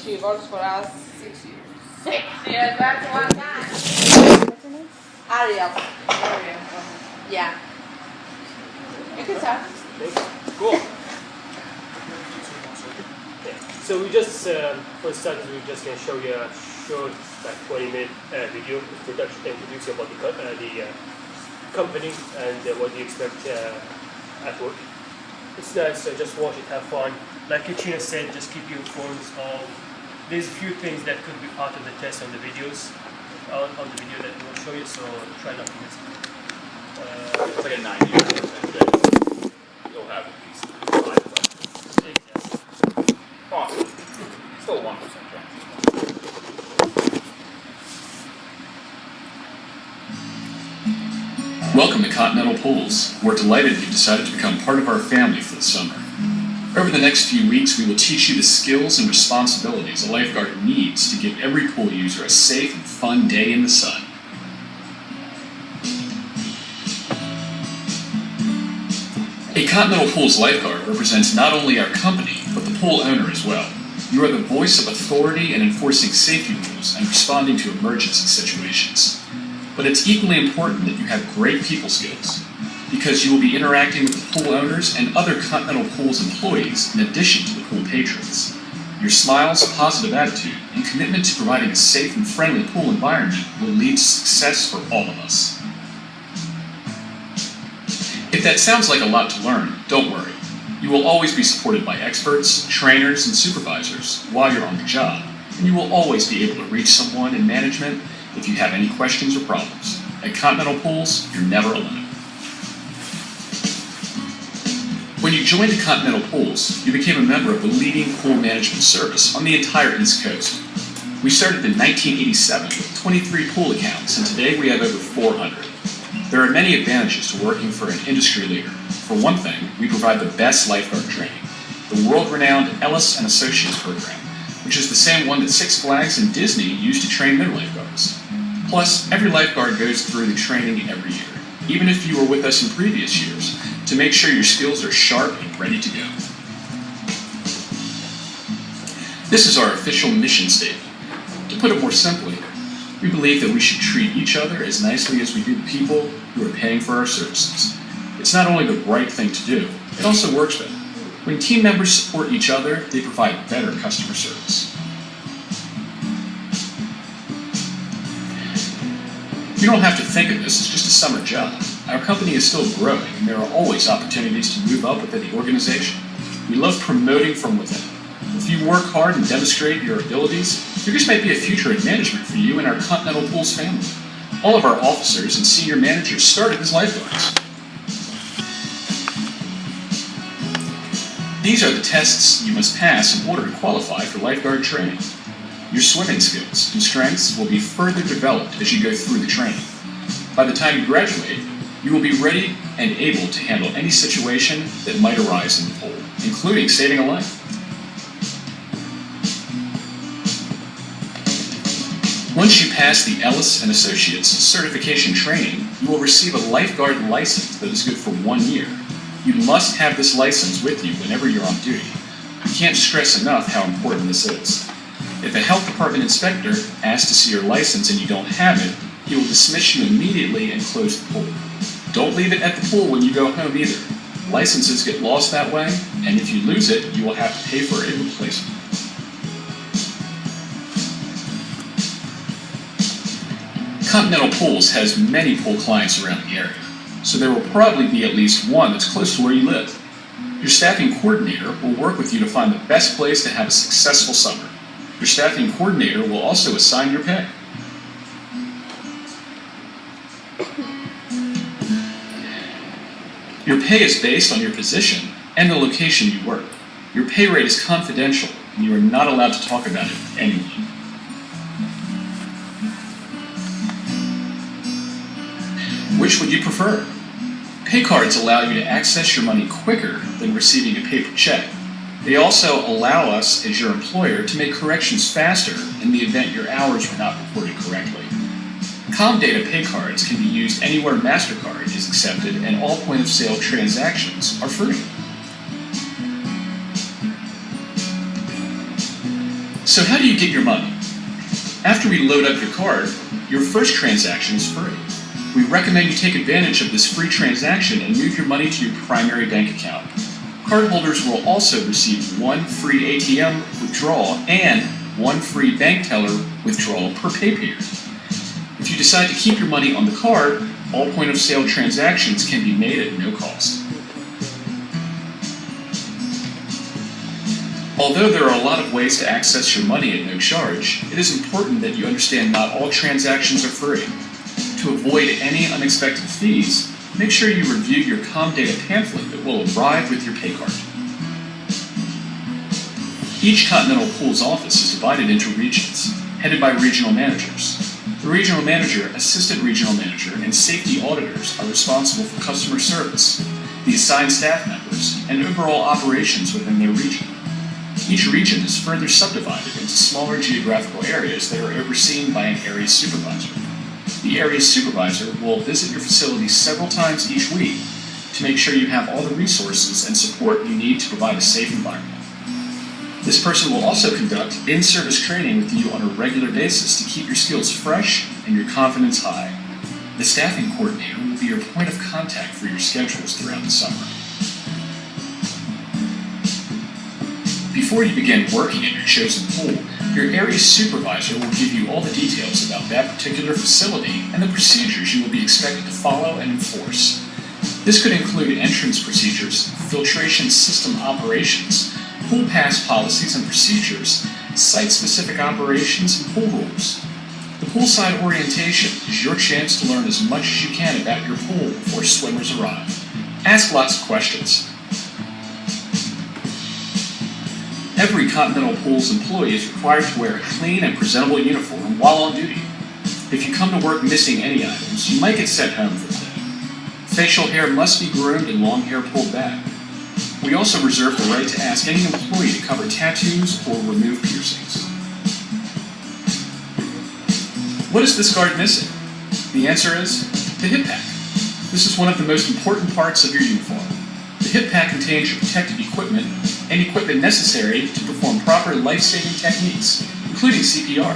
She works for us 6 years. 6 years, that's a long time. What's her name? Ariel. Yeah. You can start. Cool. So we just, for starters, we're just going to show you a short, like 20-minute video introduction about the company and what you expect at work. It's nice, so just watch it, have fun. Like Katrina said, just keep you informed. There's a few things that could be part of the test on the videos, on the video that we will show you, so try not to miss it. It's like a 90% that you'll have at least 5%. Exactly. Awesome. Still 1% chance. Welcome to Continental Pools. We're delighted you decided to become part of our family for the summer. Over the next few weeks, we will teach you the skills and responsibilities a lifeguard needs to give every pool user a safe and fun day in the sun. A Continental Pools lifeguard represents not only our company, but the pool owner as well. You are the voice of authority in enforcing safety rules and responding to emergency situations. But it's equally important that you have great people skills, because you will be interacting with the pool owners and other Continental Pools employees in addition to the pool patrons. Your smiles, positive attitude, and commitment to providing a safe and friendly pool environment will lead to success for all of us. If that sounds like a lot to learn, don't worry. You will always be supported by experts, trainers, and supervisors while you're on the job, and you will always be able to reach someone in management if you have any questions or problems. At Continental Pools, you're never alone. When you joined Continental Pools, you became a member of the leading pool management service on the entire East Coast. We started in 1987 with 23 pool accounts, and today we have over 400. There are many advantages to working for an industry leader. For one thing, we provide the best lifeguard training, the world-renowned Ellis & Associates program, which is the same one that Six Flags and Disney use to train their lifeguards. Plus, every lifeguard goes through the training every year, even if you were with us in previous years, to make sure your skills are sharp and ready to go. This is our official mission statement. To put it more simply, we believe that we should treat each other as nicely as we do the people who are paying for our services. It's not only the right thing to do, it also works better. When team members support each other, they provide better customer service. You don't have to think of this as just a summer job. Our company is still growing, and there are always opportunities to move up within the organization. We love promoting from within. If you work hard and demonstrate your abilities, there just might be a future in management for you and our Continental Pools family. All of our officers and senior managers started as lifeguards. These are the tests you must pass in order to qualify for lifeguard training. Your swimming skills and strengths will be further developed as you go through the training. By the time you graduate, you will be ready and able to handle any situation that might arise in the pool, including saving a life. Once you pass the Ellis & Associates certification training, you will receive a lifeguard license that is good for 1 year. You must have this license with you whenever you're on duty. I can't stress enough how important this is. If a health department inspector asks to see your license and you don't have it, he will dismiss you immediately and close the pool. Don't leave it at the pool when you go home either. Licenses get lost that way, and if you lose it, you will have to pay for a replacement. Continental Pools has many pool clients around the area, so there will probably be at least one that's close to where you live. Your staffing coordinator will work with you to find the best place to have a successful summer. Your staffing coordinator will also assign your pay. Your pay is based on your position and the location you work. Your pay rate is confidential, and you are not allowed to talk about it with anyone. Which would you prefer? Pay cards allow you to access your money quicker than receiving a paper check. They also allow us, as your employer, to make corrections faster in the event your hours were not reported correctly. Comdata pay cards can be used anywhere MasterCard is accepted, and all point-of-sale transactions are free. So how do you get your money? After we load up your card, your first transaction is free. We recommend you take advantage of this free transaction and move your money to your primary bank account. Cardholders will also receive 1 free ATM withdrawal and 1 free bank teller withdrawal per pay period. If you decide to keep your money on the card, all point-of-sale transactions can be made at no cost. Although there are a lot of ways to access your money at no charge, it is important that you understand not all transactions are free. To avoid any unexpected fees, make sure you review your Comdata pamphlet that will arrive with your pay card. Each Continental Pools office is divided into regions, headed by regional managers. The regional manager, assistant regional manager, and safety auditors are responsible for customer service, the assigned staff members, and overall operations within their region. Each region is further subdivided into smaller geographical areas that are overseen by an area supervisor. The area supervisor will visit your facility several times each week to make sure you have all the resources and support you need to provide a safe environment. This person will also conduct in-service training with you on a regular basis to keep your skills fresh and your confidence high. The staffing coordinator will be your point of contact for your schedules throughout the summer. Before you begin working at your chosen pool, your area supervisor will give you all the details about that particular facility and the procedures you will be expected to follow and enforce. This could include entrance procedures, filtration system operations, pool pass policies and procedures, site-specific operations, and pool rules. The poolside orientation is your chance to learn as much as you can about your pool before swimmers arrive. Ask lots of questions. Every Continental Pools employee is required to wear a clean and presentable uniform while on duty. If you come to work missing any items, you might get sent home for the day. Facial hair must be groomed and long hair pulled back. We also reserve the right to ask any employee to cover tattoos or remove piercings. What is this guard missing? The answer is the hip pack. This is one of the most important parts of your uniform. The hip pack contains your protective equipment and equipment necessary to perform proper life-saving techniques, including CPR.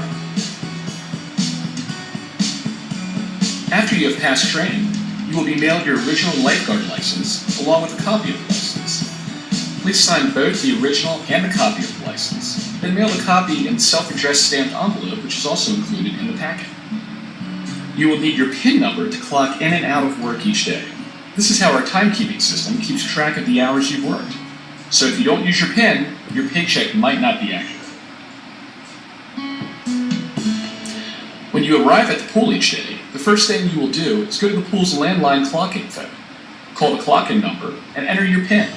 After you have passed training, you will be mailed your original lifeguard license along with a copy of the license. Please sign both the original and the copy of the license, then mail the copy in self-addressed stamped envelope, which is also included in the packet. You will need your PIN number to clock in and out of work each day. This is how our timekeeping system keeps track of the hours you've worked. So if you don't use your PIN, your paycheck might not be accurate. When you arrive at the pool each day, the first thing you will do is go to the pool's landline clock-in phone. Call the clock-in number and enter your PIN.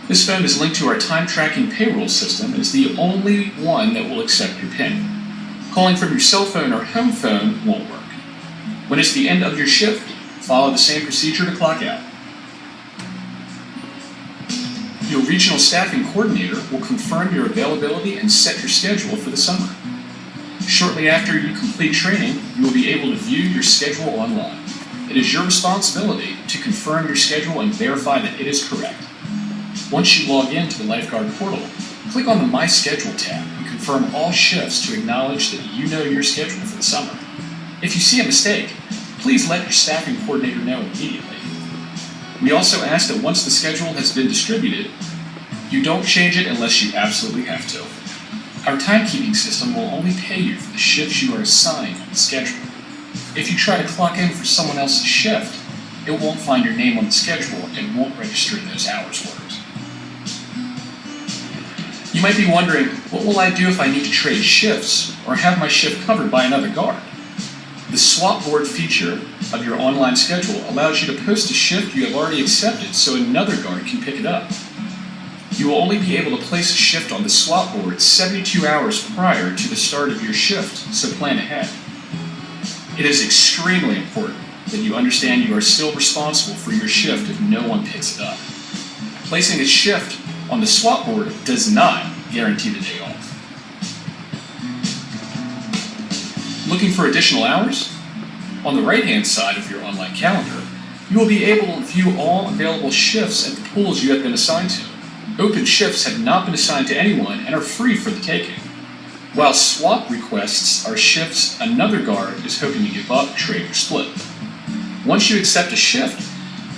This phone is linked to our time-tracking payroll system and is the only one that will accept your PIN. Calling from your cell phone or home phone won't work. When it's the end of your shift, follow the same procedure to clock out. Your regional staffing coordinator will confirm your availability and set your schedule for the summer. Shortly after you complete training, you will be able to view your schedule online. It is your responsibility to confirm your schedule and verify that it is correct. Once you log in to the Lifeguard portal, click on the My Schedule tab and confirm all shifts to acknowledge that you know your schedule for the summer. If you see a mistake, please let your staffing coordinator know immediately. We also ask that once the schedule has been distributed, you don't change it unless you absolutely have to. Our timekeeping system will only pay you for the shifts you are assigned on the schedule. If you try to clock in for someone else's shift, it won't find your name on the schedule and won't register those hours worked. You might be wondering, what will I do if I need to trade shifts or have my shift covered by another guard? The swap board feature of your online schedule allows you to post a shift you have already accepted so another guard can pick it up. You will only be able to place a shift on the swap board 72 hours prior to the start of your shift, so plan ahead. It is extremely important that you understand you are still responsible for your shift if no one picks it up. Placing a shift on the swap board does not guarantee the day off. Looking for additional hours? On the right-hand side of your online calendar, you will be able to view all available shifts at the pools you have been assigned to. Open shifts have not been assigned to anyone and are free for the taking. While swap requests are shifts another guard is hoping to give up, trade, or split. Once you accept a shift,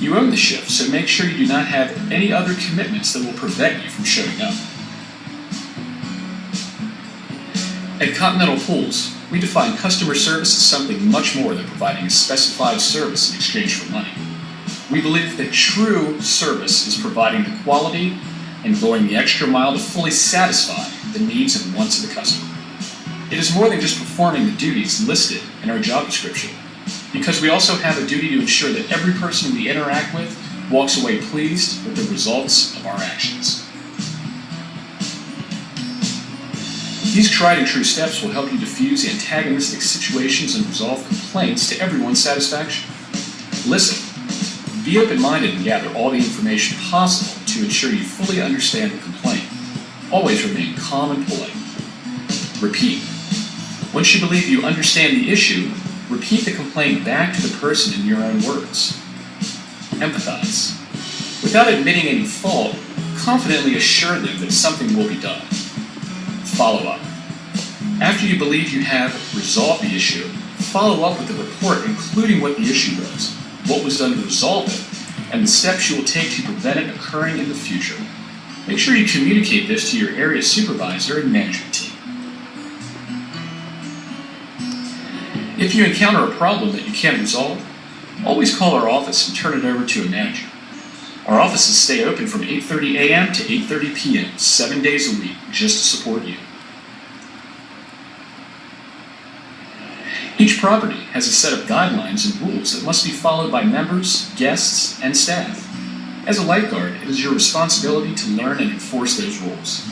you own the shift, so make sure you do not have any other commitments that will prevent you from showing up. At Continental Pools, we define customer service as something much more than providing a specified service in exchange for money. We believe that true service is providing the quality and going the extra mile to fully satisfy the needs and wants of the customer. It is more than just performing the duties listed in our job description, because we also have a duty to ensure that every person we interact with walks away pleased with the results of our actions. These tried and true steps will help you diffuse antagonistic situations and resolve complaints to everyone's satisfaction. Listen, be open-minded and gather all the information possible to ensure you fully understand the complaint. Always remain calm and polite. Repeat. Once you believe you understand the issue, repeat the complaint back to the person in your own words. Empathize. Without admitting any fault, confidently assure them that something will be done. Follow up. After you believe you have resolved the issue, follow up with a report including what the issue was, what was done to resolve it, and the steps you will take to prevent it occurring in the future. Make sure you communicate this to your area supervisor and management team. If you encounter a problem that you can't resolve, always call our office and turn it over to a manager. Our offices stay open from 8:30 a.m. to 8:30 p.m. 7 days a week just to support you. Each property has a set of guidelines and rules that must be followed by members, guests, and staff. As a lifeguard, it is your responsibility to learn and enforce those rules.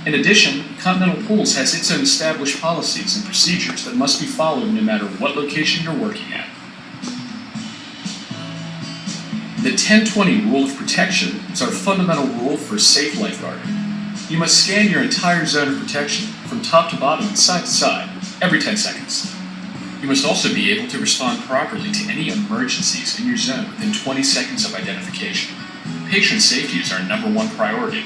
In addition, Continental Pools has its own established policies and procedures that must be followed no matter what location you're working at. The 10-20 Rule of Protection is our fundamental rule for safe lifeguarding. You must scan your entire zone of protection, from top to bottom and side to side, every 10 seconds. You must also be able to respond properly to any emergencies in your zone within 20 seconds of identification. Patron safety is our #1 priority.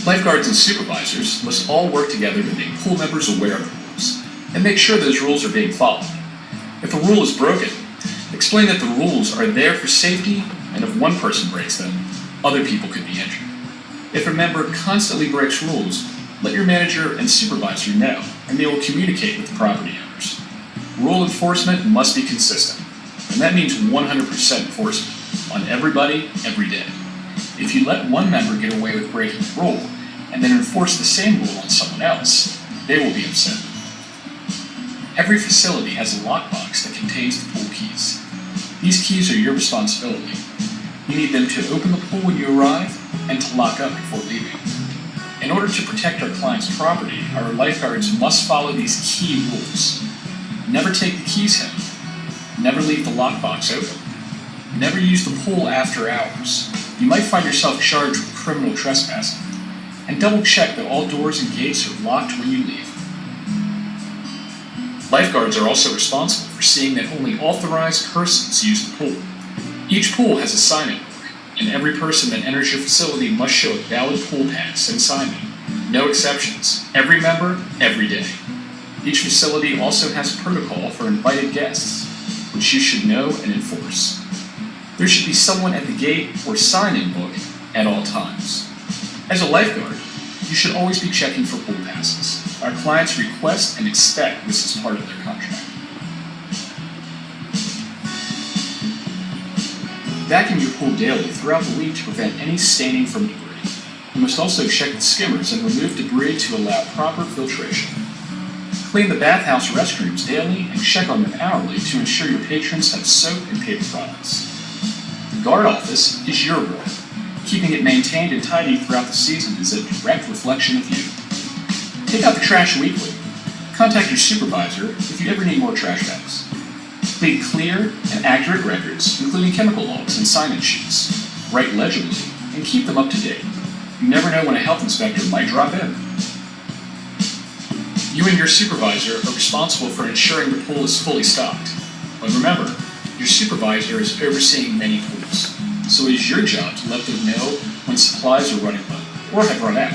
Lifeguards and supervisors must all work together to make pool members aware of the rules and make sure those rules are being followed. If a rule is broken, explain that the rules are there for safety, and if one person breaks them, other people could be injured. If a member constantly breaks rules, let your manager and supervisor know, and they will communicate with the property owners. Rule enforcement must be consistent, and that means 100% enforcement on everybody, every day. If you let one member get away with breaking the rule, and then enforce the same rule on someone else, they will be upset. Every facility has a lockbox that contains the pool keys. These keys are your responsibility. You need them to open the pool when you arrive and to lock up before leaving. In order to protect our client's property, our lifeguards must follow these key rules. Never take the keys home. Never leave the lockbox open. Never use the pool after hours. You might find yourself charged with criminal trespassing. And double check that all doors and gates are locked when you leave. Lifeguards are also responsible for seeing that only authorized persons use the pool. Each pool has a sign-in book, and every person that enters your facility must show a valid pool pass and sign in. No exceptions. Every member, every day. Each facility also has a protocol for invited guests, which you should know and enforce. There should be someone at the gate or sign-in book at all times. As a lifeguard, you should always be checking for pool passes. Our clients request and expect this as part of their contract. Vacuum your pool daily throughout the week to prevent any staining from debris. You must also check the skimmers and remove debris to allow proper filtration. Clean the bathhouse restrooms daily and check on them hourly to ensure your patrons have soap and paper products. The guard office is your room. Keeping it maintained and tidy throughout the season is a direct reflection of you. Take out the trash weekly. Contact your supervisor if you ever need more trash bags. Complete clear and accurate records, including chemical logs and sign-in sheets. Write legibly and keep them up to date. You never know when a health inspector might drop in. You and your supervisor are responsible for ensuring the pool is fully stocked. But remember, your supervisor is overseeing many pools, so it is your job to let them know when supplies are running low or have run out.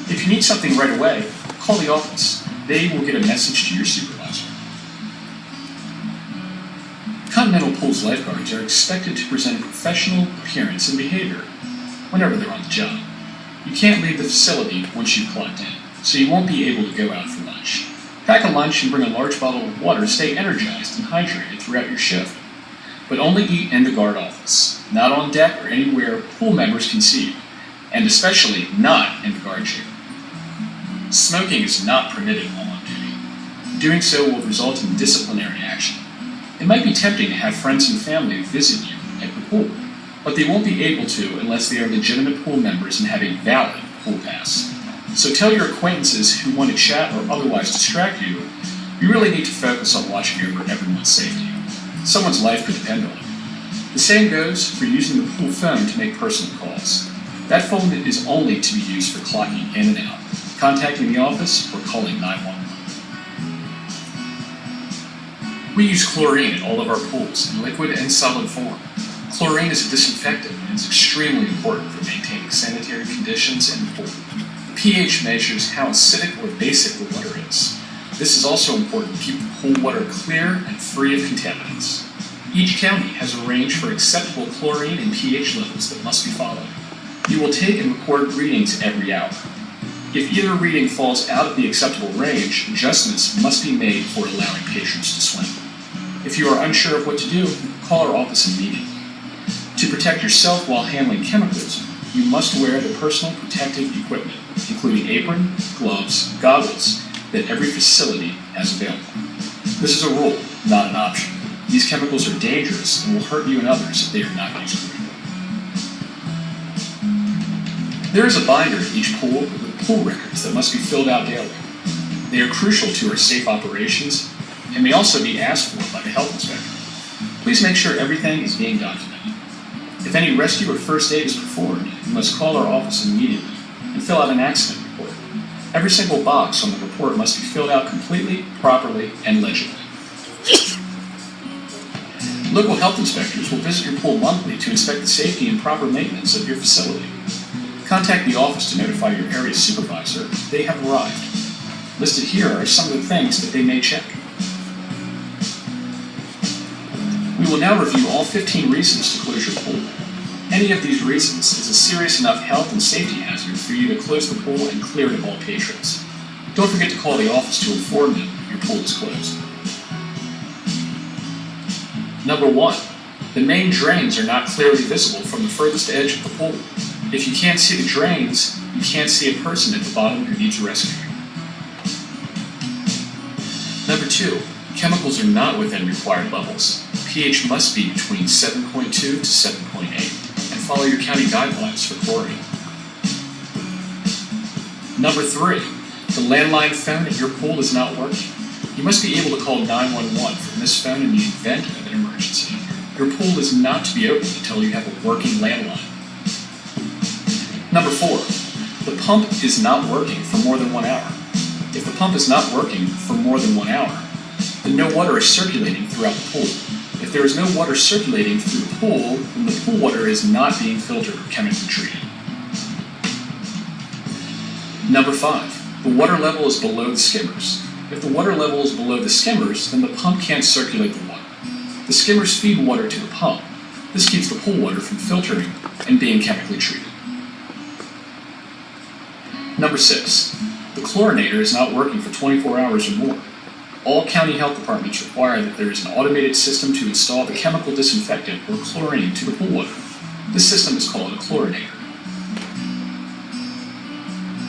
If you need something right away, call the office. They will get a message to your supervisor. Continental Pool's lifeguards are expected to present a professional appearance and behavior whenever they're on the job. You can't leave the facility once you've clocked in, so you won't be able to go out for lunch. Pack a lunch and bring a large bottle of water to stay energized and hydrated throughout your shift. But only eat in the guard office, not on deck or anywhere pool members can see you, and especially not in the guard chair. Smoking is not permitted while on duty. Doing so will result in disciplinary action. It might be tempting to have friends and family visit you at the pool, but they won't be able to unless they are legitimate pool members and have a valid pool pass. So tell your acquaintances who want to chat or otherwise distract you, you really need to focus on watching over everyone's safety. Someone's life could depend on it. The same goes for using the pool phone to make personal calls. That phone is only to be used for clocking in and out, contacting the office, or calling 911. We use chlorine in all of our pools in liquid and solid form. Chlorine is a disinfectant and is extremely important for maintaining sanitary conditions in the pool. The pH measures how acidic or basic the water is. This is also important to keep the pool water clear and free of contaminants. Each county has a range for acceptable chlorine and pH levels that must be followed. You will take and record readings every hour. If either reading falls out of the acceptable range, adjustments must be made for allowing patrons to swim. If you are unsure of what to do, call our office immediately. To protect yourself while handling chemicals, you must wear the personal protective equipment, including apron, gloves, goggles, that every facility has available. This is a rule, not an option. These chemicals are dangerous and will hurt you and others if they are not used correctly. There is a binder at each pool with pool records that must be filled out daily. They are crucial to our safe operations and may also be asked for by the health inspector. Please make sure everything is being documented. If any rescue or first aid is performed, you must call our office immediately and fill out an accident report. Every single box on the report must be filled out completely, properly, and legibly. Local health inspectors will visit your pool monthly to inspect the safety and proper maintenance of your facility. Contact the office to notify your area supervisor if they have arrived. Listed here are some of the things that they may check. We will now review all 15 reasons to close your pool. Any of these reasons is a serious enough health and safety hazard for you to close the pool and clear it of all patrons. Don't forget to call the office to inform them your pool is closed. Number 1. The main drains are not clearly visible from the furthest edge of the pool. If you can't see the drains, you can't see a person at the bottom who needs rescuing. Number 2. Chemicals are not within required levels. pH must be between 7.2 to 7.8, and follow your county guidelines for chlorine. Number 3. The landline phone at your pool is not working. You must be able to call 911 from this phone in the event of an emergency. Your pool is not to be opened until you have a working landline. Number 4. The pump is not working for more than 1 hour. If the pump is not working for more than 1 hour, then no water is circulating throughout the pool. If there is no water circulating through the pool, then the pool water is not being filtered or chemically treated. Number 5. The water level is below the skimmers. If the water level is below the skimmers, then the pump can't circulate the water. The skimmers feed water to the pump. This keeps the pool water from filtering and being chemically treated. Number 6. The chlorinator is not working for 24 hours or more. All county health departments require that there is an automated system to install the chemical disinfectant or chlorine to the pool water. This system is called a chlorinator.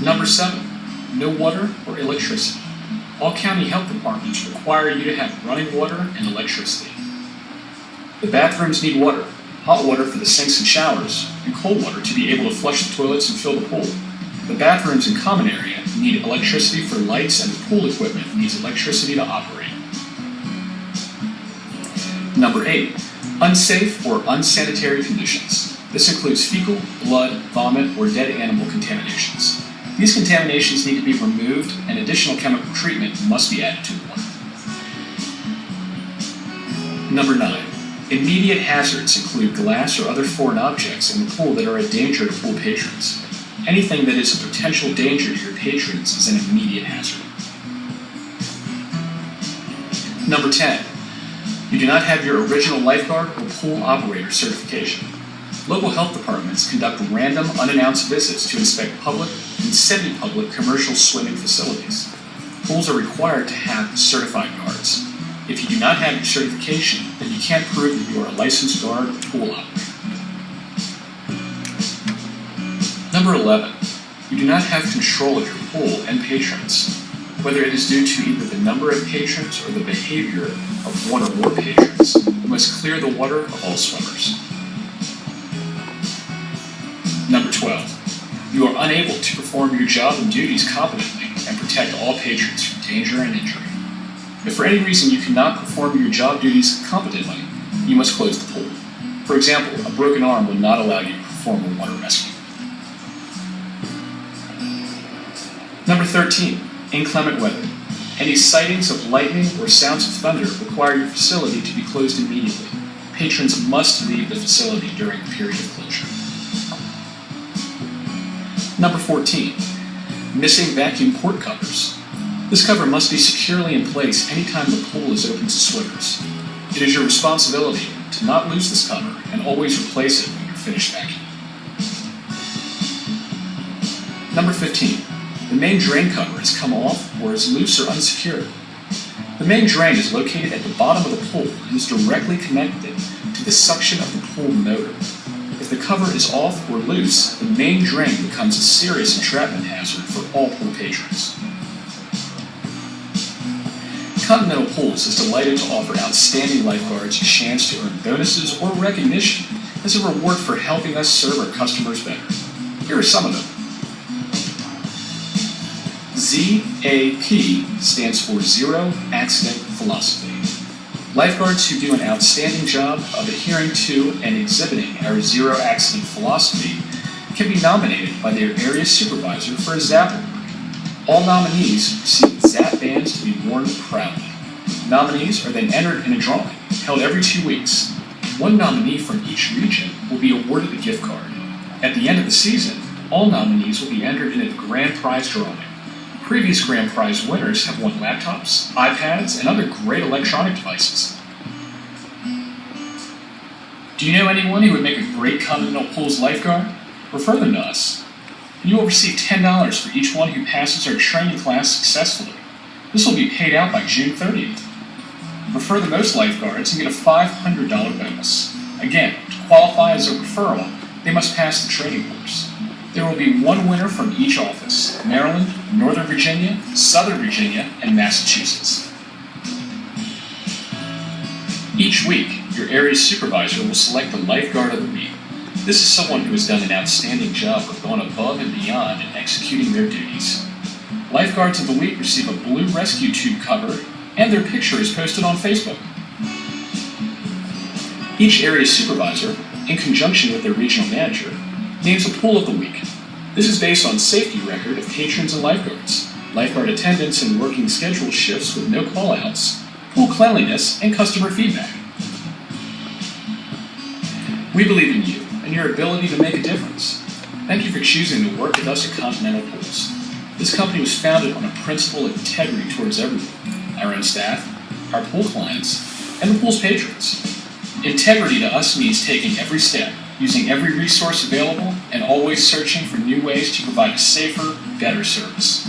Number 7. No water or electricity. All county health departments require you to have running water and electricity. The bathrooms need water, hot water for the sinks and showers, and cold water to be able to flush the toilets and fill the pool. The bathrooms and common area need electricity for lights, and the pool equipment needs electricity to operate. Number 8. Unsafe or unsanitary conditions. This includes fecal, blood, vomit, or dead animal contaminations. These contaminations need to be removed, and additional chemical treatment must be added to the water. Number 9. Immediate hazards include glass or other foreign objects in the pool that are a danger to pool patrons. Anything that is a potential danger to your patrons is an immediate hazard. Number 10. You do not have your original lifeguard or pool operator certification. Local health departments conduct random, unannounced visits to inspect public and semi-public commercial swimming facilities. Pools are required to have certified guards. If you do not have your certification, then you can't prove that you are a licensed guard or pool operator. Number 11. You do not have control of your pool and patrons. Whether it is due to either the number of patrons or the behavior of one or more patrons, you must clear the water of all swimmers. Number 12. You are unable to perform your job and duties competently and protect all patrons from danger and injury. If for any reason you cannot perform your job duties competently, you must close the pool. For example, a broken arm will not allow you to perform a water rescue. Number 13. Inclement weather. Any sightings of lightning or sounds of thunder require your facility to be closed immediately. Patrons must leave the facility during the period of closure. Number 14. Missing vacuum port covers. This cover must be securely in place anytime the pool is open to swimmers. It is your responsibility to not lose this cover and always replace it when you're finished vacuuming. Number 15. The main drain cover has come off or is loose or unsecured. The main drain is located at the bottom of the pool and is directly connected to the suction of the pool motor. If the cover is off or loose, the main drain becomes a serious entrapment hazard for all pool patrons. Continental Pools is delighted to offer outstanding lifeguards a chance to earn bonuses or recognition as a reward for helping us serve our customers better. Here are some of them. ZAP stands for Zero Accident Philosophy. Lifeguards who do an outstanding job of adhering to and exhibiting our Zero Accident Philosophy can be nominated by their area supervisor for a ZAP award. All nominees receive ZAP bands to be worn proudly. Nominees are then entered in a drawing, held every 2 weeks. One nominee from each region will be awarded a gift card. At the end of the season, all nominees will be entered in a grand prize drawing. Previous grand prize winners have won laptops, iPads, and other great electronic devices. Do you know anyone who would make a great Continental Pools lifeguard? Refer them to us. You will receive $10 for each one who passes our training class successfully. This will be paid out by June 30th. Refer the most lifeguards and get a $500 bonus. Again, to qualify as a referral, they must pass the training course. There will be one winner from each office: Maryland, Northern Virginia, Southern Virginia, and Massachusetts. Each week, your area supervisor will select the lifeguard of the week. This is someone who has done an outstanding job of going above and beyond in executing their duties. Lifeguards of the week receive a blue rescue tube cover, and their picture is posted on Facebook. Each area supervisor, in conjunction with their regional manager, names a pool of the week. This is based on safety record of patrons and lifeguards, lifeguard attendance and working schedule shifts with no call-outs, pool cleanliness, and customer feedback. We believe in you and your ability to make a difference. Thank you for choosing to work with us at Continental Pools. This company was founded on a principle of integrity towards everyone: our own staff, our pool clients, and the pool's patrons. Integrity to us means taking every step, using every resource available, and always searching for new ways to provide a safer, better service.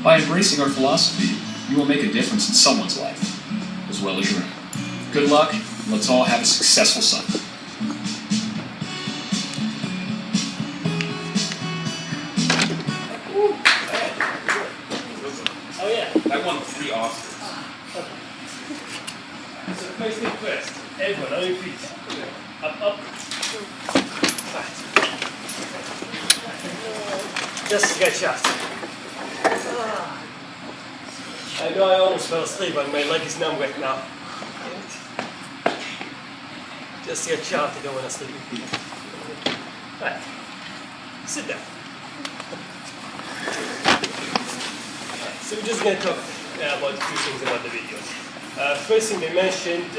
By embracing our philosophy, you will make a difference in someone's life, as well as your own. Good luck, and let's all have a successful summer. Oh yeah. I won 3 Oscars. So first thing first, everyone on your feet. Up, up. Just to get shot. I know I almost fell asleep, but my leg is numb right now. Just to get shot, I don't want to sleep. Right. Sit down. So we're just going to talk about a few things about the video. First thing they mentioned,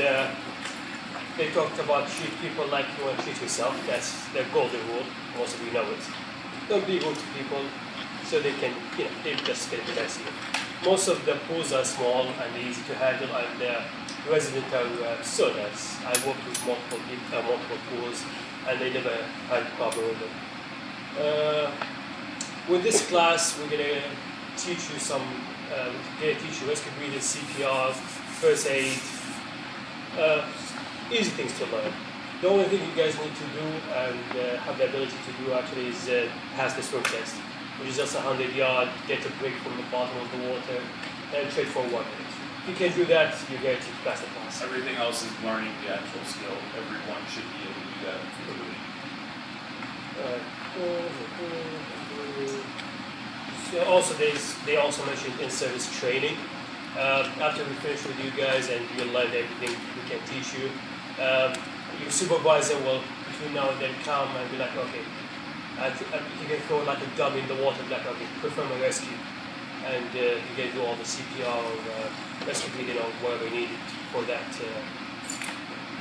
they talked about treat people like you want to treat yourself. That's their golden rule. Most of you know it. don't be rude to people, so they can, they just get messy. Most of the pools are small and easy to handle, and the residents are so nice. I work with multiple pools, and they never had a problem with them. With this class, we're gonna teach you some, rescue breathing, CPR, first aid, easy things to learn. The only thing you guys need to do and have the ability to do actually is pass the swim test, which is just 100 yards, get a break from the bottom of the water, and trade for 1 minute. If you can do that, you're guaranteed to pass the class. Everything else is learning the actual skill. Everyone should be able to do that. So also, they also mentioned in-service training. After we finish with you guys and you learn everything we can teach you, your supervisor will, between now and then, come and be like, okay, you can throw like a dummy in the water, like, okay, perform a rescue. And you can do all the CPR or rescue breathing or whatever needed for that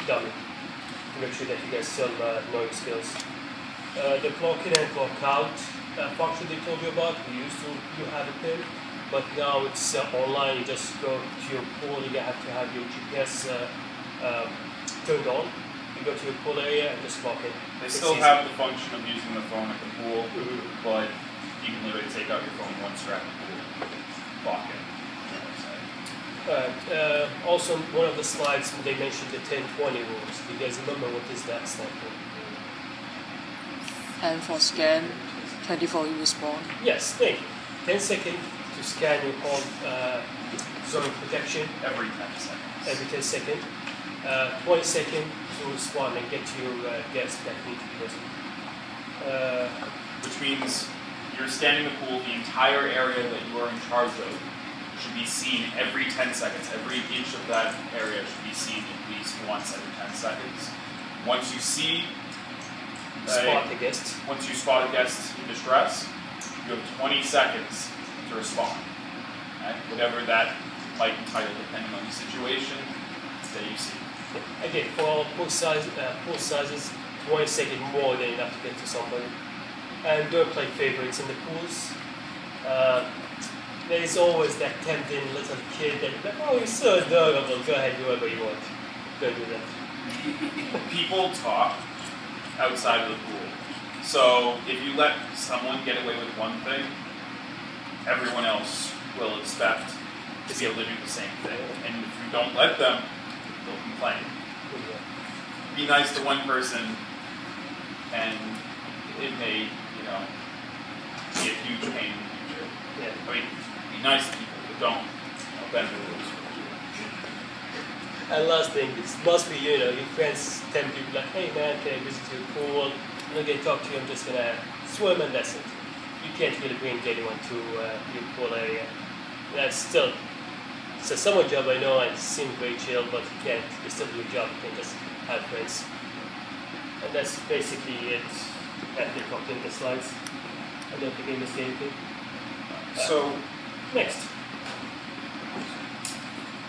dummy to make sure that you guys still know your skills. The clock in and clock out function they told you about, you have it in, but now it's online. You just go to your pool, you have to have your GPS turned on. You go to your pool area and just clock in. They still have the function of using the phone at the pool, but you can literally take out your phone once you're at the pool, clock in. Also, one of the slides they mentioned the 10-20 rules. Do you guys remember what is that stand for? 10 for scan, 20 for respond. Yes, thank you. 10 seconds to scan your whole zone of protection. Every 10 seconds. Every 10 seconds. 20 seconds to respond and get to your guests that need to be rescued. Which means you're scanning the pool, the entire area that you are in charge of should be seen every 10 seconds. Every inch of that area should be seen at least once every 10 seconds. Once you see spot the guest. Once you spot a guest in distress, you have 20 seconds to respond. Okay? Whatever that might entitle, depending on the situation that you see. Again, for all pool sizes, 20 seconds more than enough to get to somebody. And don't play favorites in the pools. There's always that tempting little kid that, like, oh, you're so adorable, go ahead, do whatever you want. Don't do that. People talk outside of the pool. So if you let someone get away with one thing, everyone else will expect to be able to do the same thing. And if you don't let them, they'll complain. Be nice to one person, and it may, be a huge pain in the future. Yeah. I mean, be nice to people, but don't bend the rules. And last thing, it must be, your friends tend to be like, hey man, can I visit your pool? I'm not going to talk to you, I'm just going to swim and that's it. You can't really bring anyone to your pool area. That's still, it's a summer job, I know, and it seems very chill, but you can't, you still do your job, you can just have friends. And that's basically it. I think I've in the slides. I don't think I missed anything. So, next.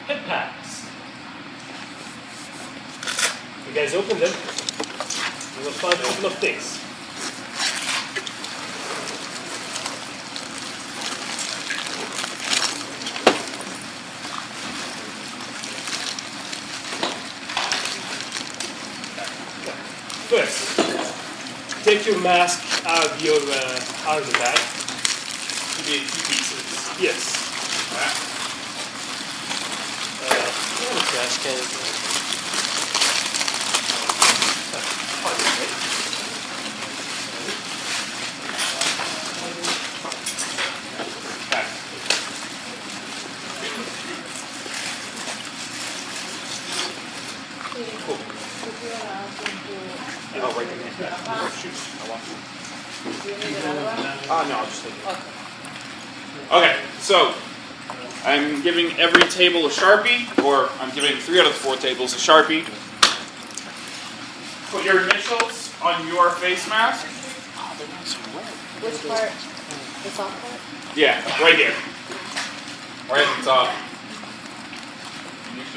Head packs. You guys open them, you will find a couple of things. First, take your mask out of the bag. you need 2 pieces. Yes. Alright. Trash can. Oh, right there. Shoot. I want to. No, I'll just take it. Okay, so I'm giving every table a Sharpie, or I'm giving 3 out of the 4 tables a Sharpie. Put your initials on your face mask. Which part? The top part? Yeah, right here. Right at the top.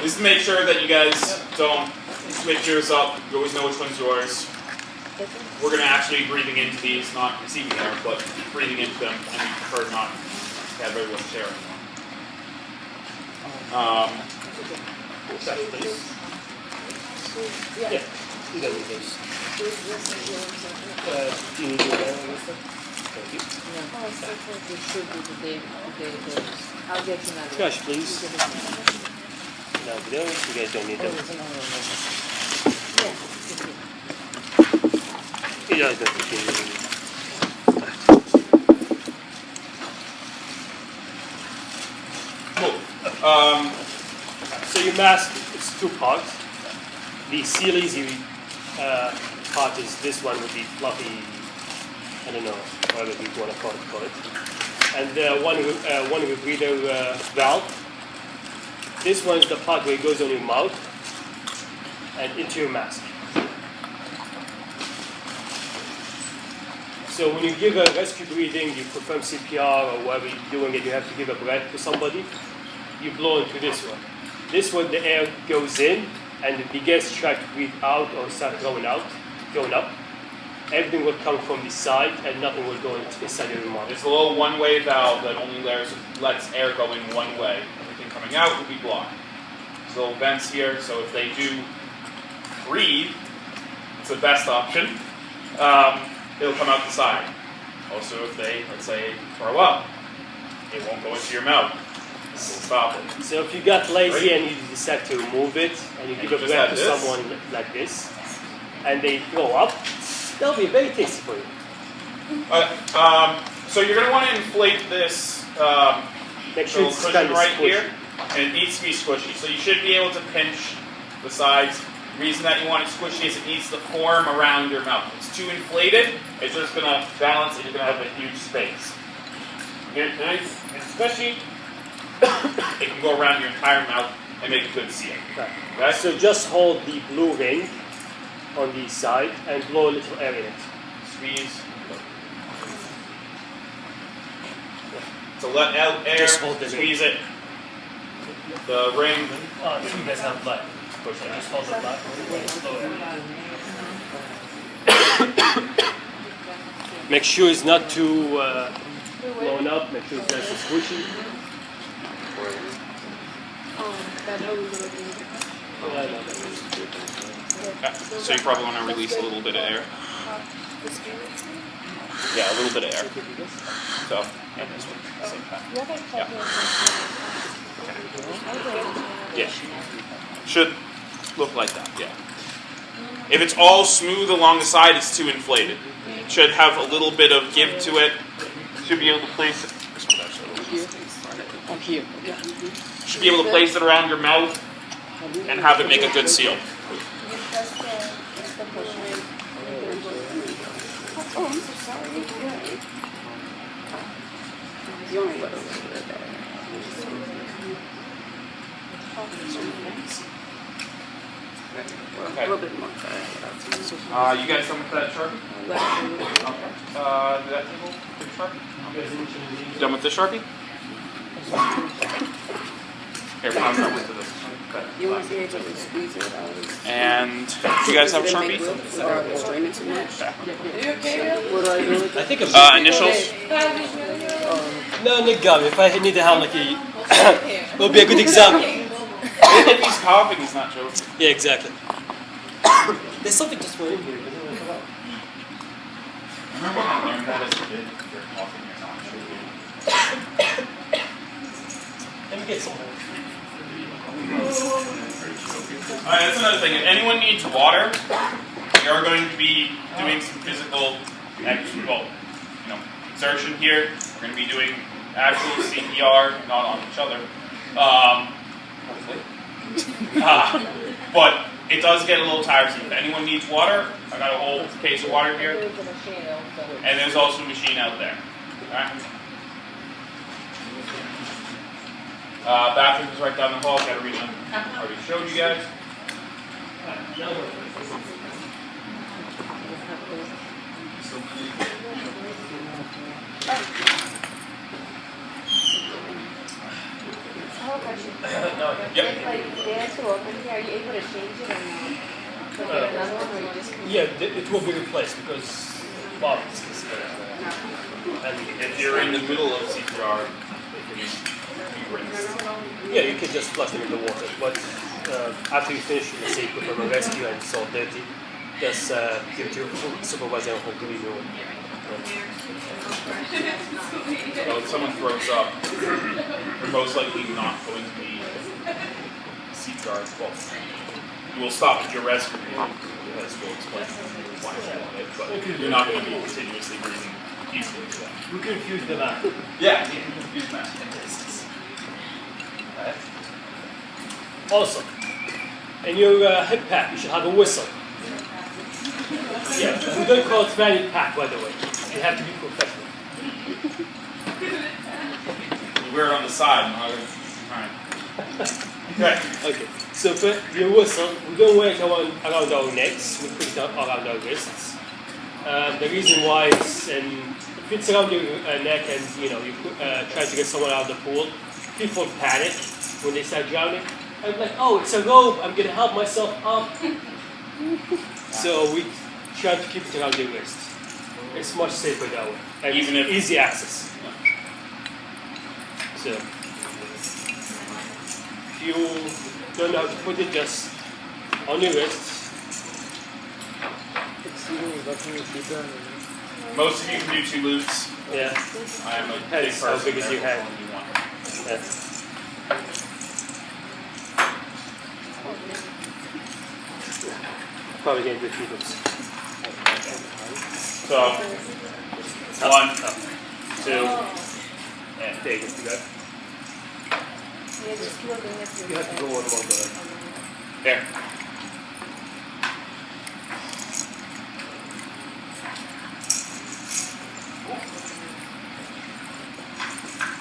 Just make sure that you guys don't switch yours up. You always know which one's yours. we're going to actually be breathing into these, not receiving air, but breathing into them, and we prefer not to have everyone share anymore. Please. Yeah. You don't need those. Do you need your bag on this stuff? Thank you. I'll get you another. Cash, please. No, those. You guys don't need those. You guys don't need those. Cool. So your mask, it's two parts. The seal easy part is this one with the fluffy, I don't know, whatever you want to call it. And one with breather valve. This one is the part where it goes on your mouth and into your mask. So when you give a rescue breathing, you perform CPR or whatever you're doing and you have to give a breath to somebody, you blow into this one. This one, the air goes in and the guests try to breathe out or start going up. Everything will come from the side and nothing will go inside your mouth. It's a little one-way valve that only lets air go in one way. Everything coming out will be blocked. There's little vents here, so if they do breathe, it's the best option. It'll come out the side. Also, if they, let's say, throw up, it won't go into your mouth. It will stop it. So if you got lazy and you decide to remove it and you give a breath to someone like this, and they throw up, they'll be very tasty for you. So you're going to want to inflate this Make sure it's cushion kind of right squishy. here, and it needs to be squishy. So you should be able to pinch the sides. The reason that you want it squishy is it needs to form around your mouth. If it's too inflated, it's just going to balance and you're going to have a huge space. Get it nice and squishy, it can go around your entire mouth and make a good seal. Okay? So just hold the blue ring on the side and blow a little air in it. Squeeze. So let out air, Just hold the squeeze it. The ring. You guys have black. Just hold the black. Make sure it's not too blown up. Make sure it's nice and squishy. So you probably want to release a little bit of air. Yeah, a little bit of air. So, and this one at the same time. Yeah. Should look like that, yeah. If it's all smooth along the side, it's too inflated. It should have a little bit of give to it. Should be able to place it. Here. Should be able to place it around your mouth and have it make a good seal. Oh, I'm so sorry. You only got a little bit there. Okay. A little bit more. You guys done with that Sharpie? Okay. That table? Big Sharpie? Okay. You done with this Sharpie? Here, I'm done with this. You want to be able to squeeze it out? And do you guys have a Sharpie? Or strain it too much? I think Initials? No, Nick got me. If I need to have like a, it would be a good example. If he's coughing, he's not joking. Yeah, exactly. There's something just for in here. Remember when I learned that as a kid? If you're coughing, you're not joking. Let me get some. Alright, that's another thing. If anyone needs water, we are going to be doing some physical exertion here. We're going to be doing actual CPR, not on each other. Hopefully. But it does get a little tiresome. If anyone needs water, I got a whole case of water here. And there's also a machine out there. Alright? Bathroom is right down the hall. Got to read them. I already showed you guys. I have a question. Yep. If like they have to open here, are you able to change it or not? Can I get another one or you just? Yeah, it will be replaced because Bob is and If you're in the middle of CPR, it can be rinsed. yeah, you can just flush them in the water. But after you finish, let's say perform a rescue and it's all dirty, just give it to your supervisor and hopefully you know. So if someone throws up, they're most likely not going to be CPR. Well, you will stop at your rescue because we'll explain why it, but you're not going to be continuously breathing easily to them. We confuse them out. Yeah, you can confuse them. Also, in your hip pack, you should have a whistle. Yeah, we don't call it fanny pack, by the way. You have to be professional. You wear it on the side, not right. Okay. Okay, so for your whistle, we don't wear it around our necks, we put it around our wrists. The reason why is if it's around your neck and you know you try to get someone out of the pool, people panic when they start drowning. I'm like, oh, it's a rope, I'm gonna help myself up. So we try to keep it around your wrist. It's much safer that way. And Even if- easy access. So if you don't know how to put it, just on your wrist. Most of you can do 2 loops. Yeah. I am a big Depends person. how big is your therefore hand. only one. Yeah. Probably going to do 2 loops. So, 1, 2, And there you go. Yeah, just keep on doing it. You have to go one more go. there.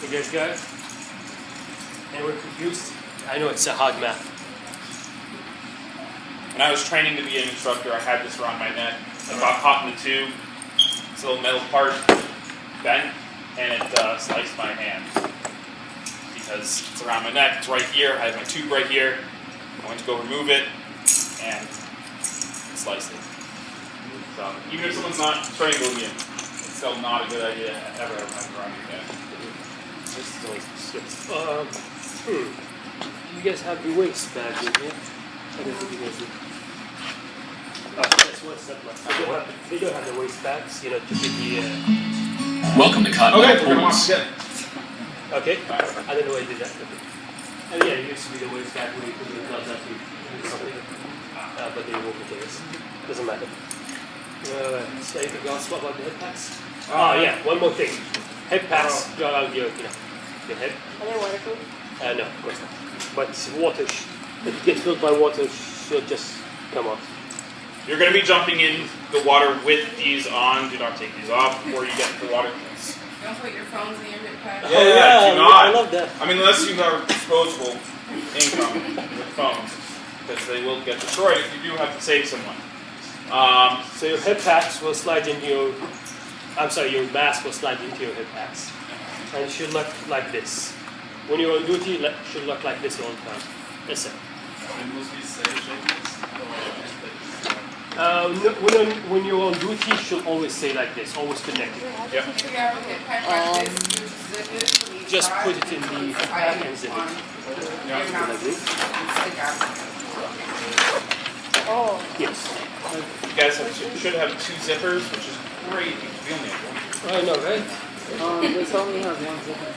You guys got it? Anyone confused? I know it's a hard math. When I was training to be an instructor, I had this around my neck. I got caught in the tube. This little metal part bent, and it sliced my hand. Because it's around my neck, it's right here. I have my tube right here. I went to go remove it, and it sliced it. So even if someone's not strangling you, it's still not a good idea to ever have it around your neck. This is always You guys have the weights back in here? I don't think you guys do. Oh, that's one step left. They don't have the waist bags, you know, to get the. Welcome to Continental Okay, we're gonna Pools. watch again. Okay. I don't know why I did that. Okay. And yeah, it used to be the waist bag where you put your gloves up to something. But they won't be this. Doesn't matter. So anything else about the head packs? Oh yeah, one more thing. Head packs go around your, you know, your head. Are they waterproof? No, of course not. But water, if it gets filled by water, should just come off. You're going to be jumping in the water with these on. Do not take these off before you get the water. Don't put your phones in your hip pack. Yeah, do not. I love that. I mean, unless you have disposable income with phones, because they will get destroyed if you do have to save someone. So your hip packs will slide into your, your mask will slide into your hip packs. And it should look like this. When you're on duty, it should look like this all the time. That's it. When you're on duty, it should always say like this, always connected. Yep. If you have a hip pack like this, you zip it from each Just side. put it in the pack and zip it. Yeah. Like this. Stick out. Oh. Yes. You guys should have 2 zippers, which is great because we only have one. I know, right? This only has one zipper.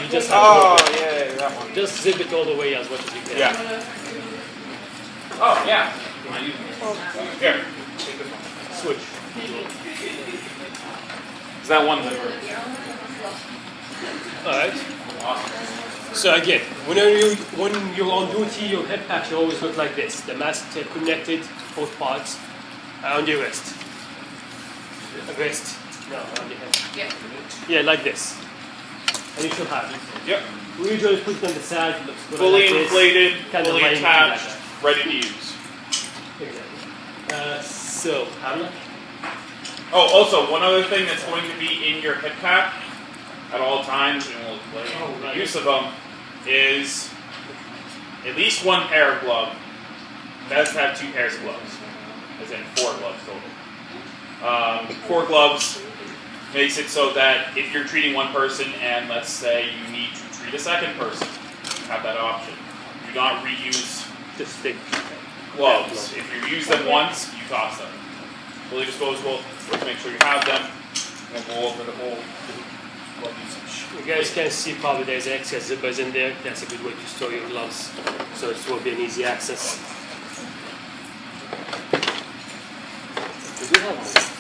You just have to yeah, that one. just zip it all the way as much as you can. Yeah. Oh, yeah. Here, take this one. Switch. Is that one zipper? Alright. Awesome. So again, when you're on duty, your head pack should always look like this. The mask connected, both parts, around your wrist. Wrist. No, around your head. Yeah. Yeah, like this. And you should have it. Yep. We usually put it on the side, looks good Fully like this. inflated, Kind of fully lying attached, like ready to use. Exactly. So, Hamlet? Oh, also, one other thing that's going to be in your hip pack at all times, and we'll explain the use of them, is at least 1 pair of gloves. Best to have 2 pairs of gloves. as in 4 gloves total. 4 gloves makes it so that if you're treating one person and let's say you need to treat a second person, you have that option. Do not reuse Just stick. gloves. If you use them once, you toss them. Fully disposable, let's make sure you have them. We'll go over the whole glove usage. You guys can see probably there's extra zippers in there. That's a good way to store your gloves. So it will be an easy access. We do have one.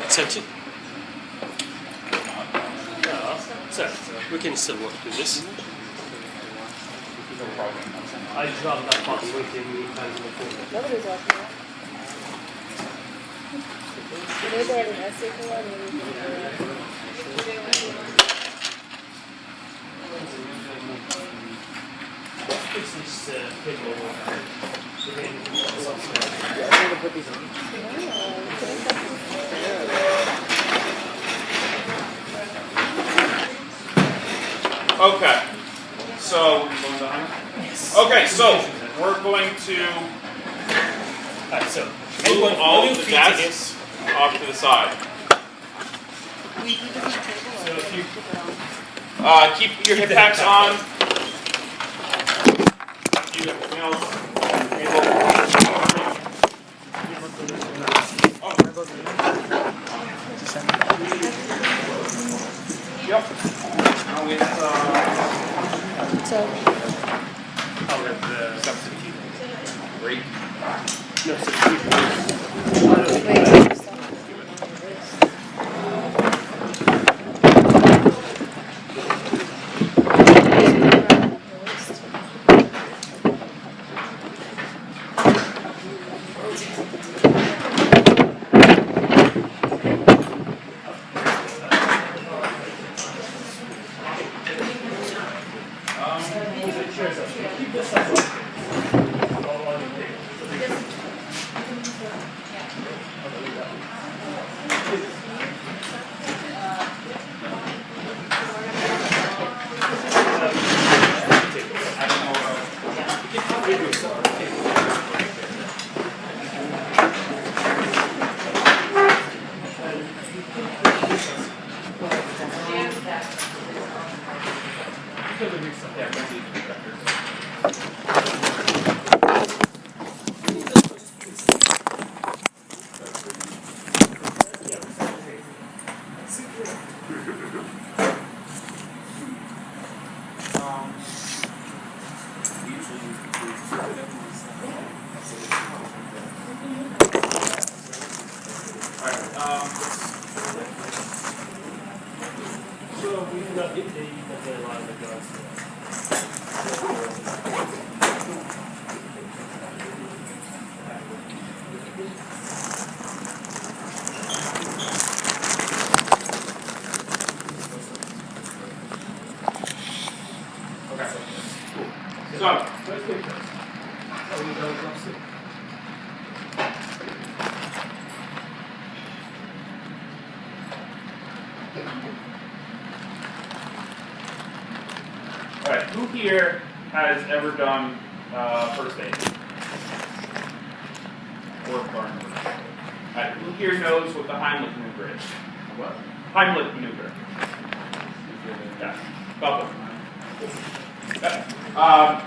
Attention. So we can still work through this. I dropped that password in the times in the phone. Nobody's watching that. Maybe they have an essay for that, maybe It's this paper. I'm gonna put these on. Okay, so okay, so we're going to Alright, so move all of the desks off to the side. So if you Keep your hip packs on. You know, Yep. Now it's So, I'll have the substitute. break. No, substitute. wait, So we do not get the line of guns. So, alright, who here has ever done first aid? Or burn? Alright, who here knows what the Heimlich maneuver is? What? Heimlich maneuver. Yeah, bubble. Okay.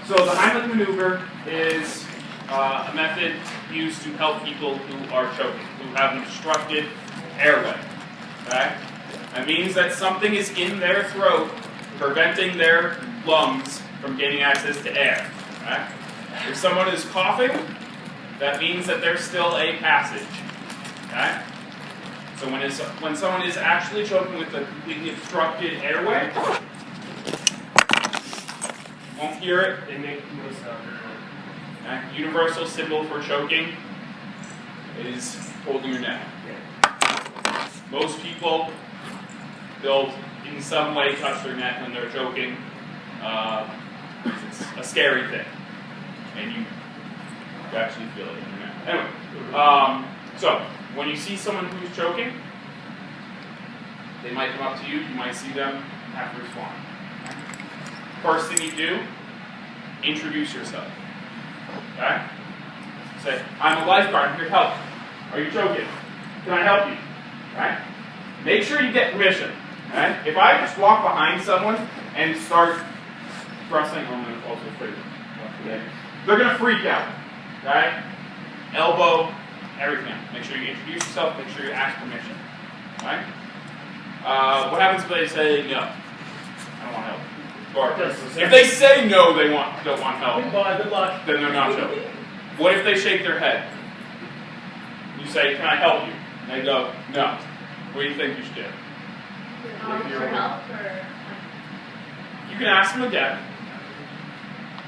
So the Heimlich maneuver is a method used to help people who are choking, who have an obstructed airway. Okay? That means that something is in their throat preventing their lungs from gaining access to air. Okay? If someone is coughing, that means that there's still a passage. Okay? So when someone is actually choking with a completely obstructed airway, won't hear it. They make no sound. Okay? Universal symbol for choking is holding your neck. Most people, they'll in some way touch their neck when they're choking. It's a scary thing, and you actually feel it in your neck. Anyway, so when you see someone who's choking, they might come up to you. You might see them have to respond. First thing you do, introduce yourself. Okay? Say, I'm a lifeguard. I'm here to help. Are you choking? Can I help you? Right? Make sure you get permission. Right? If I just walk behind someone and start thrusting, I'm going to also freak them. They're going to freak out. Right? Elbow, everything. Make sure you introduce yourself. Make sure you ask permission. Right? What happens if they say no? I don't want help. Or if they say no, they don't want help. Goodbye, good luck. Then they're not choking. What if they shake their head? You say, can I help you? And they go, no. What do you think you should do? For help or? You can ask them again.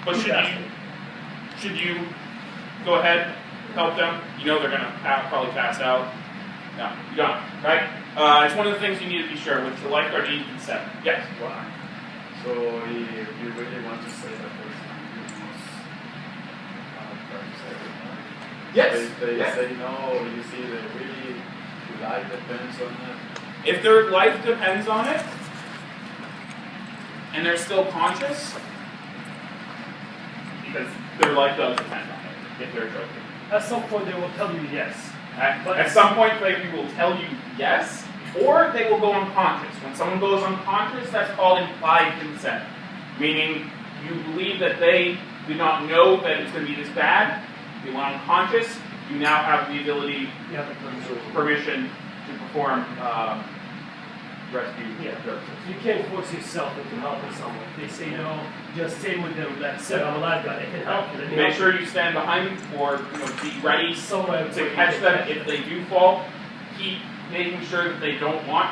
But should you go ahead, help them? You know they're going to probably pass out. No, you don't, right? It's one of the things you need to be sure with the lifeguard. You need consent. Yes. Why? So if you really want to save a person, you must try to save it. Yes. If they say no, you see that really your life depends on it. If their life depends on it, and they're still conscious, because their life does depend on it, if they're choking. At some point they will tell you yes. At some point they will tell you yes, or they will go unconscious. When someone goes unconscious, that's called implied consent, meaning you believe that they did not know that it's going to be this bad. They went unconscious. You now have the ability, permission to perform rescue services. You can't force yourself into helping someone. If they say no, just stay with them. Like I said, I'm a lifeguard. I can help you. Make sure you stand behind them, or be ready somewhere to catch them if they do fall. Keep making sure that they don't want,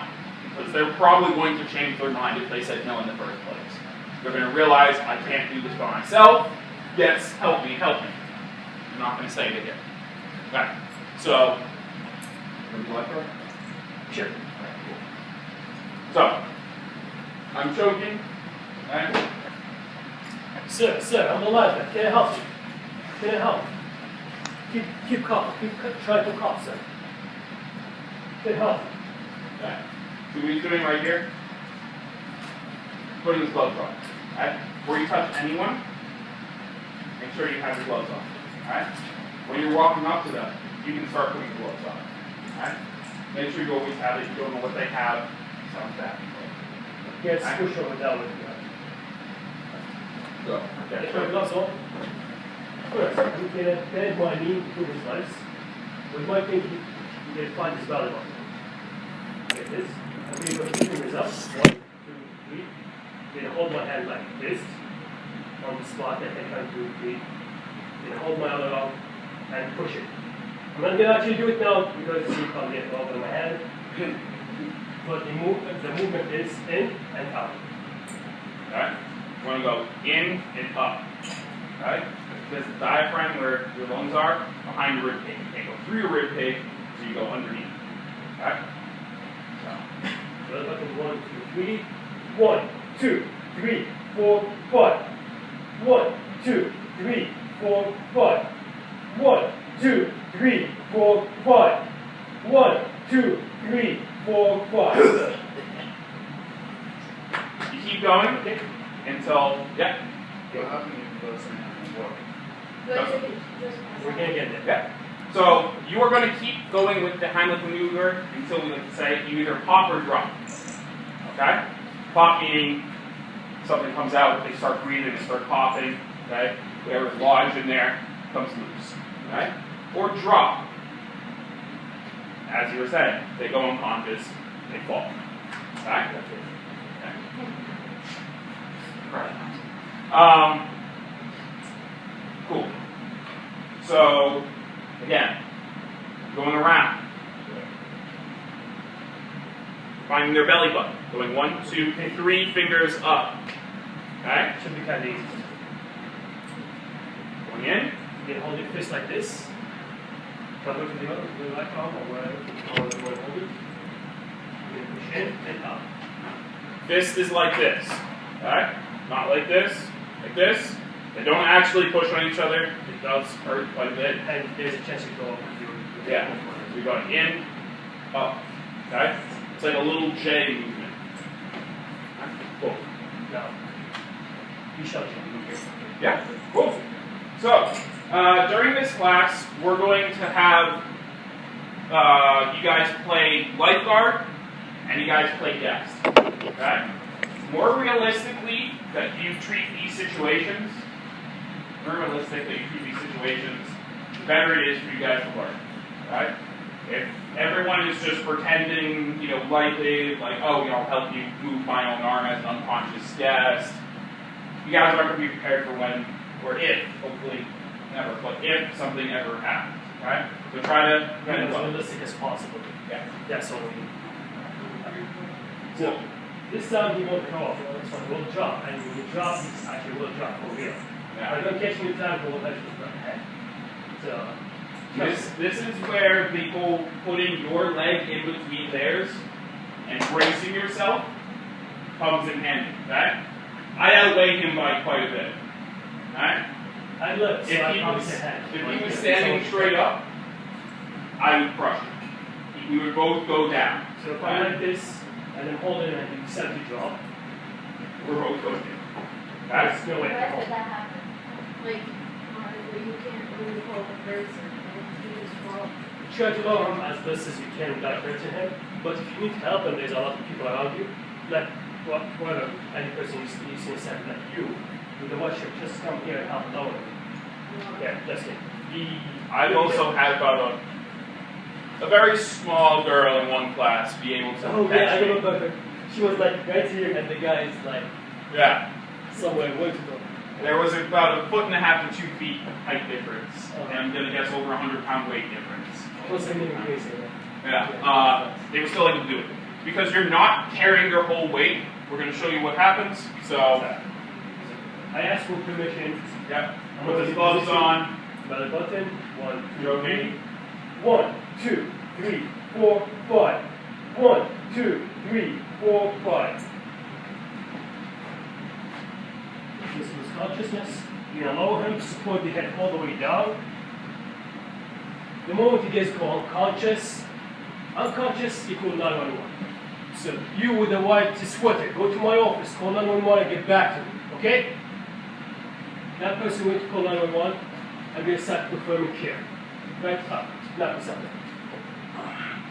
because they're probably going to change their mind if they said no in the first place. They're going to realize, I can't do this by myself. Yes, help me, help me. I'm not going to say it again. Okay, so, would you like to? Sure. So, I'm choking. Okay. Sir, I'm a lifeguard. Can I help you? Can I help? Keep calm. Try to calm, sir. Can I help? Okay. So what he's doing right here, putting his gloves on. Okay? Before you touch anyone, make sure you have your gloves on. Alright? When you're walking up to them, you can start putting the gloves on. Alright? Make sure you always have it. You don't know what they have. Sounds bad. Get squish over that way. Go. Get your gloves on. First, you can bend my knee between his legs. With my pinky, you can find his belly button. Like this. I'm going to put your fingers up. 1, 2, 3. You can hold my hand like this. On the spot, I can 1, 2, 3. You can hold my other arm and push it. I'm not going to actually do it now because you can't get over my hand. But the movement is in and out. Alright? You want to go in and up. Alright? Because the diaphragm, where your lungs are, behind your rib cage. You can't go through your rib cage, so you go underneath. Alright? So, 1, 2, 3. 1, 2, 3, 4, 5. 1, 2, 3, 4, 5. 1, 2, 3, 4, 5. 1, 2, 3, 4, 5. You keep going until, yeah. What happens if it doesn't work? We're going to get there. Yeah. So you are going to keep going with the Heimlich maneuver until we say you either pop or drop. Okay? Pop meaning something comes out, they start breathing, they start coughing. Okay? Whatever's lodged in there comes loose. Okay? Or drop. As you were saying, they go unconscious, they fall. Okay? Cool. So, again, going around. Finding their belly button. Going 1, 2, 3 fingers up. Okay? Should be kind of easy. Going in. You can hold your fist like this. Come over to the right arm or wherever you want to hold it. You can push in and up. Fist is like this. Okay? Not like this. like this. They don't actually push on each other. It does hurt quite a bit. And there's a chance you go up with your Yeah. So we got in, up. Okay? It's like a little J movement. Cool. Now, you shall jump. Yeah, cool. So, during this class, we're going to have you guys play Lifeguard and you guys play Guest. Okay? More realistically that you treat these situations, the better it is for you guys to learn. Right? If everyone is just pretending, lightly, like, oh, I'll help you move my own arm as an unconscious guest, you guys aren't going to be prepared for when, or if, hopefully never, but if something ever happens. Right? So try to Be as realistic as possible. Yeah. That's all we need. So, this time he won't come off. It's a little drop, and when you drop, it's actually a little drop for real. Yeah. I don't catch you in time for what I just got ahead. So, This is where the whole putting your leg in between theirs and bracing yourself comes in handy. Okay? I outweigh him by quite a bit. Alright? I look, so I probably ahead. If he was standing straight up, I would crush him. We would both go down. So if I like this, and then hold it and you decide to drop, we're both going down. there's no way Why to did hold. that happen? Like, you can't really hold a person and you just fall. Try to lower him as best as you can without hurting him, but if you need help and there's a lot of people around you, like whatever any person you see inside, like you, with the watcher, just come here and help lower him. Yeah, that's it. I've also had about a very small girl in one class be able to Oh yeah, I catch me. remember her. She was like right here and the guy is like Yeah. somewhere way to go. There was about 1.5 to 2 feet height difference, and I'm gonna guess over 100-pound weight difference. Plus I'm getting crazy. Yeah, they were still able to do it. Because you're not carrying their whole weight, we're gonna show you what happens. So, I asked for permission. yeah, put the gloves on. Belly button. 1, You okay? 1, 2, 3, 4, 5. 1, 2, 3, 4, 5. This is consciousness. You're going to lower him, support the head all the way down. The moment he gets unconscious equal 911. So you with the white sweater, go to my office, call 911 and get back to me, okay? That person going to call 911, I'm going to start confirming care. Right up, not something.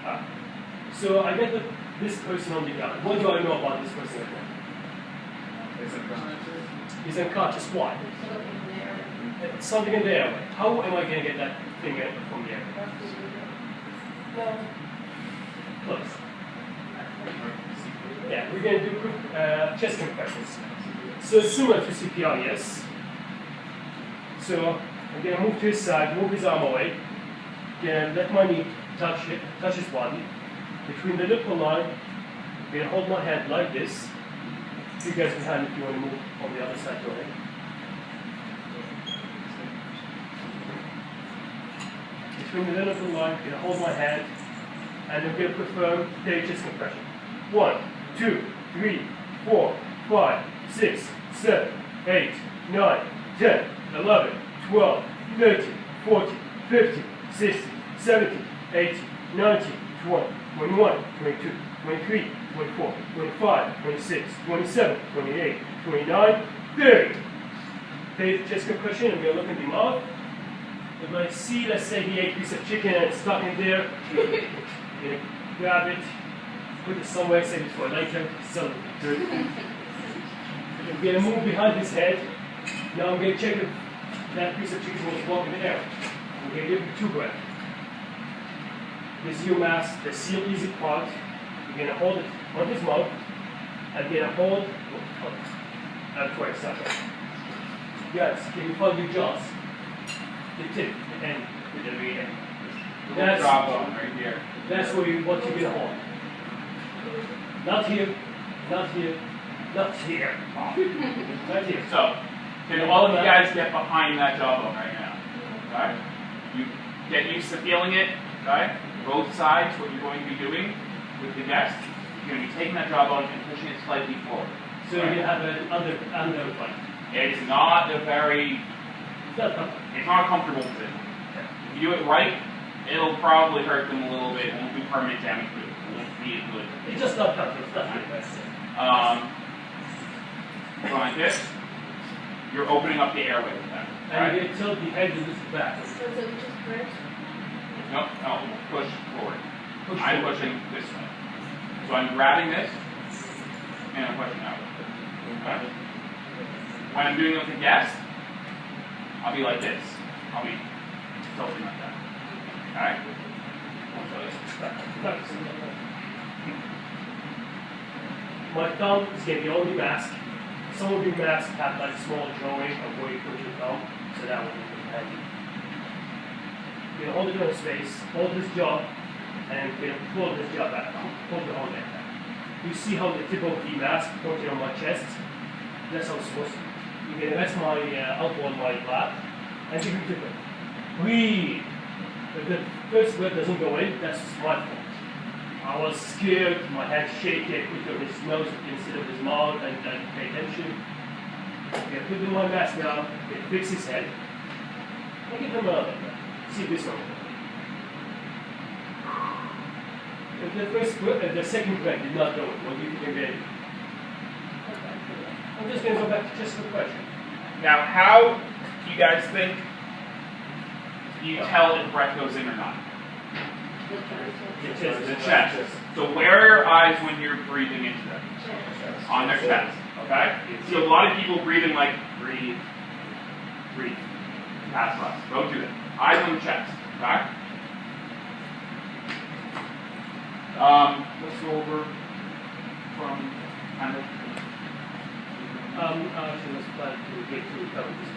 Up. So I get this person on the ground. What do I know about this person right now? He's unconscious. Why? Something in the airway. How am I going to get that thing from the airway? No. Close. Yeah, we're going to do chest compressions. So similar to CPR, yes. So I'm going to move to his side, move his arm away. Again, let my knee touch his body. Between the nipple line, I'm going to hold my hand like this. You guys behind if you want to move on the other side, go ahead. Between the nipple line, I'm going to hold my hand, and I'm going to perform daily chest compression. 1, 2, 3, 4, 5, 6, 7, 8, 9, 10, 11, 12, 13, 14, 15, 16, 17, 18, 19, 20, 21, 22, 23, 24, 25, 26, 27, 28, 29, 30. Take chest compression, I'm going to look in the mouth. If I see, let's say he ate a piece of chicken and it's stuck in there, I'm going to grab it, put it somewhere, save it for later, so good. I'm going to move behind his head. Now I'm going to check if that piece of chicken was walking in the air. I'm going to give him 2 breaths. This is your mask, the seal easy part. You're going to hold it on his mouth. I'm going to hold for a second. Guys, can you follow your jaws? The tip, the end, the very end. That's Jawbone right here. That's what you're going to hold. Not here, not here, not here. Right here. So, can all of you guys get behind that jawbone right now? Okay? You get used to feeling it, okay? Both sides, what you're going to be doing with the guest, you're going to be taking that jawbone and pushing it slightly forward. So you have an under fight. It's not a very, It's not comfortable. it's not a comfortable position. If you do it right, it'll probably hurt them a little bit. It won't do permanent damage, but it won't be as good. It's just not comfortable. It's not good. That's it. So like this, you're opening up the airway with that. And Right? you tilt the head to this back. So we just bridge? No, push forward. Push I'm forward. pushing this way. So I'm grabbing this, and I'm pushing out. Okay? When I'm doing it with a guest, I'll be like this. I'll be tilting like that. Alright? My thumb is going to be on the mask. Some of your masks have like small drawing of where you put your thumb, so that will be handy. You're going to hold it in space, hold this jaw, and you're going to pull this jaw back, pull the whole neck back. You see how the tip of the mask pointed on my chest? That's how it's supposed to be. You're going to rest my elbow on my lap, and you can tip it. Breathe. If the first breath doesn't go in, that's my fault. I was scared, my head shaking, I put it on his nose instead of his mouth, and pay attention. Okay, put in my mask now, okay, fix his head. And give him another breath. See if this one. If the second breath did not go in, what do you think then? I'm just going to go back to just the question. Now, how do you guys think you tell if breath goes in or not? The chest. So where are your eyes when you're breathing into them? On their chest. Okay? See, a lot of people breathe in like, breathe, breathe. That's us. Don't do that. Eyes on the chest. Okay? Let's go over from kind of. Actually, was planning to get to recover this.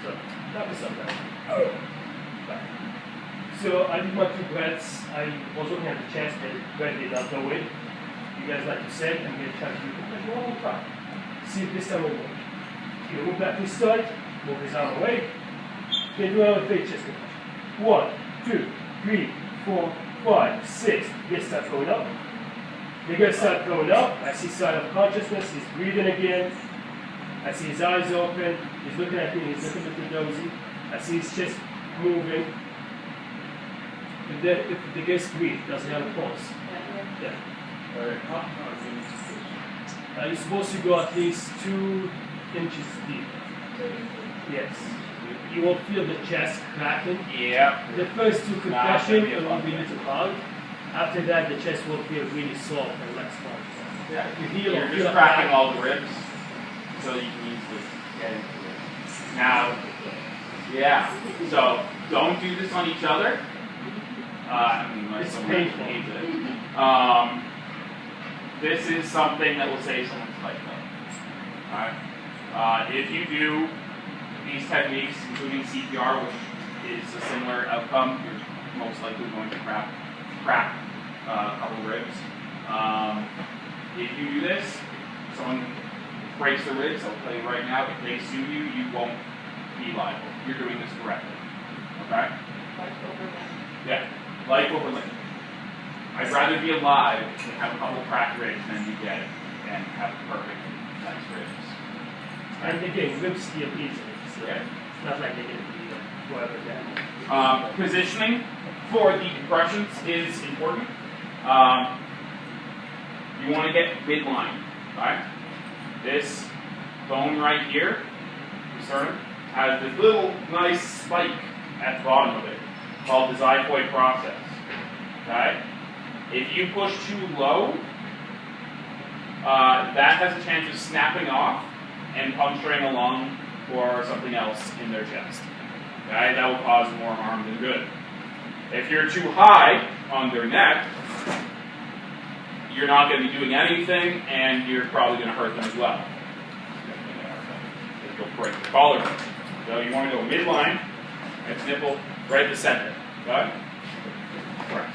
So, that was something. So, I did my 2 breaths. I was looking at the chest, and the breath did not go in. You guys, like you said, I'm going to try to do it one more time. See if this time will work. You move back this side, move his arm away. Then do another big chest compression. 1, 2, 3, 4, 5, 6. This start going up. They're going to start going up. I see side of consciousness. He's breathing again. I see his eyes open. He's looking at me. He's looking at the dozy. I see his chest moving. And then if the guest breathes, does he have a pulse? Yeah. You're supposed to go at least 2 inches deep. Yes. You will feel the chest cracking. Yeah. The first 2 compressions Nah, will be a little hard. After that, the chest will feel really soft and like sponge. Yeah. You heal, You're feel just cracking all the ribs so you can easily get into it. Now, yeah. So don't do this on each other. I mean, unless It's someone painful. needs it. This is something that will save someone's life. Alright? If you do these techniques, including CPR, which is a similar outcome, you're most likely going to crack a couple ribs. If you do this, someone breaks the ribs, I'll tell you right now, if they sue you, you won't be liable. You're doing this correctly. Okay? Yeah. Life over limb. I'd rather be alive than have a couple cracked ribs than be dead and have perfect nice ribs. And again, ribs heal easily. So Okay. it's not like they're going to be whatever that. Positioning for the compressions is important. You want to get midline. Right? This bone right here, the sternum, has this little nice spike at the bottom of it called the xiphoid process. Okay? If you push too low, that has a chance of snapping off and puncturing a lung or something else in their chest. Okay? That will cause more harm than good. If you're too high on their neck, you're not going to be doing anything, and you're probably going to hurt them as well. You'll break the collarbone. So you want to go midline, and nipple right in the center. Okay? Press.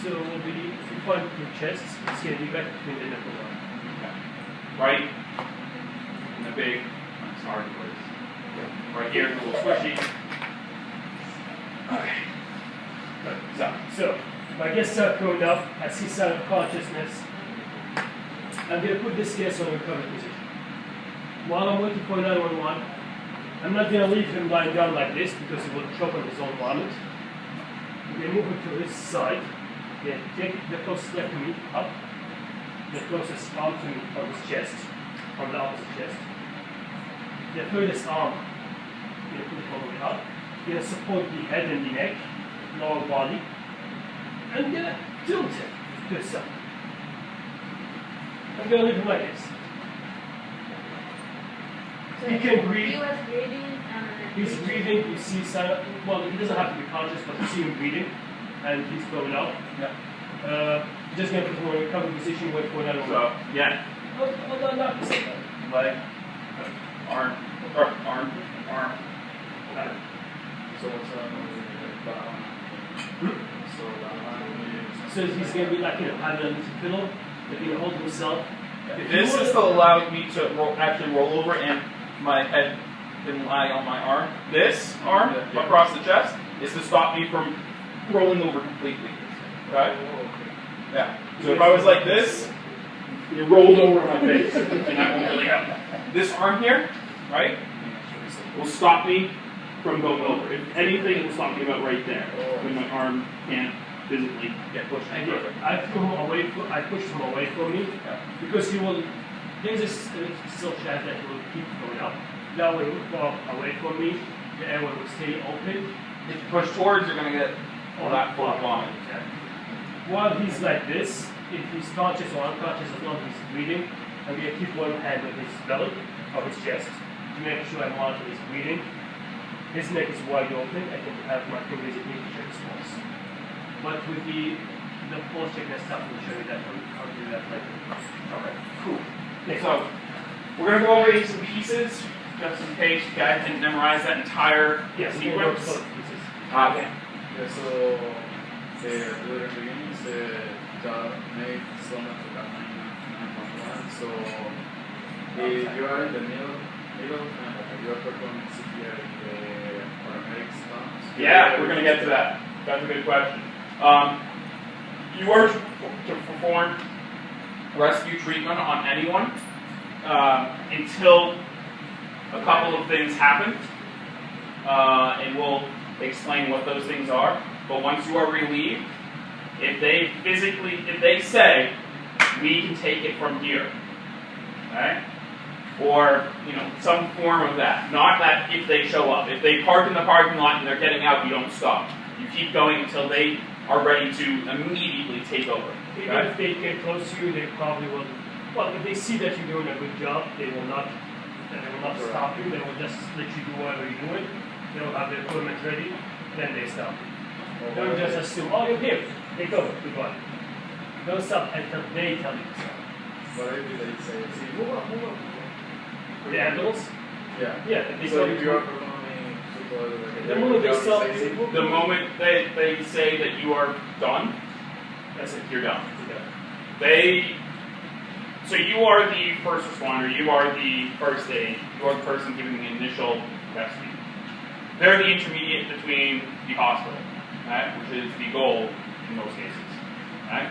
So it will be, if you find your chest, it's going to be right between the nipple line. Okay. Right in the big, it's hard place. Right here, it's a little squishy. Okay. Good. So, My guest start going up, I see sign of consciousness. I'm going to put this guest on a recovery position. While I'm waiting for 911, I'm not going to leave him lying down like this because he will choke on his own vomit. I'm going to move him to his side. Then take the closest leg to me up, the closest arm to me on his chest, on the opposite chest. The furthest arm, I'm going to put it all the way up. I'm going to support the head and the neck, lower body, and I'm going to tilt him to the side. I'm going to leave him like this. So He can breathe. He was breathing. He's breathing, you see, well, he doesn't have to be conscious, but you see him breathing, and he's going out. Yeah. Just going to put him in a recovery position, wait for another one. So, yeah. Hold on, not the same. Leg, arm, or arm. So what's So he's going to be like, having a little pillow, he's going to hold himself. This is to allow me to actually roll over and my head can lie on my arm. This arm across the chest is to stop me from rolling over completely. Okay? Yeah. So if I was like this, it rolled over my face, and that won't really help. This arm here, right, will stop me from going over. If anything, it will stop me about right there, when my arm can't physically get pushed. I pushed him away from me, because he will, there's a still chance that he will keep going up. That way he will go away from me, the airway will stay open. If you push towards, you're going to get all that full vomit. While he's like this, if he's conscious or unconscious, as long as he's breathing, I'm going to keep one hand on his belly, or his chest, to make sure I monitor his breathing. His neck is wide open, I can have my fingers in each check pulse. But with the pulse check and stuff, we'll show you that, I'll do that later. Okay, cool. Next So, we're going to go over these in pieces, just in case you guys didn't memorize that entire sequence. Pieces. Okay. Yeah, so during the beginning, the made so much of that 911. So if you are in the middle, and you are performing CPR in the paramedics comes. Yeah, we're going to get to that. That's a good question. You are to perform rescue treatment on anyone until a couple of things happen, and we'll explain what those things are. But once you are relieved, if they say, we can take it from here, okay? Or, some form of that. Not that if they show up. If they park in the parking lot and they're getting out, you don't stop. You keep going until they are ready to immediately take over. Even Okay? if they get close to you, they probably will. Well, if they see that you're doing a good job, they will not stop you. They will just let you do whatever you're doing. They will have the equipment ready, then they stop you. Don't just assume, oh, you're here. Take over. Goodbye. Don't stop until they tell you to stop. But if they say, see, move up. The ambulance? Yeah. Yeah. If they So tell if you are performing super, the moment they stop say, you, The moment they say that you are done, that's it. you're done. So you are the first responder, you are the first aid, you are the person giving the initial rescue. They're the intermediate between the hospital, right, which is the goal in most cases. Right?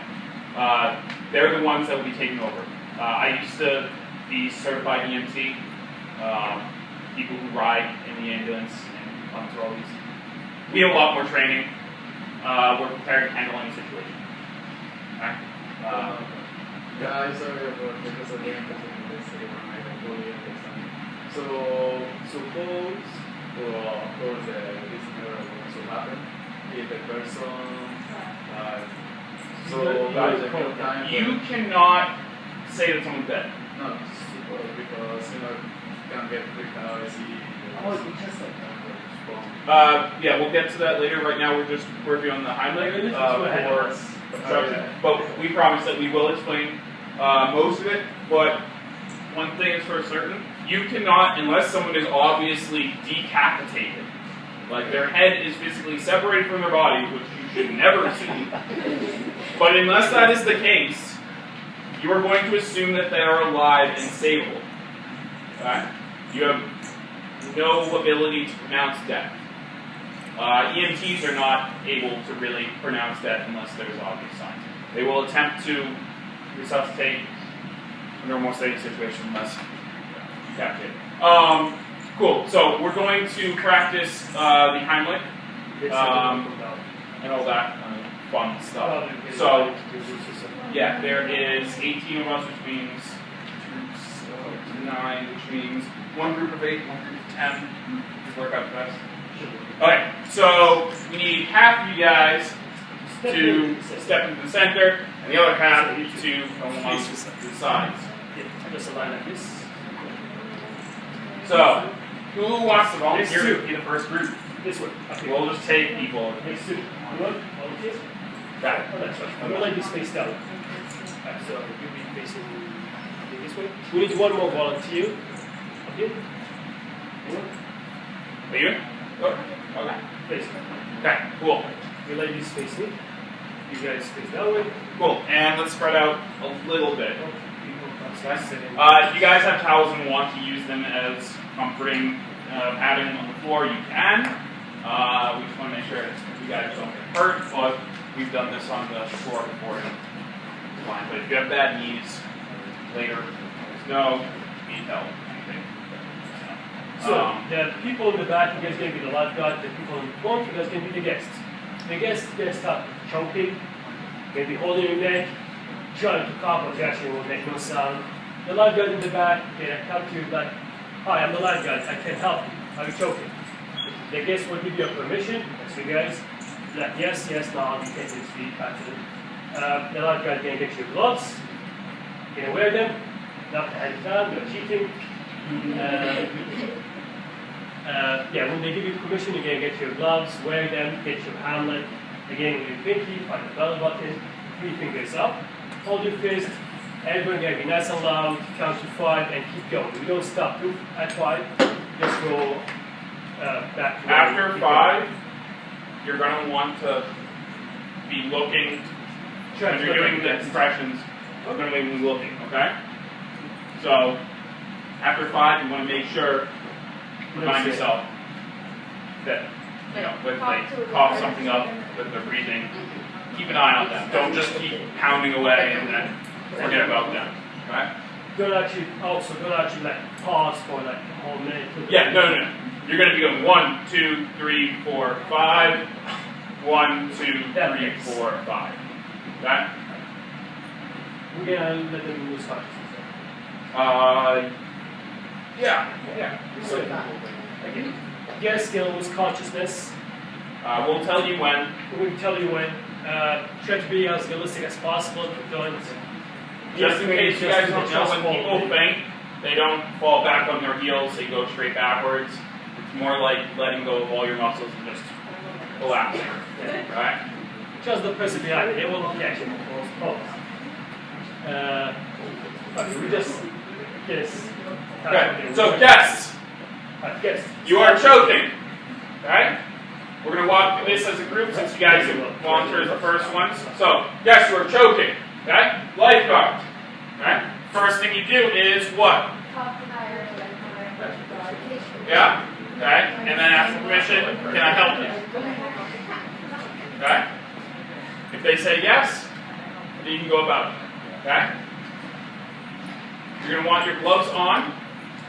They're the ones that will be taking over. I used to be certified EMT, people who ride in the ambulance and come through all these. We have a lot more training. We're prepared to handle any situation. Right? yeah, I'm sorry about because of the emphasis on this one. I don't fully understand. So suppose, well, of course, this never going to happen. If the person, so guys, a few times. You cannot say that someone's dead. No, suppose because can get freaked out. I see. Oh, it's just like that. Yeah, we'll get to that later. Right now, we're just working on the highlight for construction. But we promise that we will explain most of it. But one thing is for certain: you cannot, unless someone is obviously decapitated, like their head is physically separated from their body, which you should never see. But unless that is the case, you are going to assume that they are alive and savable. Okay? You have no ability to pronounce death. EMTs are not able to really pronounce that unless there's obvious signs. They will attempt to resuscitate under almost any situation unless decapitate. Cool. So we're going to practice the Heimlich and all that fun stuff. So yeah, there is 18 of us, which means 2, 9, which means one group of 8, one group of 10. Work out the best. Okay, so we need half of you guys to step into the center, and the other half to come along the sides. Just a line like this. So, who wants to volunteer to be the first group? This way. Okay. We'll just take people. Next two. Volunteer? Got it. Oh, that's right. I'm going to let you space down. So you'll be facing this way. We need one more volunteer. Okay. Are you in? Oh, okay. Face. Okay, cool. We let you space me. You guys space that way. Cool. And let's spread out a little bit. Okay. If you guys have towels and want to use them as comforting padding on the floor, you can. We just want to make sure you guys don't get hurt, but we've done this on the floor before. It's fine. But if you have bad knees later, there's no need help. Anything. So the people in the back, you guys going to be the lifeguard. The people in the front, you guys going to be the guests. The guests are going to start choking, maybe holding your neck, trying to cough, but actually will make no sound. The lifeguard in the back, they come to you like, hi, I'm the lifeguard, I can help you. Are you choking? The guest will give you a permission, that's you guys. Like, yes, no, you can't do speak, actually. The lifeguard is going to get you gloves. You're going to wear them, not to hand down, you're cheating. Yeah, when they give you permission, you're going to get your gloves, wear them, get your handlet. Again, with your pinky, find the belly button, 3 fingers up, hold your fist. Everyone going to be nice and loud, count to 5, and keep going. We don't stop at 5, just go back to After 5, you're going to want to be looking, when you're doing the compressions, you're going to be looking, okay? So, after 5, you want to make sure, remind yourself that, you know, when they cough something up, that they're breathing, keep an eye on them. Don't just keep pounding away and then forget about them, right? Don't actually like pause for like a whole minute. Yeah, no. You're going to be going 1, 2, 3, 4, 5. 1, 2, 3, 4, 5. Okay? We're going to let them lose consciousness. Yeah. So, again, guests can lose consciousness. We'll tell you when. We'll tell you when. Try to be as realistic as possible. Don't. Just in case you guys don't know, when people faint, they don't fall back on their heels, they go straight backwards. It's more like letting go of all your muscles and just collapsing. Right? Just the person behind it, they will catch you. We just guess. Okay, so guests. You are choking. Okay? We're going to walk through this as a group since you guys volunteer as the first ones. So, guests, you are choking. Okay? Lifeguard. Okay? First thing you do is what? Yeah? Okay? And then ask permission, can I help you? Okay? If they say yes, then you can go about it. Okay? You're going to want your gloves on.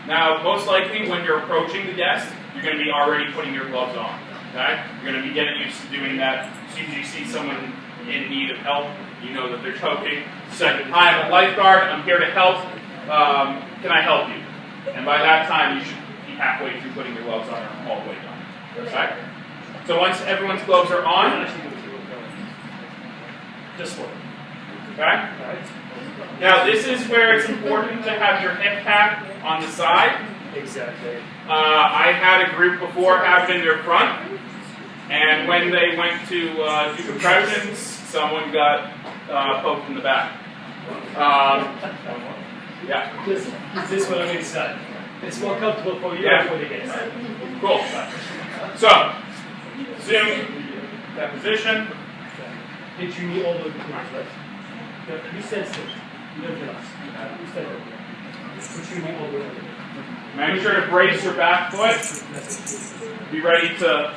Now, most likely when you're approaching the guest, you're going to be already putting your gloves on. Okay? You're going to be getting used to doing that. As soon as you see someone in need of help, you know that they're choking. Second, hi, I'm a lifeguard. I'm here to help. Can I help you? And by that time, you should be halfway through putting your gloves on or all the way done. Okay? So once everyone's gloves are on, Just one. okay? Now this is where it's important to have your hip pad on the side. Exactly. I had a group before have it in their front, and when they went to do compressions, someone got poked in the back. Yeah. This one on the side. It's more comfortable for you Yeah. for the guests. Cool. So, assume that position. Did you need all the tools, right? You sense it. You don't relax. You stand up. But you need all the tools. Make sure to brace your back foot. Be ready to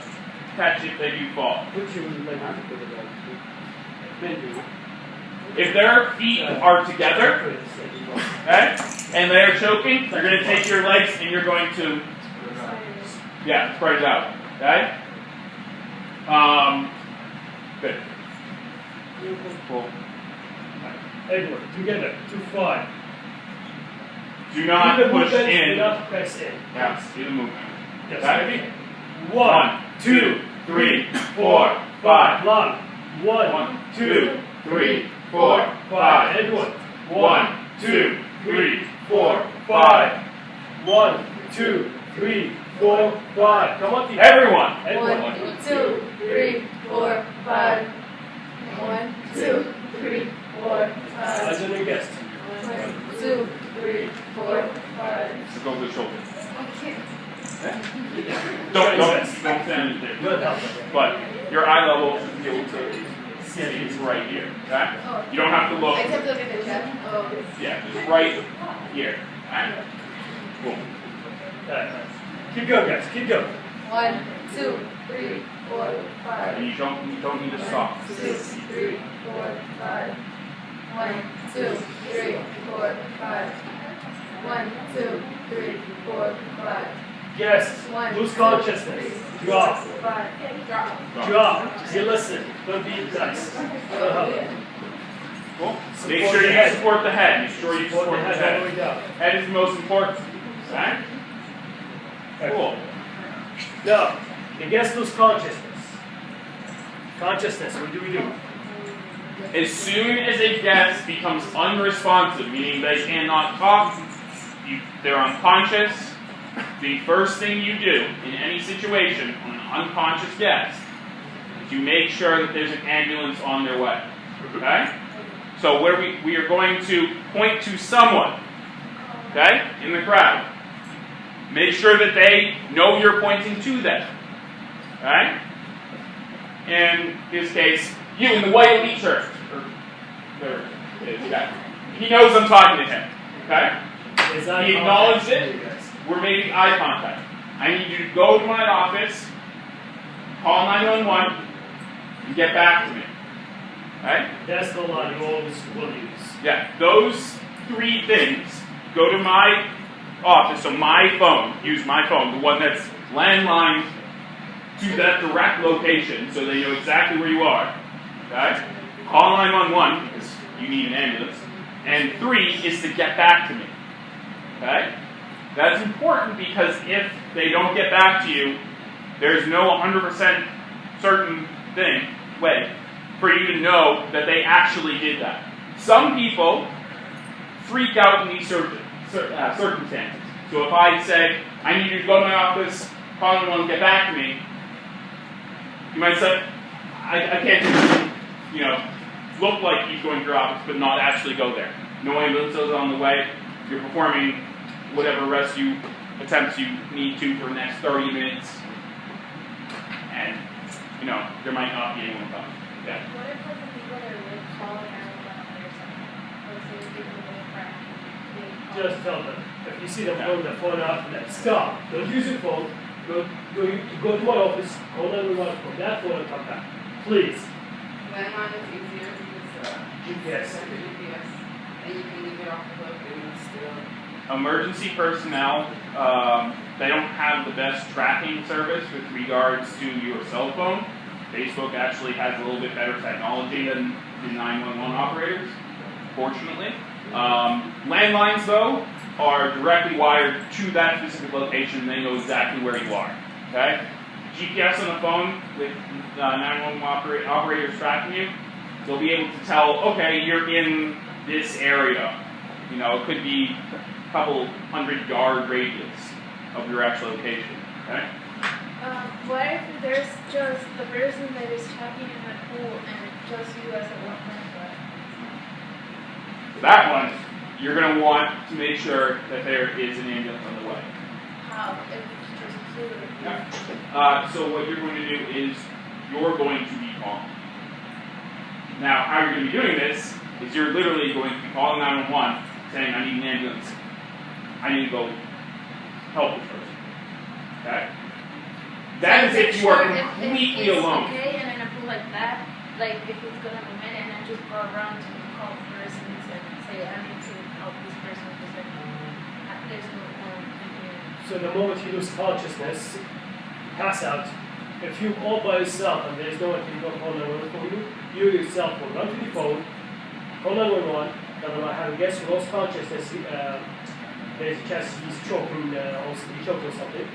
catch if they do fall. Put you in the menu. If their feet are together, okay, and they're choking, you're going to take your legs and you're going to, yeah, spread it out, okay? Good. Cool. Edward, together, 2-5. Do not Do the push movement, in. do not press in. Yeah, do the movement. Yes. Okay? 1, 2, 3, 4, 5. Long. 1, 1, 2, 3, 4, 5. Edward. 1, 2, 3, 4, 5. 1, 2, 3, 4, 5. Come on, Tina. Everyone. Edward. 1, 2, 3, 4, 5. 1, 2, 3, 4, 5. As a new guest. 1, 2, 3, 4, 5. So go with the shoulder. I can't. Don't stand there. Good help. But your eye level should be able to see it's right here. Okay? You don't have to look. I just have to look at the chest. Oh. Yeah, just right here. Alright? Cool. Keep going, guys. Keep going. 1, 2, 3, 4, 5. And you don't need to stop. 2, 3, 4, 5. 1, 2, 3, 4, 5. 1, 2, 3, 4, 5. Yes. 1, Lose 2, consciousness. 3, Drop. 5. Drop. Drop. You listen. Don't be nice. Cool. Support Make sure the you head. support the head. Make sure you support the all the way head. down. Head is the most important. Okay? Cool. Now, the guest lose consciousness. Consciousness. What do we do? As soon as a guest becomes unresponsive, meaning they cannot talk, they're unconscious, the first thing you do in any situation on an unconscious guest is you make sure that there's an ambulance on their way. Okay? So where we are going to point to someone, okay, in the crowd. Make sure that they know you're pointing to them. Okay? In his case, you in the white elite shirt. Or there it is, yeah. He knows I'm talking to him. Okay? He acknowledged it. We're making eye contact. I need you to go to my office, call 911, and get back to me. Okay? That's the line you always will use. Yeah, those three things. Go to my office, so my phone, use my phone, the one that's landline to that direct location so they know exactly where you are. Okay? Call 911 because you need an ambulance. And 3 is to get back to me. Okay? That's important because if they don't get back to you, there's no 100% certain way for you to know that they actually did that. Some people freak out in these circumstances. So if I say, I need you to go to my office, call 911, get back to me, you might say, I can't look like he's going to your office, but not actually go there. No ambulance is on the way. You're performing whatever rescue attempts you need to for the next 30 minutes. And, there might not be anyone coming. Yeah. What if the people that are really calling out on their side? Let's say they're giving them a crack. Just tell them. If you see them throwing the phone out, then stop. Don't use your phone. Go to my office, call 911 from that phone and come back. Please. Landline is easier because GPS. it's like a GPS, and you can leave it off the hook and it's still. Emergency personnel, they don't have the best tracking service with regards to your cell phone. Facebook actually has a little bit better technology than the 911 operators, fortunately. Landlines, though, are directly wired to that specific location. They know exactly where you are. Okay? GPS on the phone with 911 operators tracking you, they'll be able to tell, okay, you're in this area. It could be a couple 100-yard radius of your actual location. Okay? What if there's just the person that is tracking in the pool and just you as a one-man? That one, you're going to want to make sure that there is an ambulance on the way. How? If it's just two. Yeah. So what you're going to do is you're going to be calling. Now, how you're going to be doing this is you're literally going to be calling 911 saying, I need an ambulance. I need to go help this person. Okay? That is if you are If completely it's alone. okay, and in a pool like that, like if it's gonna be a minute, and I just go around to call first and say I need to help this person because there's no point in here. So the moment you lose consciousness, pass out. If you all by yourself and there's no one to call 911 for you, you yourself will run to the phone, call 911, have a guess who lost consciousness, there's a chance he's choking, he choked or something,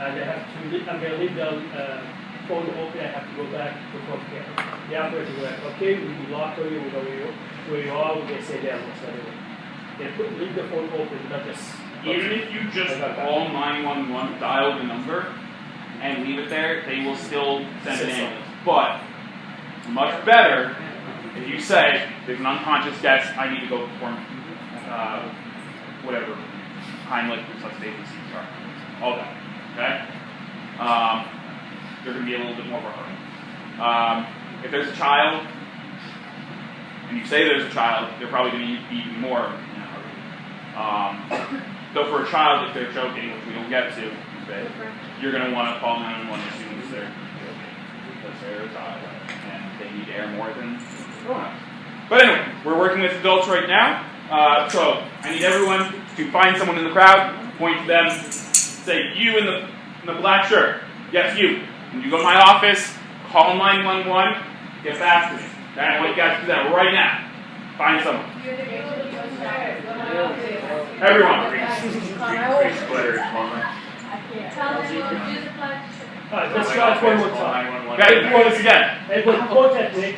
and they have to, I'm going to leave the phone open, I have to go back to front care. The operator will go, okay, we can lock you, we know where you are, we can say down, what's that anyway. They leave the phone open, not just... Even if you just call 911, dial the number, and leave it there, they will still send an ambulance. But much better if you say, there's an unconscious guest, I need to go perform whatever, Heimlich, resuscitation, CPR, all that, okay? They're going to be a little bit more of a hurry. If there's a child, and you say there's a child, they're probably going to be even more in a hurry. So for a child, if they're choking, which we don't get to, you're going to want to call 911 as soon as they're choking, because they're a child, and they need air more than grown-ups. But anyway, we're working with adults right now, so I need everyone to find someone in the crowd, point to them, say, you in the black shirt, yes, you. When you go to my office, call 911, get back to me. Okay? I want you guys to do that right now. Find someone. Everyone. Alright, let's try it one more time. Okay, before this again. Everyone point at Nick,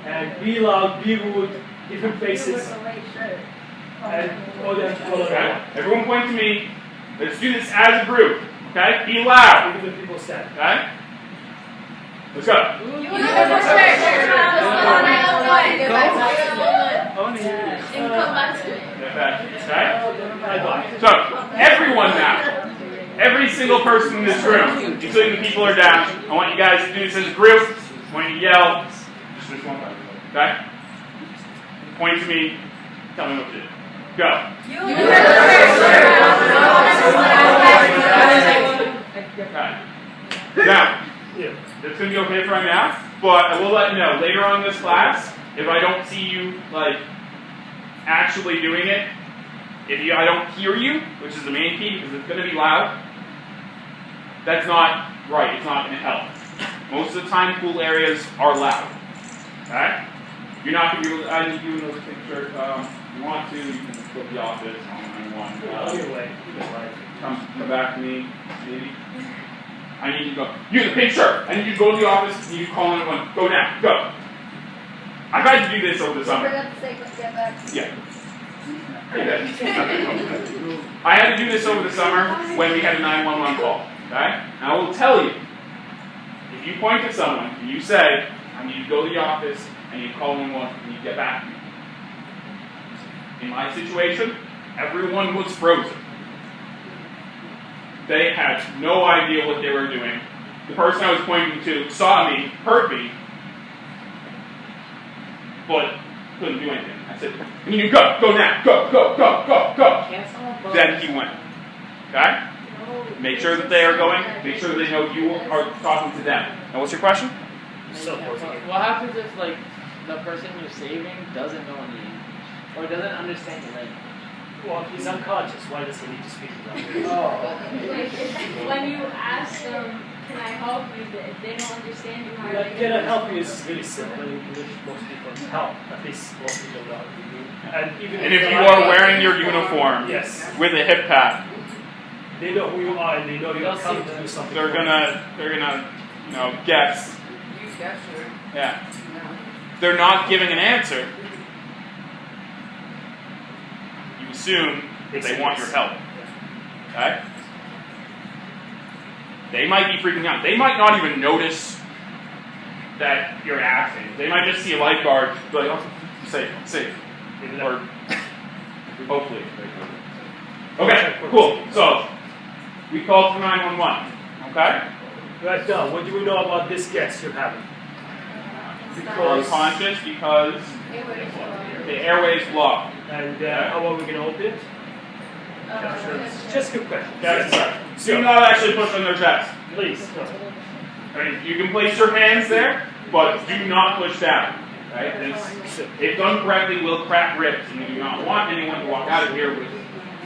and be loud, be rude, different faces, and all them to follow Okay? that. Everyone point to me. Let's do this as a group. Okay? Be loud. Even the people stand. Okay? Let's go. Get back. Okay? So, everyone now. Every single person in this room, including the people who are down, I want you guys to do this as a group. I want you to yell. Just this one time. Okay? Point to me. Tell me what to do. Go. Okay. Now, it's going to be okay for right now, but I will let you know later on in this class, if I don't see you actually doing it, if I don't hear you, which is the main key because it's going to be loud, that's not right. It's not going to help. Most of the time, pool areas are loud. Okay? You're not going to be able to, I need you in those pictures. If you want to, you can go to the office come back to me, maybe. I need you to go. You in the pink shirt. I need you to go to the office. I need you to call 911. Go now. Go. I've had to do this over the summer. Yeah. I had to do this over the summer when we had a 911 call. Okay? And I will tell you, if you point to someone and you say, I need you to go to the office, and you call 911, and you get back to me. In my situation, everyone was frozen. They had no idea what they were doing. The person I was pointing to saw me, heard me, but couldn't do anything. I said, and you go now, go. Then he went. Okay? Make sure that they are going. Make sure that they know you are talking to them. Now, what's your question? What happens if, like, the person you're saving doesn't know any English or doesn't understand the language? Well, if he's unconscious, why does he need to speak to them? When you ask them, can I help you, if they don't understand you, how are they Can I help you is really simple in English. Most people help. At least most people know. And even And if you are wearing your uniform yes, with a hip pad, they know who you are and they know you're coming to do something. they're gonna, guess. Yeah. They're not giving an answer. You assume that they want your help. Okay? They might be freaking out. They might not even notice that you're asking. They might just see a lifeguard, be like, oh, safe. Or hopefully. Okay, cool. So, we called for 911. Okay? Right now, what do we know about this guest you're having? Unconscious because the airway is blocked. And how are we going to open it? Just a quick question. Yes, sir. Do not actually push on their chest. Please. No. I mean, you can place your hands there, but do not push down. Right? If done correctly, will crack ribs, and we do not want anyone to walk out of here with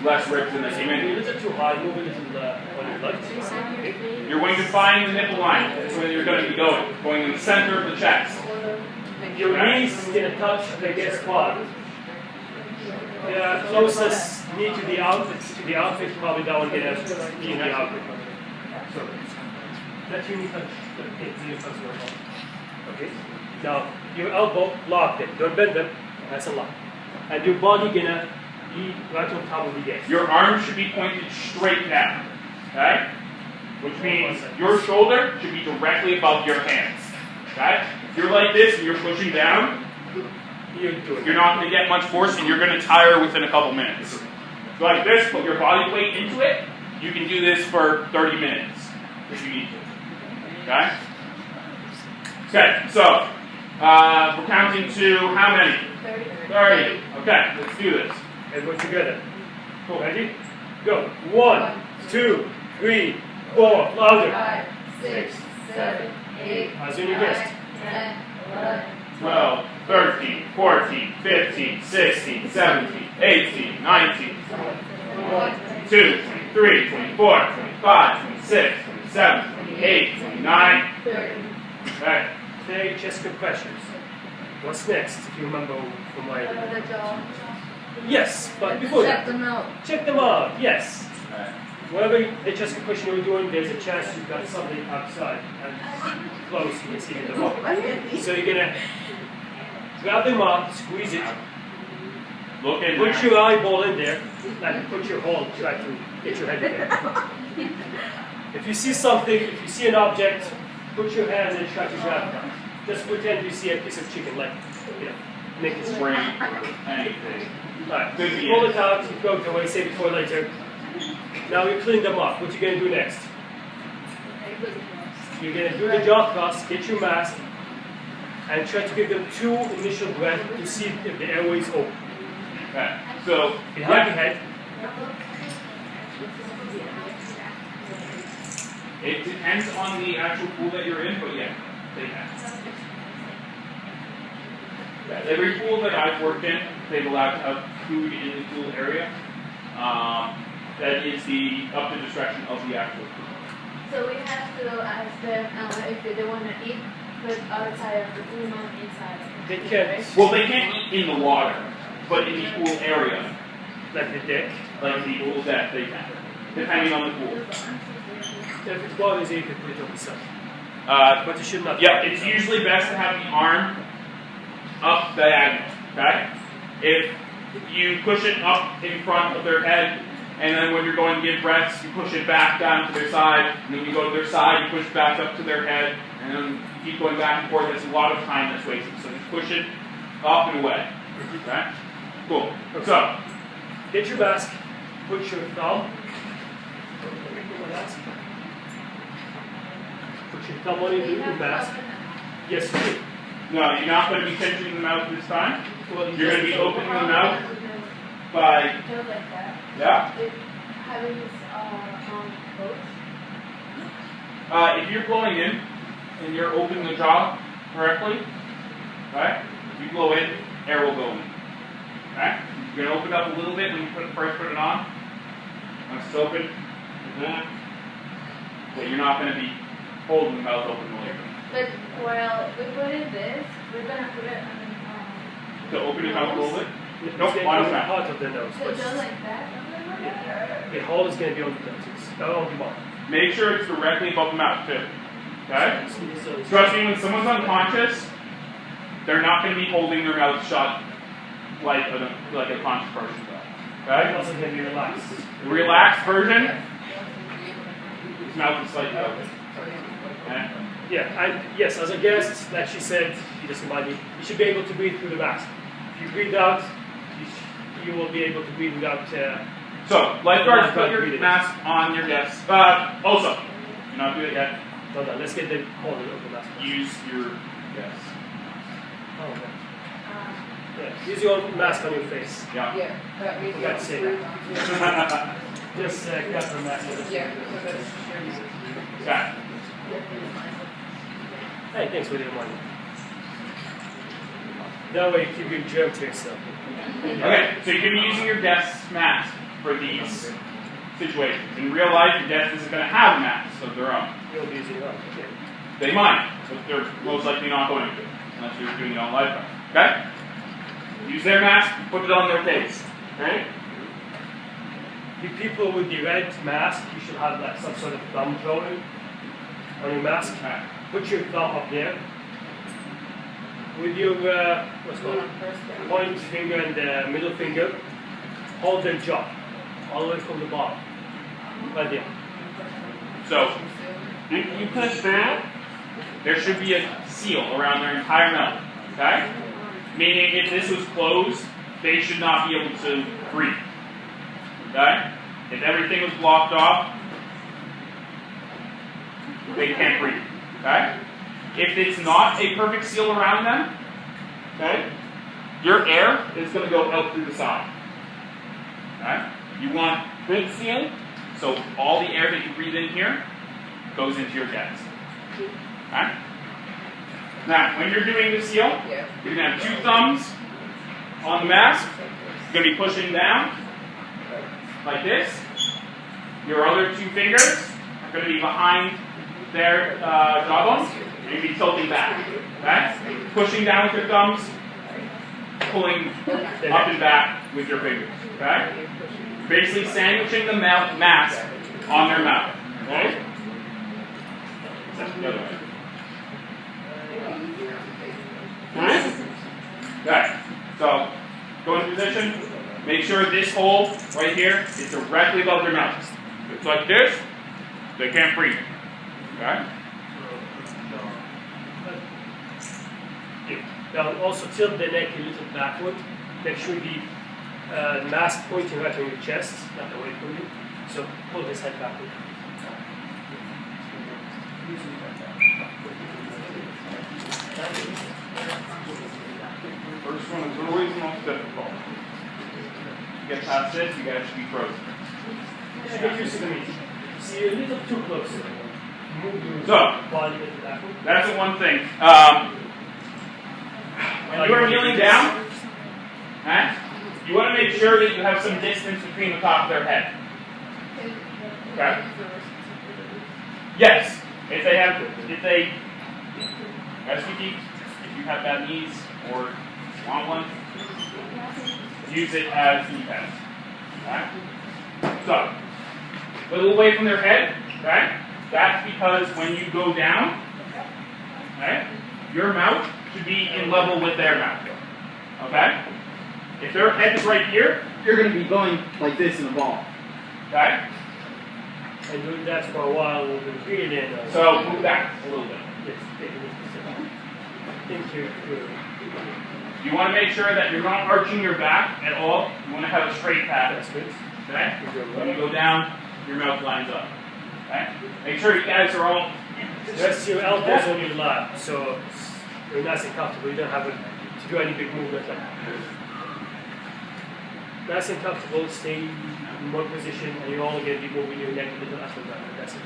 less ribs than they came A in. little too high, move a little on your left. You're going to find the nipple line. That's where you're going to be going in the center of the chest. Your knees gonna touch the squat. The closest knee to the outfit, probably that one gonna be in the outfit. So let your knee touch the knee touch your elbow. Okay. Now your elbow locked it. Don't bend them. That's a lock. And your body gonna be right on top of the gas. Your arms should be pointed straight down. Okay? Which means your shoulder should be directly above your hands. Okay? If you're like this and you're pushing down, you're not going to get much force and you're going to tire within a couple minutes. If you're like this, put your body weight into it, you can do this for 30 minutes if you need to. Okay? Okay, so we're counting to how many? 30. Okay, let's do this. Everyone together. Cool. Ready? Go. 1, 2, 3, 4. Louder. 5, 6, 7, 8, As in your best. 10, 11, 12, 13, 14, 15, 16, 17, 18, 19, 22, 23, 24, 25, 26, 27, 28, 29. 30. Okay. Okay, chest compressions. What's next, if you remember from my... The jaw. Yes, but before Check that, them out. check them out, yes. Whatever the chest compression you're doing, there's a chance you've got something outside and close, you can see in the wall. So you're gonna grab them up, squeeze it, Look in put there. your eyeball in there, and put your whole, try to get your head in there. If you see something, if you see an object, put your hands and try to grab it. Just pretend you see a piece of chicken, like, make it Spring, straight. anything. Alright, Could be pull it. it out, you throw it away, save it for later. Now you clean them up. What you gonna do next? You're gonna do the jaw thrust, get your mask, and try to give them 2 initial breaths to see if the airway is open. Okay. So, Behind the head. it depends on the actual pool that you're in, but yeah, they can. Every pool that I've worked in, they've allowed to have food in the pool area. That is up to discretion of the actual pool. So we have to ask them if they want to eat, but outside of the pool, not inside. They can, Well, they can't eat in the water, but in the pool area, like the deck. like the pool deck, they can, depending on the pool. If it's water, you can put it on the side. But you should not. Yeah, it's usually best to have the arm up diagonal, okay? If you push it up in front of their head, and then when you're going to give breaths, you push it back down to their side, and then you go to their side, you push it back up to their head, and then you keep going back and forth. There's a lot of time that's wasted, so just push it up and away, okay? Cool. So, Get your mask, put your thumb. Put your thumb on your mask. Yes, you do. no, you're not going to be pinching the mouth this time. You're going to be opening the mouth by, Just like that. yeah. Having his clothes. If you're blowing in and you're opening the jaw correctly, right? If you blow in, air will go in. Okay? You're going to open up a little bit when you first put it on. Once it's open, but you're not going to be holding the mouth open the way. But while we put in this, we're gonna put it on To open your mouth a little bit. It's Nope, going on to the be mouth. part of the nose. so just like that. The hole is going to be on the noses, not on the mouth. Make sure it's directly above the mouth too. Okay? So it's Trust me, when someone's unconscious, they're not going to be holding their mouth shut like a conscious person does. Okay? also going to be relaxed. The relaxed version, his mouth is slightly open. Okay? Yeah, and yes, as a guest, like she said, she just reminded me, you should be able to breathe through the mask. If you breathe out, you will be able to breathe without. So, lifeguards, put your mask on your guests. Also, do not do it yet. Hold on, let's get the hole of the mask. Use your guests. Oh, okay. Yeah, use your own mask on your face. Yeah. Yeah, that means Let's see. Just cut the mask. Yeah. Okay. Hey, thanks for your money. That way you keep your germ to yourself. Okay, so you can be using your desk mask for these situations. In real life, your desk isn't going to have a mask of their own. You'll be using it. Okay. They might, but they're most likely not going to, unless you're doing it on Lifeguard. Okay? Use their mask, put it on their face. Okay? The people with the red mask, you should have like some sort of thumb drawing on your mask. Okay. Put your thumb up there. With your what's called point finger and the middle finger, hold their jaw all the way from the bottom. Right there. So, if you push down, there should be a seal around their entire mouth. Okay? Meaning, if this was closed, they should not be able to breathe. Okay? If everything was blocked off, they can't breathe. Okay? If it's not a perfect seal around them, okay, your air is going to go out through the side. Okay? You want good seal, so all the air that you breathe in here goes into your chest. Okay? Now, when you're doing the seal, you're going to have 2 thumbs on the mask. You're going to be pushing down like this. Your other 2 fingers are going to be behind their jawbones. You're going to be tilting back. Okay? Pushing down with your thumbs, pulling up and back with your fingers. Okay? Basically sandwiching the mask on their mouth. Okay? Except the other way. Okay, so go into position. Make sure this hole right here is directly above their mouth. If it's like this, they can't breathe. Okay? Now also tilt the neck a little backward. Make sure the mask pointing right on your chest, not away from you. So pull his head backward. First one is always the most difficult. You get past this, you guys should be frozen. Get used to the meat. See, a little too close. Move your So, body a little backward. that's the one thing. When you are kneeling down, okay, you want to make sure that you have some distance between the top of their head. Okay? Yes. If they SVP, if you have bad knees or want one, use it as knee pads. Okay? So, a little away from their head, okay? That's because when you go down, okay, your mouth should be in level with their mouth. Okay? If their head is right here, you're going to be going like this in a ball. Okay? And doing that for a while will be breathing in. So move back a little bit. Yes, thank you. You want to make sure that you're not arching your back at all. You want to have a straight path. That's good. Okay? When you go down, your mouth lines up. Okay? Make sure you guys are all. Rest your elbows on your lap, so you're nice and comfortable. You don't have to do any big movement like that. Nice and comfortable, stay in one position, and you're only going to be moving your neck a little up and down. That's it.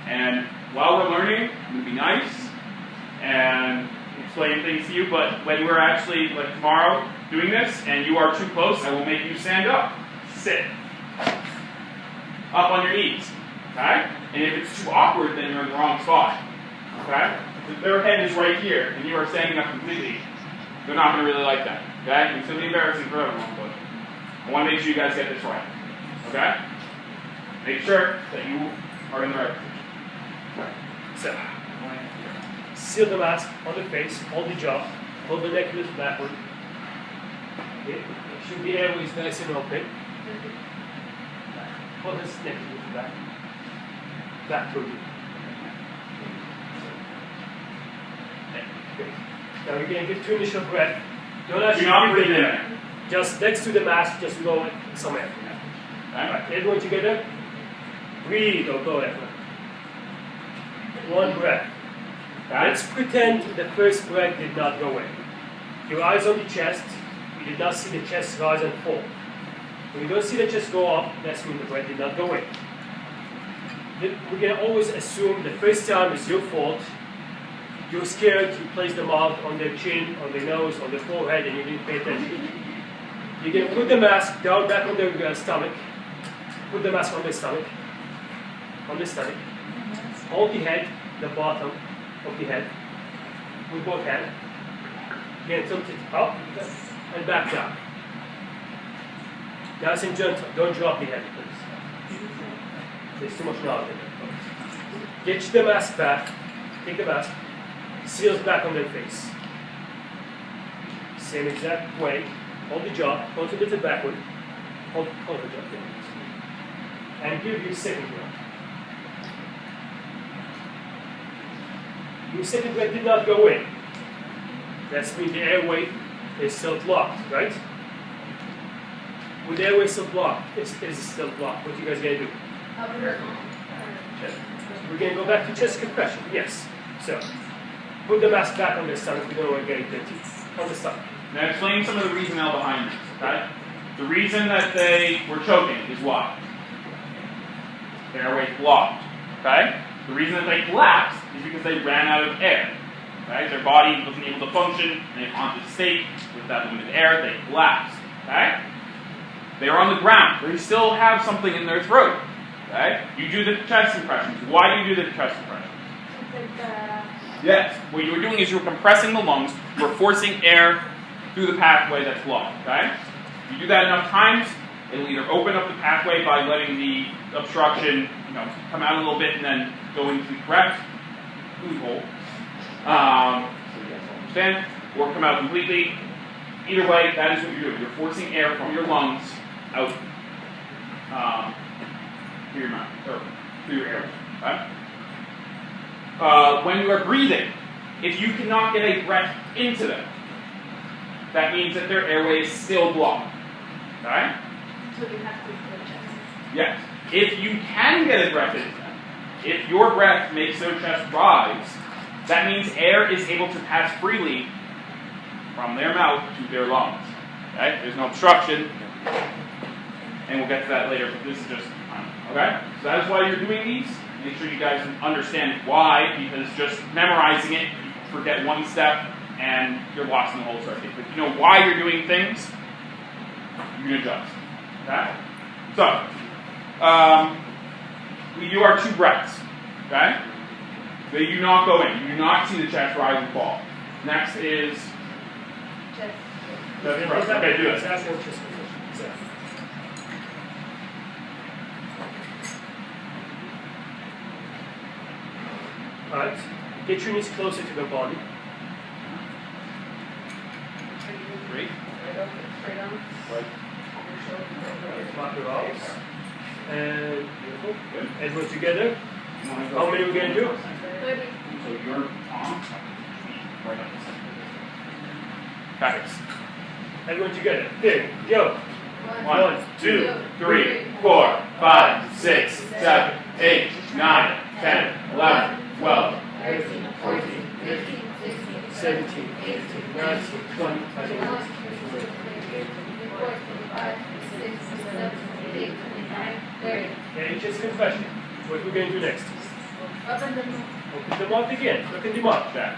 And while we're learning, I'm going to be nice and explain things to you, but when we're actually, like tomorrow, doing this, and you are too close, I will make you stand up. Sit. Up on your knees. Okay? And if it's too awkward, then you're in the wrong spot. Okay? If their head is right here, and you are standing up completely, they're not going to really like that. Okay? It's going to be embarrassing for everyone, but I want to make sure you guys get this right. Okay? Make sure that you are in the right position. So, seal the mask on the face, hold the jaw, hold the neck a little backward. Okay? Make sure the airway is nice and open. Hold his neck a little back. Back toward you. Okay. Now we're going to give 2 initial breath. Don't Do actually not breathe breathe in. in. Just next to the mask, just blow some air. Alright, everyone together. Breathe or blow air. 1 breath. Let's pretend the first breath did not go in. Your eyes on the chest. You did not see the chest rise and fall. When you don't see the chest go up, that's when the breath did not go in. We can always assume the first time is your fault. You're scared, you place the mouth on their chin, on their nose, on their forehead, and you didn't pay attention. You can put the mask down back on their stomach. Put the mask on their stomach. On the stomach. Hold the head, the bottom of the head, with both hands. Again, tilt it up and back down. Nice and gentle. Don't drop the head, please. There's too much knowledge in there. Get the mask back. Take the mask. Seals back on their face. Same exact way. Hold the jaw. Hold a little backward. Hold the jaw. And give your second breath. Your second breath did not go in. That means the airway is still blocked, right? With the airway still blocked, it's still blocked. What you guys gonna do? We're gonna go back to chest compression. Yes. So, put the mask back on the stomach. We don't want to get it on the stomach. Now explain some of the reason behind this, okay? The reason that they were choking is why? The airway blocked, okay? The reason that they collapsed is because they ran out of air, right? Their body wasn't able to function in a conscious state with that limited air, they collapsed, okay? They are on the ground. They still have something in their throat, okay? You do the chest compressions. Why do you do the chest compressions? Yes. What you're doing is you're compressing the lungs. You're forcing air through the pathway that's blocked, okay? If you do that enough times, it'll either open up the pathway by letting the obstruction, come out a little bit and then go into the correct food hole, so you guys understand, or come out completely. Either way, that is what you're doing. You're forcing air from your lungs out through your mouth, or through your airway, okay? When you are breathing, if you cannot get a breath into them, that means that their airway is still blocked. Okay? So you have to put the chest. Yes. If you can get a breath into them, if your breath makes their chest rise, that means air is able to pass freely from their mouth to their lungs. Okay? There's no obstruction, and we'll get to that later, but this is just okay? So that is why you're doing these. Make sure you guys understand why, because just memorizing it, you forget one step, and you're lost in the whole circuit. But if you know why you're doing things, you can adjust. Okay? So, we do our 2 breaths. Okay? They do not go in. You do not see the chest rise and fall. Next is Chest. chest breath. Okay, do it. Alright, get your knees closer to the body. Great. Straight on. Lock your arms. And beautiful. Good. Everyone together. How many are we going to do? 30. So your palm right up the center. Perfect. Everyone together. Big. Go. 1, 2, 3, 4, 5, 6, 7, 8, 9, 10, 11, 12, 13, 14, 15, 16, 17, 18, 19, 20, 21, 25, 26, 28, 29, 30. Okay, chest compression. What we're going to do next? Open the mouth. Open the mouth again. Look at the mouth. That.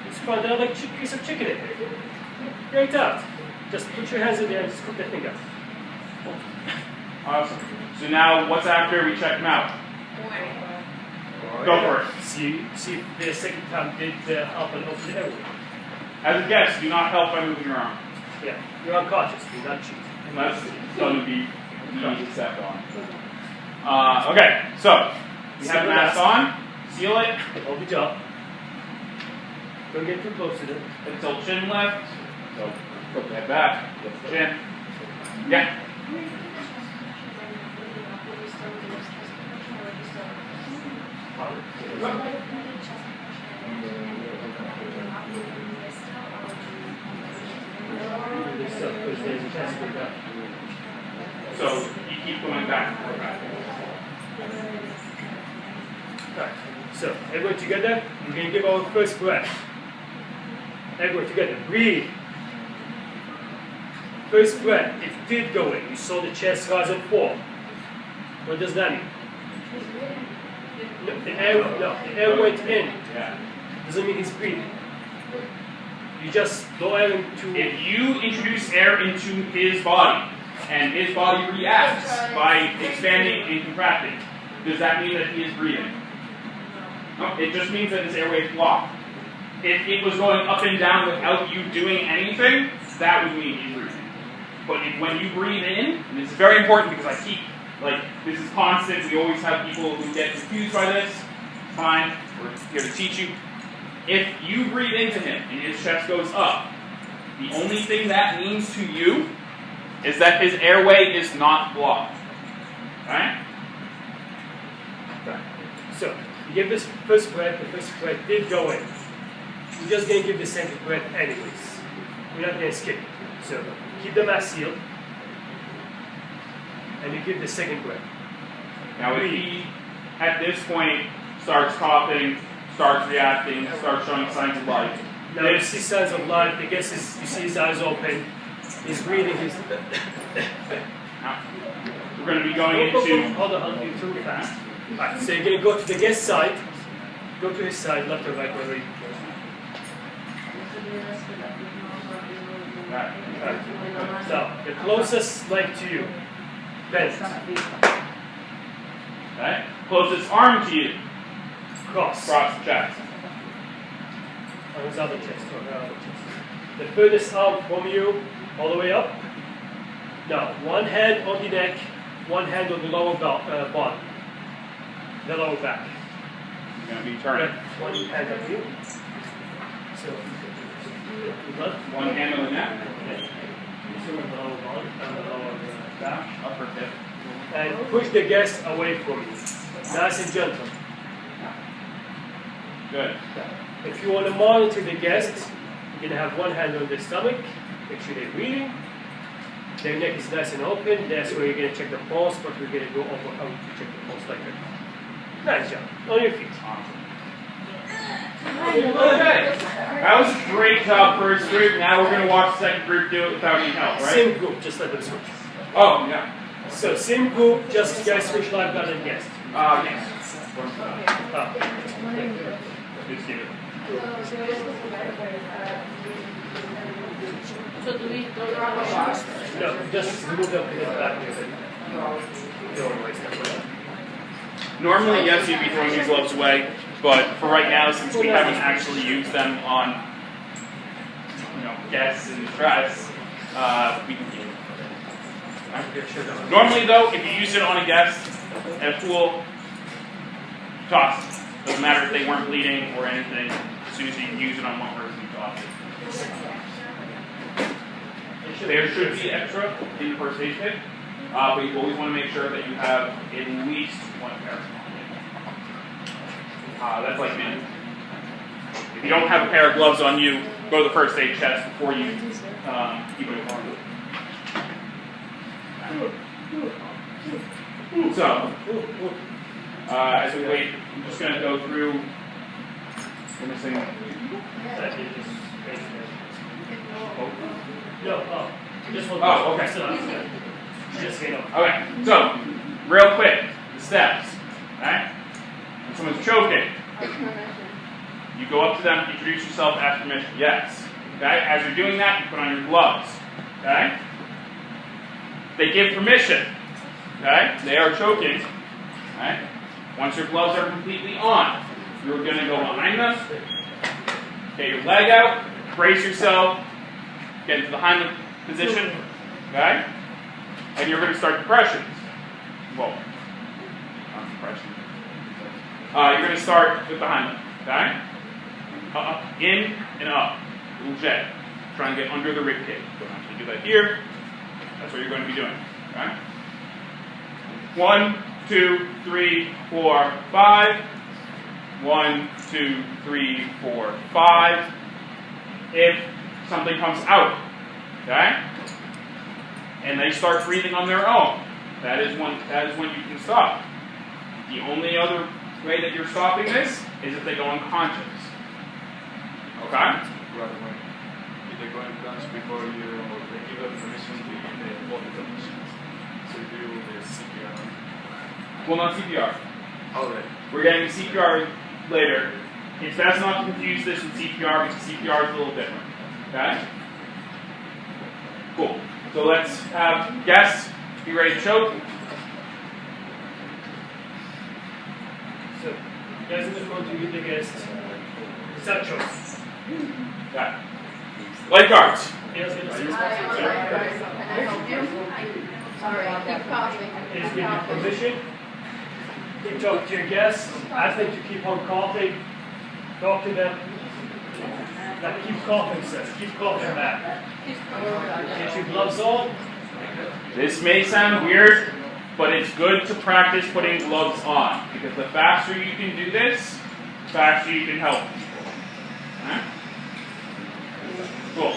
It's fun. They're like a piece of chicken in there. Great out. Just put your hands in there and scoop that thing up. Awesome. So now, what's after we check them out? Go for it. See if the second time did help and open the airway. As a guest, do not help by moving your arm. Yeah, you're unconscious. Do not cheat. Unless it's going to be stepped on. Okay, so we have the mask on. Seal it. Hold the jaw. Don't get too close to them. Until chin left. So put the head back. Lift the chin. Yeah. So you keep going back. Right. So everyone together, we're going to give our first breath. Everyone together, breathe. first breath, it did go in. You saw the chest rise and fall. What does that mean? No, the air went in. Yeah. Doesn't mean he's breathing. You just blow air into. If you introduce air into his body, and his body reacts by expanding and contracting, does that mean that he is breathing? No, it just means that his airway is blocked. If it was going up and down without you doing anything, that would mean he's breathing. But when you breathe in, and this is very important because I keep, this is constant, we always have people who get confused by this. It's fine, we're here to teach you. If you breathe into him and his chest goes up, the only thing that means to you is that his airway is not blocked. Right? So, you give this first breath, the first breath did go in. You're just going to give the second breath anyways. We're not going to skip it. So, keep the mask sealed. And you give the second breath. Now if he, at this point, starts coughing, starts reacting, starts showing signs of life. Now you see signs of life, I guess you see his eyes open, he's breathing, he's... Now, we're going to be going into... Hold on, you're too fast. Alright, so you're going to go to the guest side, go to his side, left or right, wherever you Right. So, the closest leg to you, bend. Okay? Closest arm to you, Cross. cross the chest. On his other chest, or her other chest. The furthest arm from you, all the way up. Now, one hand on the neck, one hand on the lower body. The lower back. You're going to be turning. One hand on you. So, One hand on the neck. So the lower body, and the lower back. Upper hip. And push the guest away from you. Nice and gentle. Good. If you want to monitor the guests, you're going to have one hand on their stomach, make sure they're breathing. Their neck is nice and open, that's where you're going to check the pulse, but we're going to go over how to check the pulse like that. Nice job. On your feet. Okay. That was a great job, first group. Now we're going to watch the second group do it without any help, right? Same group, just let them switch. Oh, yeah. So, same group, just you guys switch lifeguard and guest. Yes. Just give it. So do we go around the box? No, just move them to the back of it. Don't waste that. Normally, yes, you'd be throwing these gloves away, but for right now, since we haven't actually used them on, guests and stress, we can keep them. Normally, though, if you use it on a guest at a pool, toss it. Doesn't matter if they weren't bleeding or anything. As soon as you use it on one person, you toss it. There should be extra in the first aid kit, but you always want to make sure that you have at least one pair. That's like me. If you don't have a pair of gloves on you, go to the first aid chest before you keep it on. So, as we wait, I'm just going to go through. We're missing. No, just one. Oh, okay. Just get up. Okay, so, real quick, the steps. Alright? When someone's choking, you go up to them, introduce yourself, ask permission. Yes. Okay? As you're doing that, you put on your gloves. Okay? They give permission. Okay? They are choking. Alright? Once your gloves are completely on, you're going to go behind them, get your leg out, brace yourself, get into the Heimlich position, okay? And you're going to start compressions. Whoa. Not compression. You're going to start with the Heimlich, okay? Up, in, and up. Little jet. Try and get under the rib cage. Don't actually do that here. That's what you're going to be doing, okay? 1, 2, 3, 4, 5. 1, 2, 3, 4, 5. If something comes out, okay, and they start breathing on their own, that is when you can stop. The only other way that you're stopping this is if they go unconscious. Okay? the going plans before you give a permission to give all the conditions. So do the CPR. Well, not CPR. Alright. We're getting CPR later. It's best not to confuse this with CPR because CPR is a little different. Okay? Cool. So let's have guests be ready to choke. So, guys, I'm just going to give the guest such choke. Okay. Lifeguards. Yes, Can I help you? Sorry, keep coughing. Please give your position. Keep talking to your guests. Ask them to keep on coughing. Talk to them. Like, keep coughing, sir. Keep coughing back. Get your gloves on. This may sound weird, but it's good to practice putting gloves on because the faster you can do this, the faster you can help people. Okay? Cool.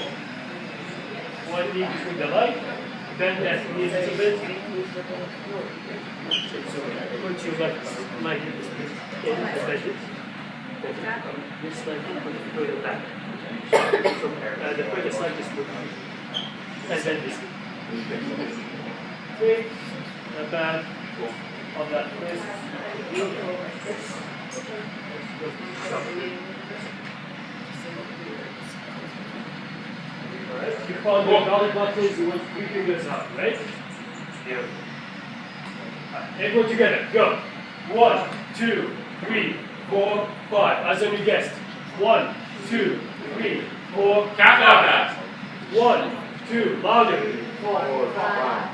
One knee between the leg. Bend that knee a little bit. So, put your left leg in the bed. This leg, put it back. The furthest leg is put on. And then this. Okay. Not bad. On that twist. Alright, you follow your belly buttons, you want 3 fingers up, right? Yeah. Everyone together, go. 1, 2, 3, 4, 5. As on your guest. 1, 2, 3, 4. Count that. 1, 2, louder. 4, 5.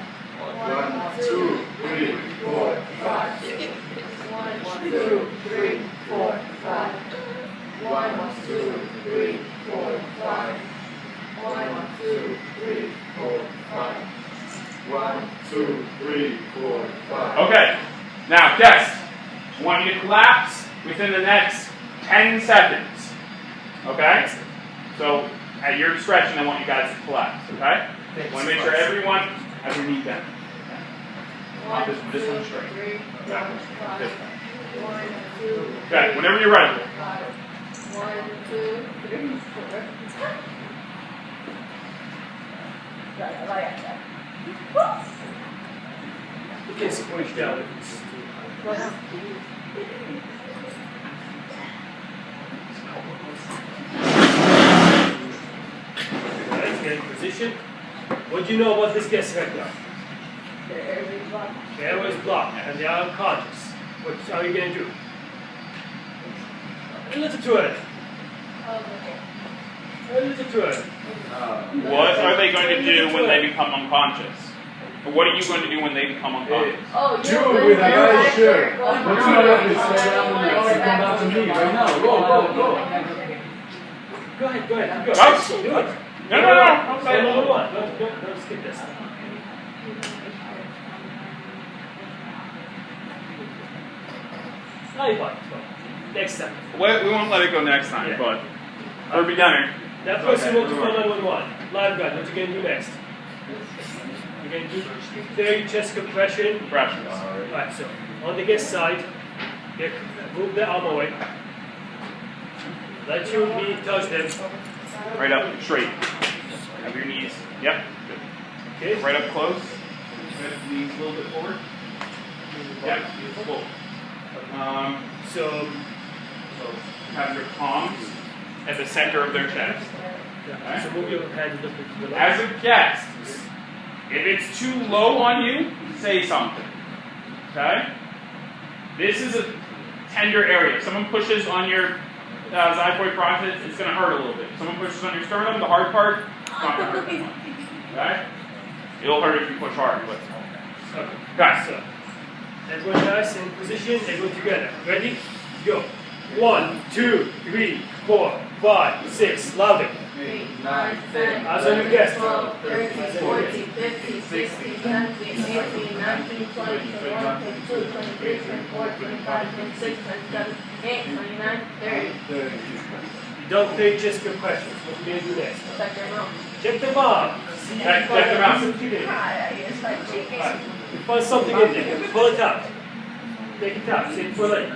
1, 2, 3, 4, 5. 1, 2, 3, 4, 5. 1, 2, 3, 4, 5. 1, 2, 3, 4, 5. 1, 2, 3, 4, 5. Okay. Now, guests, I want you to collapse within the next 10 seconds. Okay? So, at your discretion, I want you guys to collapse. Okay? I want to make sure everyone has their knee bent. Okay? This one straight. 3, 4, 5. 1, 2, Okay, whenever you're ready. 1, 2, 3, 4. You can squish down. Alright, get in position. What do you know about this guest right now? The airway is blocked and they are unconscious. What are you going to do? A little too early. A little too early. What are they going to do when they become unconscious? Or what are you going to do when they become unconscious? Oh, Two with a red shirt. Let's not have this stay down and come back to me right now. Go. Go ahead, go. Go. Do it. No. I'm saying Number one. Don't skip this. Now you got it. Next time. We won't let it go next time, Yeah. but for a beginner. That person wants to call 911. Lifeguard, what you going to do next? You're going to do 30 chest compression. Compressions. Alright, so on the guest side, move the arm away. Let your knee touch them. Right up, straight. Have your knees. Yep. Good. Okay? Right up close. Good. Knees a little bit forward. Yeah. Cool. So Have your palms at the center of their chest. yeah, so move your hand a little bit to the As left. a guest, if it's too low on you, say something. Okay? This is a tender area. If someone pushes on your xiphoid process, it's going to hurt a little bit. If someone pushes on your sternum, the hard part, it's not going to hurt that much. Okay? It'll hurt if you push hard, but. Okay. So, everyone guys in position, everyone together. Ready? Go. 1, 2, 3, 4, 5, 6, louder. 8, 9, 10, As on your guest. 12, 13, 14, 15, 16, 17, 18, 19, 20, 21, 22, 23, 24, 25, 26, 27, 28, 29, 30. You don't take chest compressions. What are you going to do next? Check them out. Check them out. See Check if you them out. find something in it. It's like chicken. You find something in there. Pull it out. Take it out. Say pull it.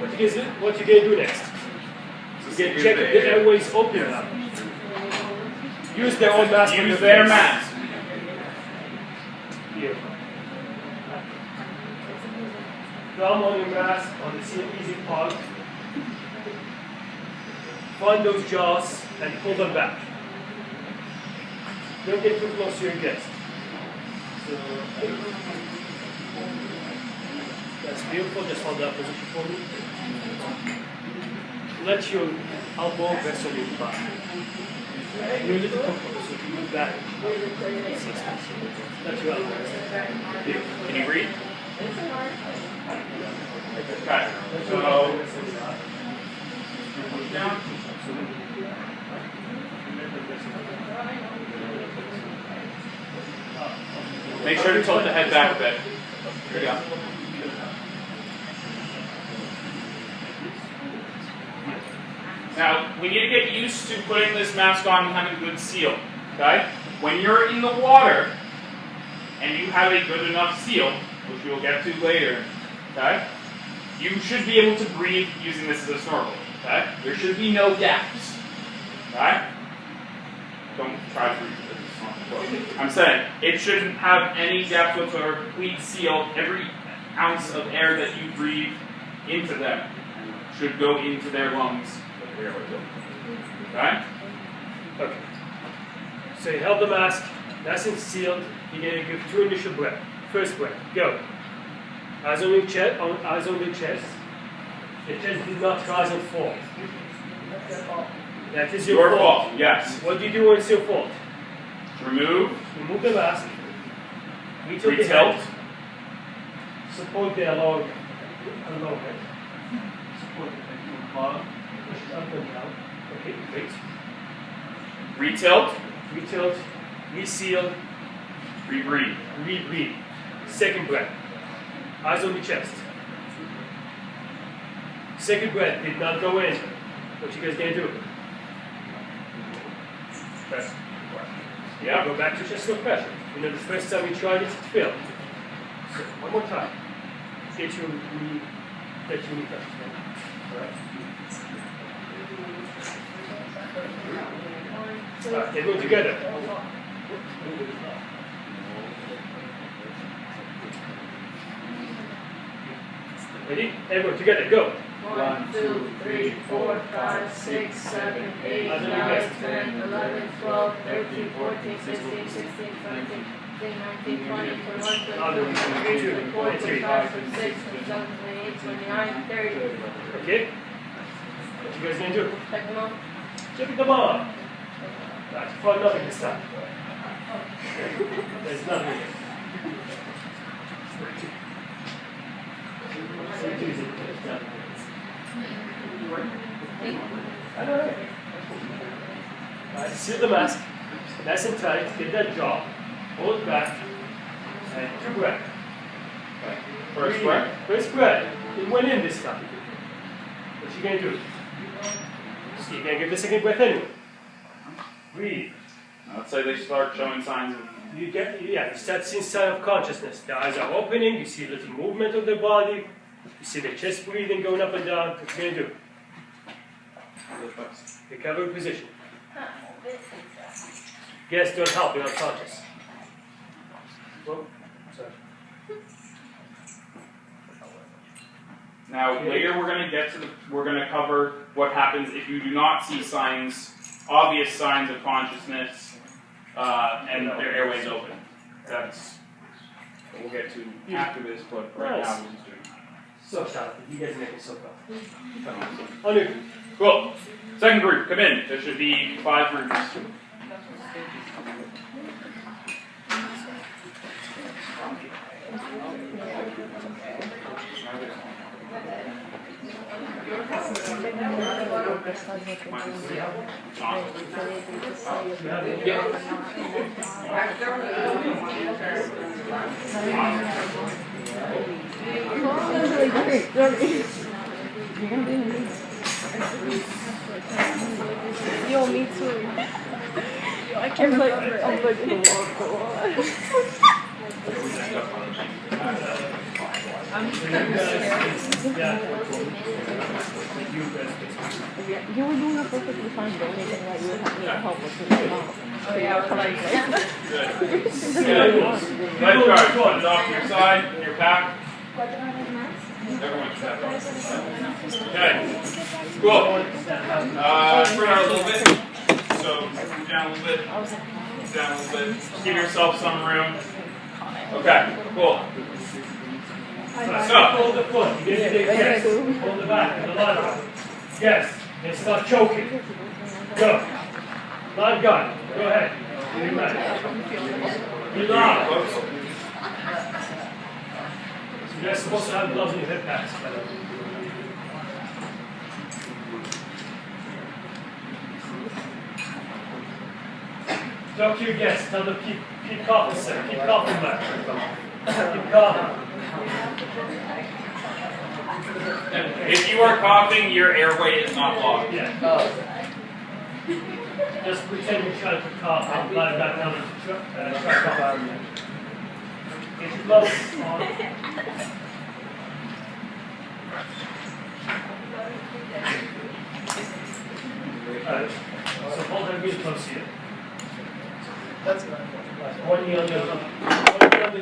What you going to do next? You can check if the airways open up. Use their own mask. Use their mask. Here. Thumb on your mask on the easy part. Find those jaws and pull them back. Don't get too close to your guest. So, that's beautiful. Just hold that position for me. Let your elbow rest on your back. You're a little comfortable, so if you move back, let your elbow rest. Can you breathe? Okay. So, push down. Make sure to tilt the head back a bit. There you go. Now, we need to get used to putting this mask on and having a good seal. Okay? When you're in the water and you have a good enough seal, which we'll get to later, okay? You should be able to breathe using this as a snorkel. Okay? There should be no gaps. Okay? Don't try to breathe with this. I'm saying it shouldn't have any gaps whatsoever. Complete seal. Every ounce of air that you breathe into them should go into their lungs. Okay? Okay. So you held the mask, nice and sealed. You're going to give 2 initial breaths. First breath, go. Eyes on your chest. Eyes on the chest. The chest did not rise and fall. That is your fault. Yes. What do you do when it's your fault? Remove Remove the mask. Retilt the Retilt. head. Support the lower head. Support the head. Bottom. Push it up and down. Okay, great. Retilt. Retilt. Reseal. Rebreathe. Rebreathe. Second breath. Eyes on the chest. Second breath did not go in. What you guys gonna do? Press. Yeah, go back to chest no pressure. You know, the first time you tried it, it failed. So, one more time. Get your knee, let your knee touch. Alright. Alright, they go together. Ready? Everyone together, go. 1, 2, 3, 4, 5, 6, 7, 8, 9, 10, 11, 12, 13, 14, 15, 16, 17, 18, 19, 20, 21, 22, 23, 24, 25, 26, 27, 28, 29, 30. Okay? What you guys gonna do? Check them out. Check them on. That's fun, nothing this time. There's nothing. Alright, seal the mask. Nice and tight. Get that jaw. Hold it back. And 2 breaths. First breath. First breath. It went in this time. What you gonna do? So you can't give the second breath anyway. Breathe. Let's say they start showing signs of. You start seeing sign of consciousness. The eyes are opening. You see a little movement of the body. You see the chest breathing going up and down. What you gonna do? Recover position. Guests don't help. You're unconscious. Whoa. Sorry. Now later we're going to cover what happens if you do not see signs, obvious signs of consciousness, and their airways open. That's what we'll get to after this, but right now we're just doing. So talented. You guys make it so fast. On your feet. Cool. Second group, come in. There should be 5 groups. Yo, me too. I can't like, I'm like in the water. You were doing it perfectly fine. The only thing that you would have need help with was your mouth. Oh yeah, I was like, Good. Lifeguard, put it off to your side, in your back. Everyone should have it. Okay. Cool. Spread out a little bit. So move down a little bit. Move down a little bit. Give yourself some room. Okay. Cool. So Hold the foot. You get to take yes. Hold the back and the ladder. Yes. And start choking. Go. Lifeguard. Go ahead. Be loud. You're supposed to have gloves in your hip pads. Talk to your guests. Tell them keep coughing, sir. Keep coughing back. Keep coughing. if you are coughing, your airway is not blocked. Yeah. Just pretend you're trying to cough and lie back down and try to cough out. Get your gloves on. Alright. So hold that really close here. That's good. One knee under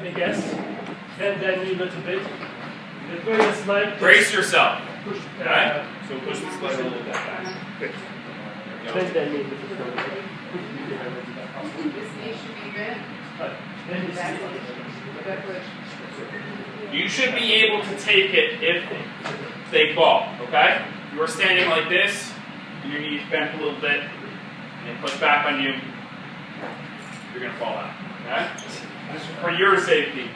the guest. Bend that knee a little bit. The greatest leg. Brace yourself. Push. Okay? So push this leg a little bit back. Good. Bend that knee a little bit. This knee should be good. Bend this knee. You should be able to take it if they fall, okay? You are standing like this, and your knees bent a little bit, and push back on you, you're going to fall out, okay? This is for your safety.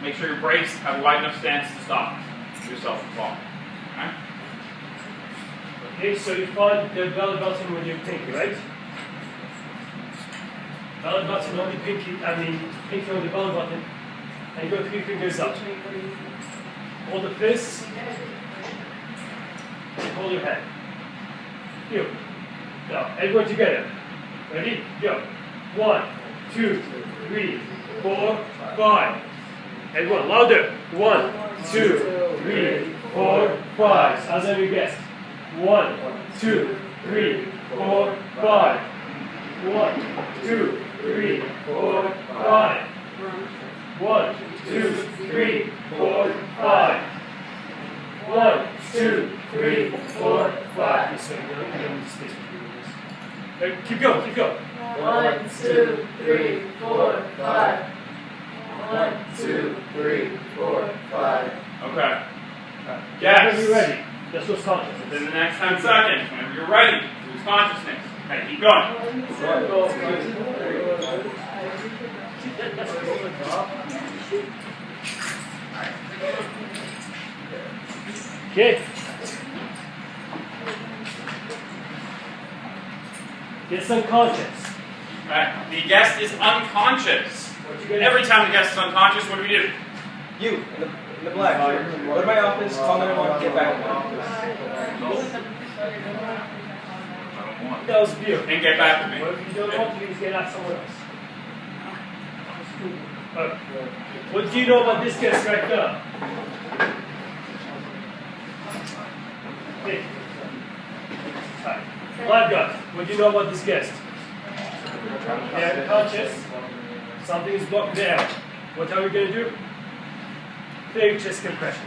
Make sure you're braced, have a wide enough stance to stop yourself from falling, okay? Okay, so you find the belly button with your pinky, right? Belly button on the pinky, pinky on the belly button, and go 3 fingers up. Hold the fist, and hold your head. Here. Now, everyone together. Ready? Go. 1, 2, 3, 4, 5. Everyone, louder. 1, 2, 3, 4, 5. As every guest. 1, 2, 3, 4, 5. 1, 2, 3, 4, 5. 1, 2, 3, 4, 5. 1, 2, 3, 4, 5. Keep going, keep going. 1, 2, 3, 4, 5. 1, 2, 3, 4, 5. Okay. Yes. Whenever Yes. you're ready, just lose consciousness. Within the next 10 seconds, whenever you're ready, lose consciousness. Okay, keep going. Okay. Get unconscious. Okay. The guest is unconscious. Every time the guest is unconscious, what do we do? You, in the black. Go to my office, call 911, get back to my office. That was beautiful. And get back to me. What if you don't want to, just get out somewhere else. What do you know about this guest right now? Okay. Alright. Lifeguard, what do you know about this guest? They're unconscious. Something is blocked there. What are we going to do? Fake chest compression.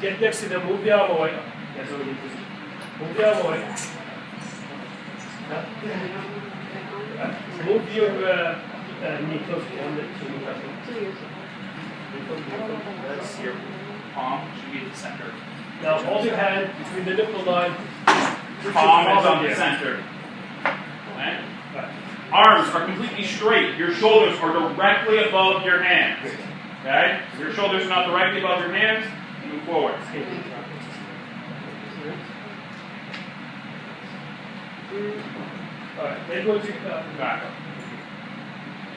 Get next to them, move the arm away. That's what we need to do. Move the arm away. Move your knee close to the compression. That's your palm should be at the center. Now hold your hand between the nipple line. Palm is on the center. Okay? Arms are completely straight. Your shoulders are directly above your hands. Okay? If your shoulders are not directly above your hands, move forward. Alright, everyone Back.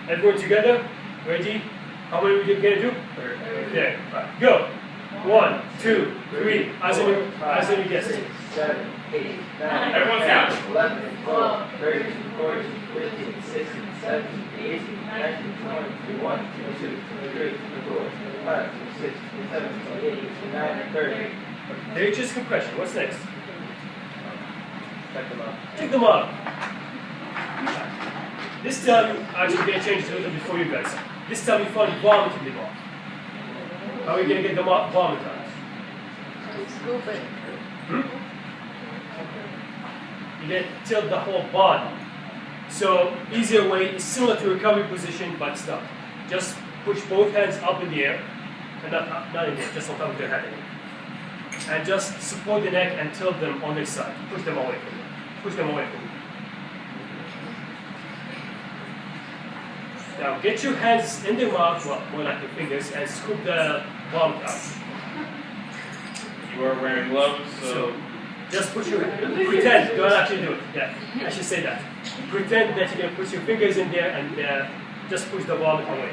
Everyone together? Ready? How many are we going to do? There. Right. Go. 1, 2, 3. As in you guess. 7, 8, 9, Everyone's 10, down. 11, 12, 13, 14, 15, 16, 17, 18, 19, 20, 21, 22, 23, 24, 25, 26, 27, 28, 29, 30. Nature's compression. What's next? Check them out. Check them out. This time, actually, we're going to change it a little bit for you guys. This time, we found vomiting them off. How are we going to get them out? Vomit out? Scoop it. You get to tilt the whole body. So, easier way is similar to recovery position, but stop. Just push both hands up in the air, and not in the air, just on top of your head. And just support the neck and tilt them on this side. Push them away from you. Push them away from you. Now get your hands in the mouth, well, more like your fingers, and scoop the vomit out. You are wearing gloves, So just put your, pretend, don't actually do it. Yeah, I should say that. Pretend that you're going to put your fingers in there and just push the vomit away.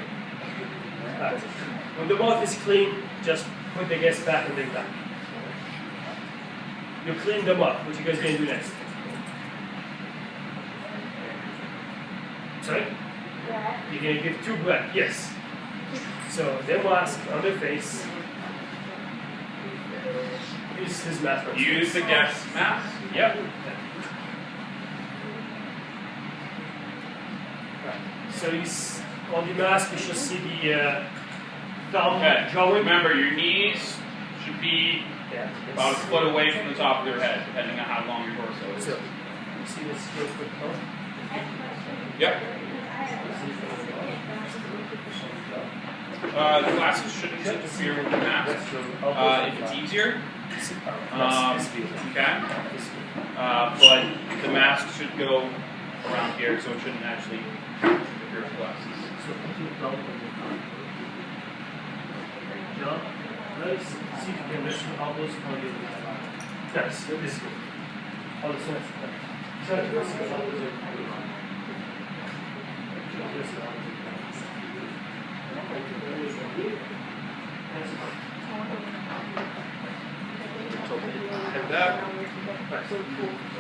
Right. When the mouth is clean, just put the gas back and then back. You clean them up. What you guys going to do next? Sorry? You're going to give 2 breaths. Yes. So the mask on the face. Use his mask. use the gas mask. Yep. So he's on the mask. You should see the thumb Okay. drawing. Remember, your knees should be about a foot away from the top of your head, depending on how long your torso is. So you see this real quick thumb. Yep. The glasses shouldn't interfere with the mask. If it's easier, okay. But the mask should go around here, so it shouldn't actually interfere with the glasses. John, let's see if you can lift your elbows on your Yes, this is good. Oh, this one's good. Try to lift your elbows in. And that.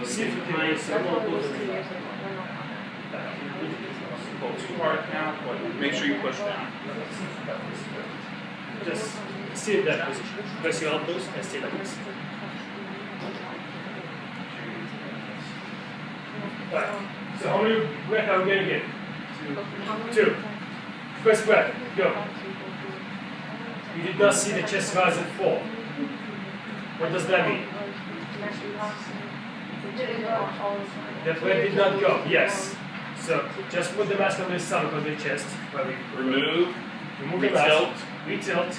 See if you can raise your elbows. Pull too hard now, but make sure you push down. Just stay in that position. Press your elbows and stay like this. Right. So how many breaths are we going to get? 2. First breath. Go. You did not see the chest rise and fall. What does that mean? The breath did not go. Yes. So just put the mask on the stomach, on the chest. Where we Remove the Retilt. mask. Retilt.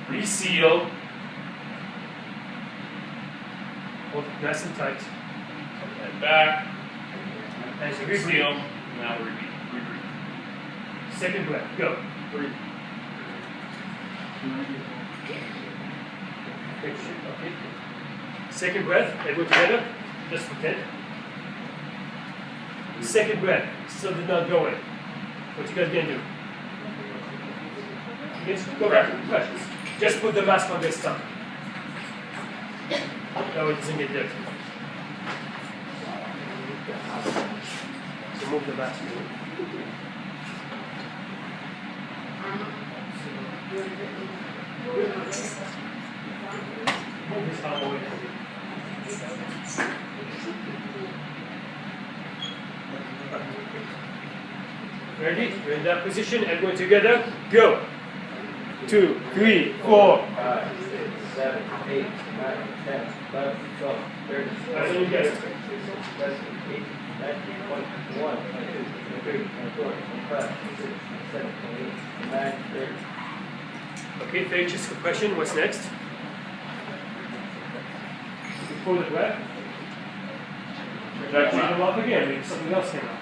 reseal, Hold it nice and tight. head back, And you reseal, reseal. now rebreathe. Second breath. Go. Okay. Second breath. Everyone together. Just pretend. Second breath. Still did not go in. What you guys gonna do? Yes, go back to the questions. Just put the mask on their stomach. That way it doesn't get dirty. So move the mask. Move this arm away from you. Ready? You're in that position. Everyone together. Go. 2, 3, 4. 5, 6, 7, 8, 9, 10, 11, 12, 13, 14, 15, 16, 17, 18, 19, 20, 21, 22, 23, 24, 25, 26, 27, 28, 29, 30. Okay, phages compression. What's next? Before the breath. Check them up again. Maybe something else came out.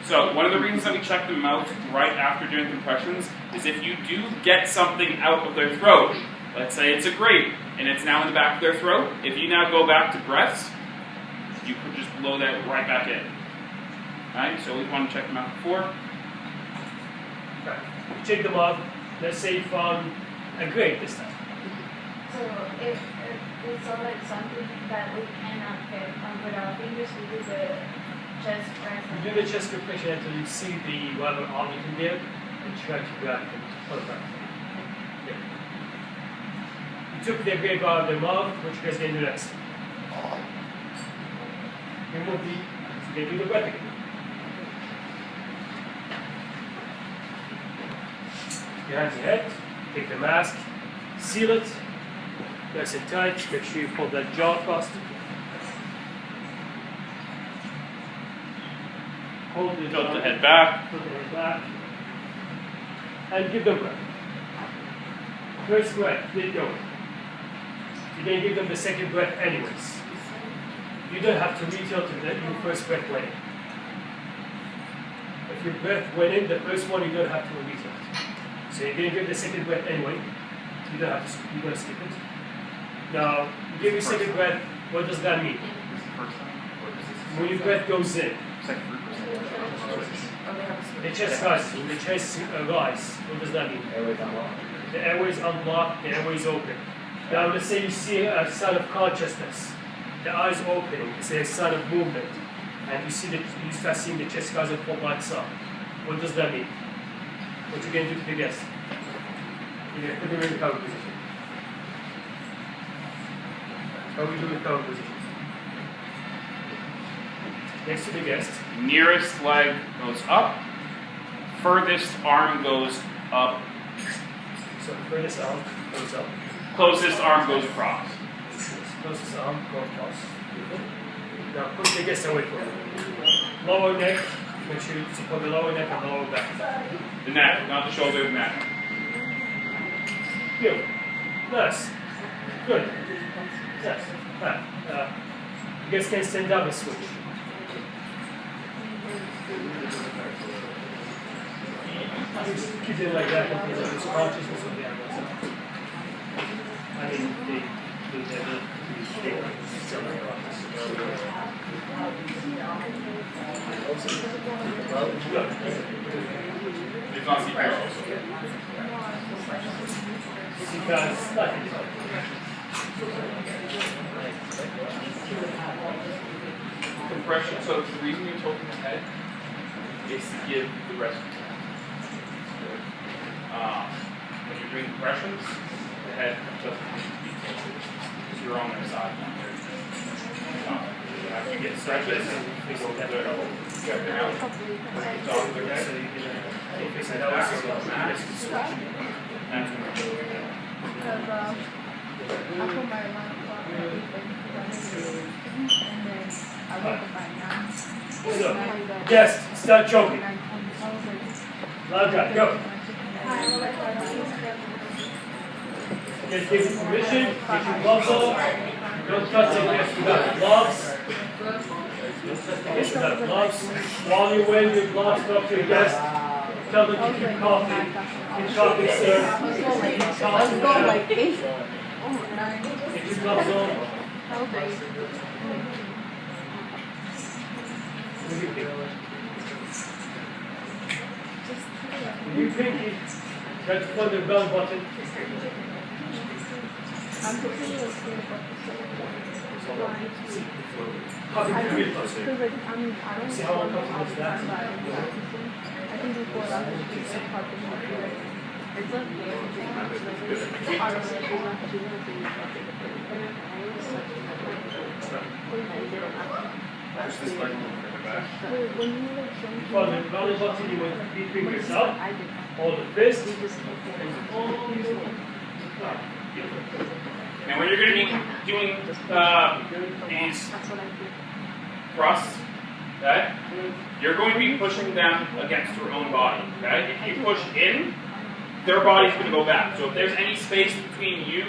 So one of the reasons that we check them out right after doing compressions is if you do get something out of their throat, let's say it's a grape and it's now in the back of their throat, if you now go back to breaths, you could just blow that right back in. Right? So we want to check them out before. Right. You check them out. Let's say you found a grape this time. So if it's all like something that we cannot get with our fingers, we do the chest press. You do the chest compression until you see the whatever object in there and try to grab it. Perfect. Yeah. You took the grape out of the mouth, what you guys going to do next? Remove the, you can do the breath again. Behind your head, take the mask, seal it, nice and tight, make sure you pull that jaw across. Hold the Tilt the head back. Tilt the head back. And give them breath. First breath, get going. You're going to give them the second breath anyways. You don't have to retilt to your first breath went in. If your breath went in, the first one you don't have to retilt. So you're going to give the second breath anyway. You don't have to, you don't skip it. Now, you give your second breath, what does that mean? When your breath goes in, the chest rise, what does that mean? The airways unblocked, the airways open. Now let's say you see a sign of consciousness, the eyes opening, it's a sign of movement, and you start seeing the chest rise and fall by itself. What does that mean? What you going to do to the guest? You're going to put them in recovery position. How do we do recovery position? Next to the guest. Nearest leg goes up. Furthest arm goes up. So furthest arm goes up. Closest arm goes across. Closest arm goes across. Now put the guest away from you. Lower neck. Make sure you support the lower neck and lower back. The neck, not the shoulder, the neck. Good. Nice. Good. Yes. Right. You guys can stand up and switch. Just keep it like that until there's consciousness of the animals. I mean, they still like It's not CPR also. Because nothing. Compression, so the reason you're tilting the head is to give the rest of the when you're doing compressions, the head doesn't need to be tilted. Because you're on their side, not theirs. You have to get stretches and they go that way. You have to out. Top of their head. So you can fix it back on the mat. That's when you're doing it. Because I put my line clock and then I wrote the by now. So, yes, start choking. Loud drive, go. Just give you permission, get your gloves on. Don't touch the guest without gloves. Don't touch the guest without gloves. While you're wearing your gloves, talk to your guest. Tell them to keep coughing. Keep coughing, sir. Let's go like this. Get your gloves on. With your pinky, try to find the bell button. I'm putting it How can you feel it? because like I don't See how uncomfortable is that? I think before that was just a part of my career. It's like when you like From the belly button, you want to keep fingers up, hold the fist, and all Now when you're going to be doing these thrusts, okay, you're going to be pushing them against your own body. Okay? If you push in, their body's going to go back. So if there's any space between you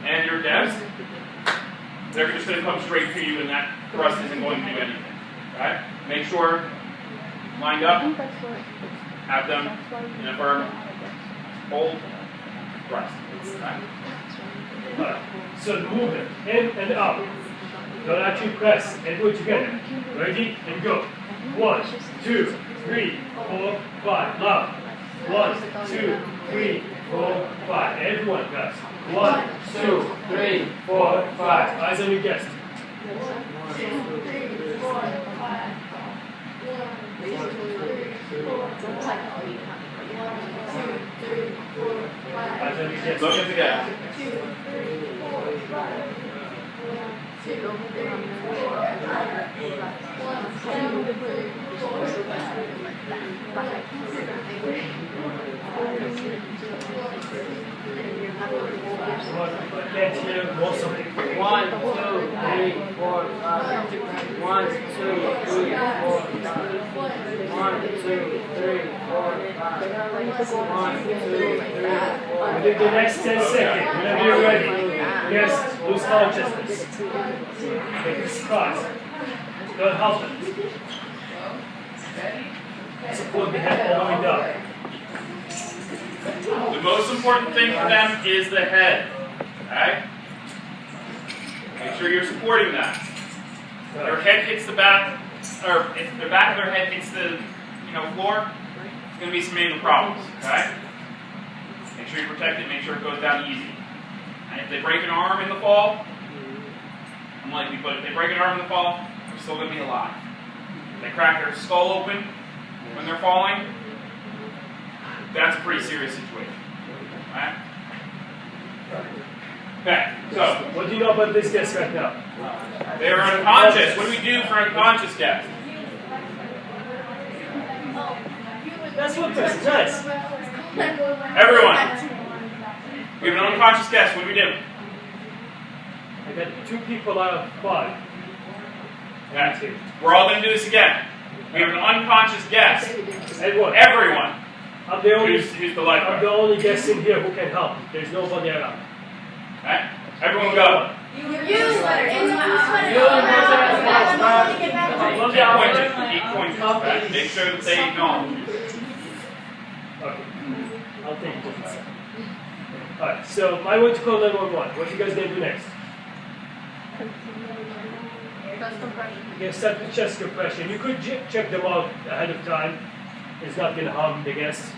and your desk, they're just going to come straight to you and that thrust isn't going to do anything. Okay? Make sure lined up, have them in a firm hold, thrust. Okay? So move it in and out. Don't actually press and do it together. Ready and go. 1, 2, 3, 4, 5. Loud. 1, 2, 3, 4, 5. Everyone, guys. 1, 2, 3, 4, 5. Eyes on your guest. 1, 2, 3, 4, 5. 1, 2, 3, 4, 5. 1, 2, 3, 4, 5. Eyes on your guest. Look at the guy. 2, 3, 4, 5. 1, 2, 3, 4, 5. 1, 2, 3, 4, I can't hear most of it. 1, 2, 3, 4, 5. 1, 2, 3, 4, 5. 1, 2, 3, 4, 5. 1, 2, 3, 4. Within the next 10 seconds, whenever you're ready, yes, lose consciousness. Make it spot. Don't help it. Support the head all the way down. The most important thing for them is the head. Okay? Make sure you're supporting that. Their head hits the back, or if the back of their head hits the floor, it's going to be some major problems. Okay? Make sure you protect it. Make sure it goes down easy. And if they break an arm in the fall, unlikely, but if they break an arm in the fall, they're still going to be alive. If they crack their skull open when they're falling, that's a pretty serious situation. Right? Okay, so What do you know about this guest right now? they are unconscious. What do we do for unconscious guests? That's what this is. Nice. Everyone, we have an unconscious guest. What do we do? I got 2 people out of 5. Okay. We're all going to do this again. We have an unconscious guest. Everyone. Everyone. I'm the only. Who's the I'm lifeguard? the only guest in here who can help. There's nobody around. Okay? Everyone go. You sweater. In my sweater. Keep pointing. Okay. Make sure that they acknowledge. Okay. I'll take it just a second. Alright, so I want to call 911. What are you guys going to do next? You're going to start with chest compression. You could check them out ahead of time. It's not going to harm the guest.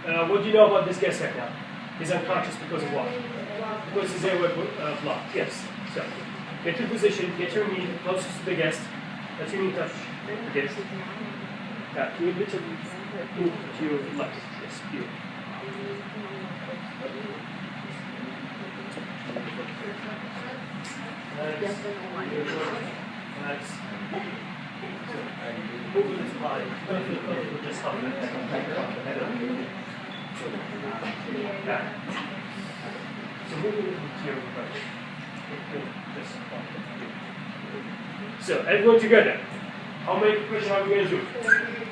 What do you know about this guest right now? He's unconscious because of what? Because his airway blocked. Yes. So, get your position, get your knee closest to the guest. Let your knee touch the guest. Yeah, do a bit of move to your left. Yes, you. Nice. Move with his body. Don't feel comfortable just hugging the head up. Back. So move with your approach. So everyone together. How many push-ups are we going to do?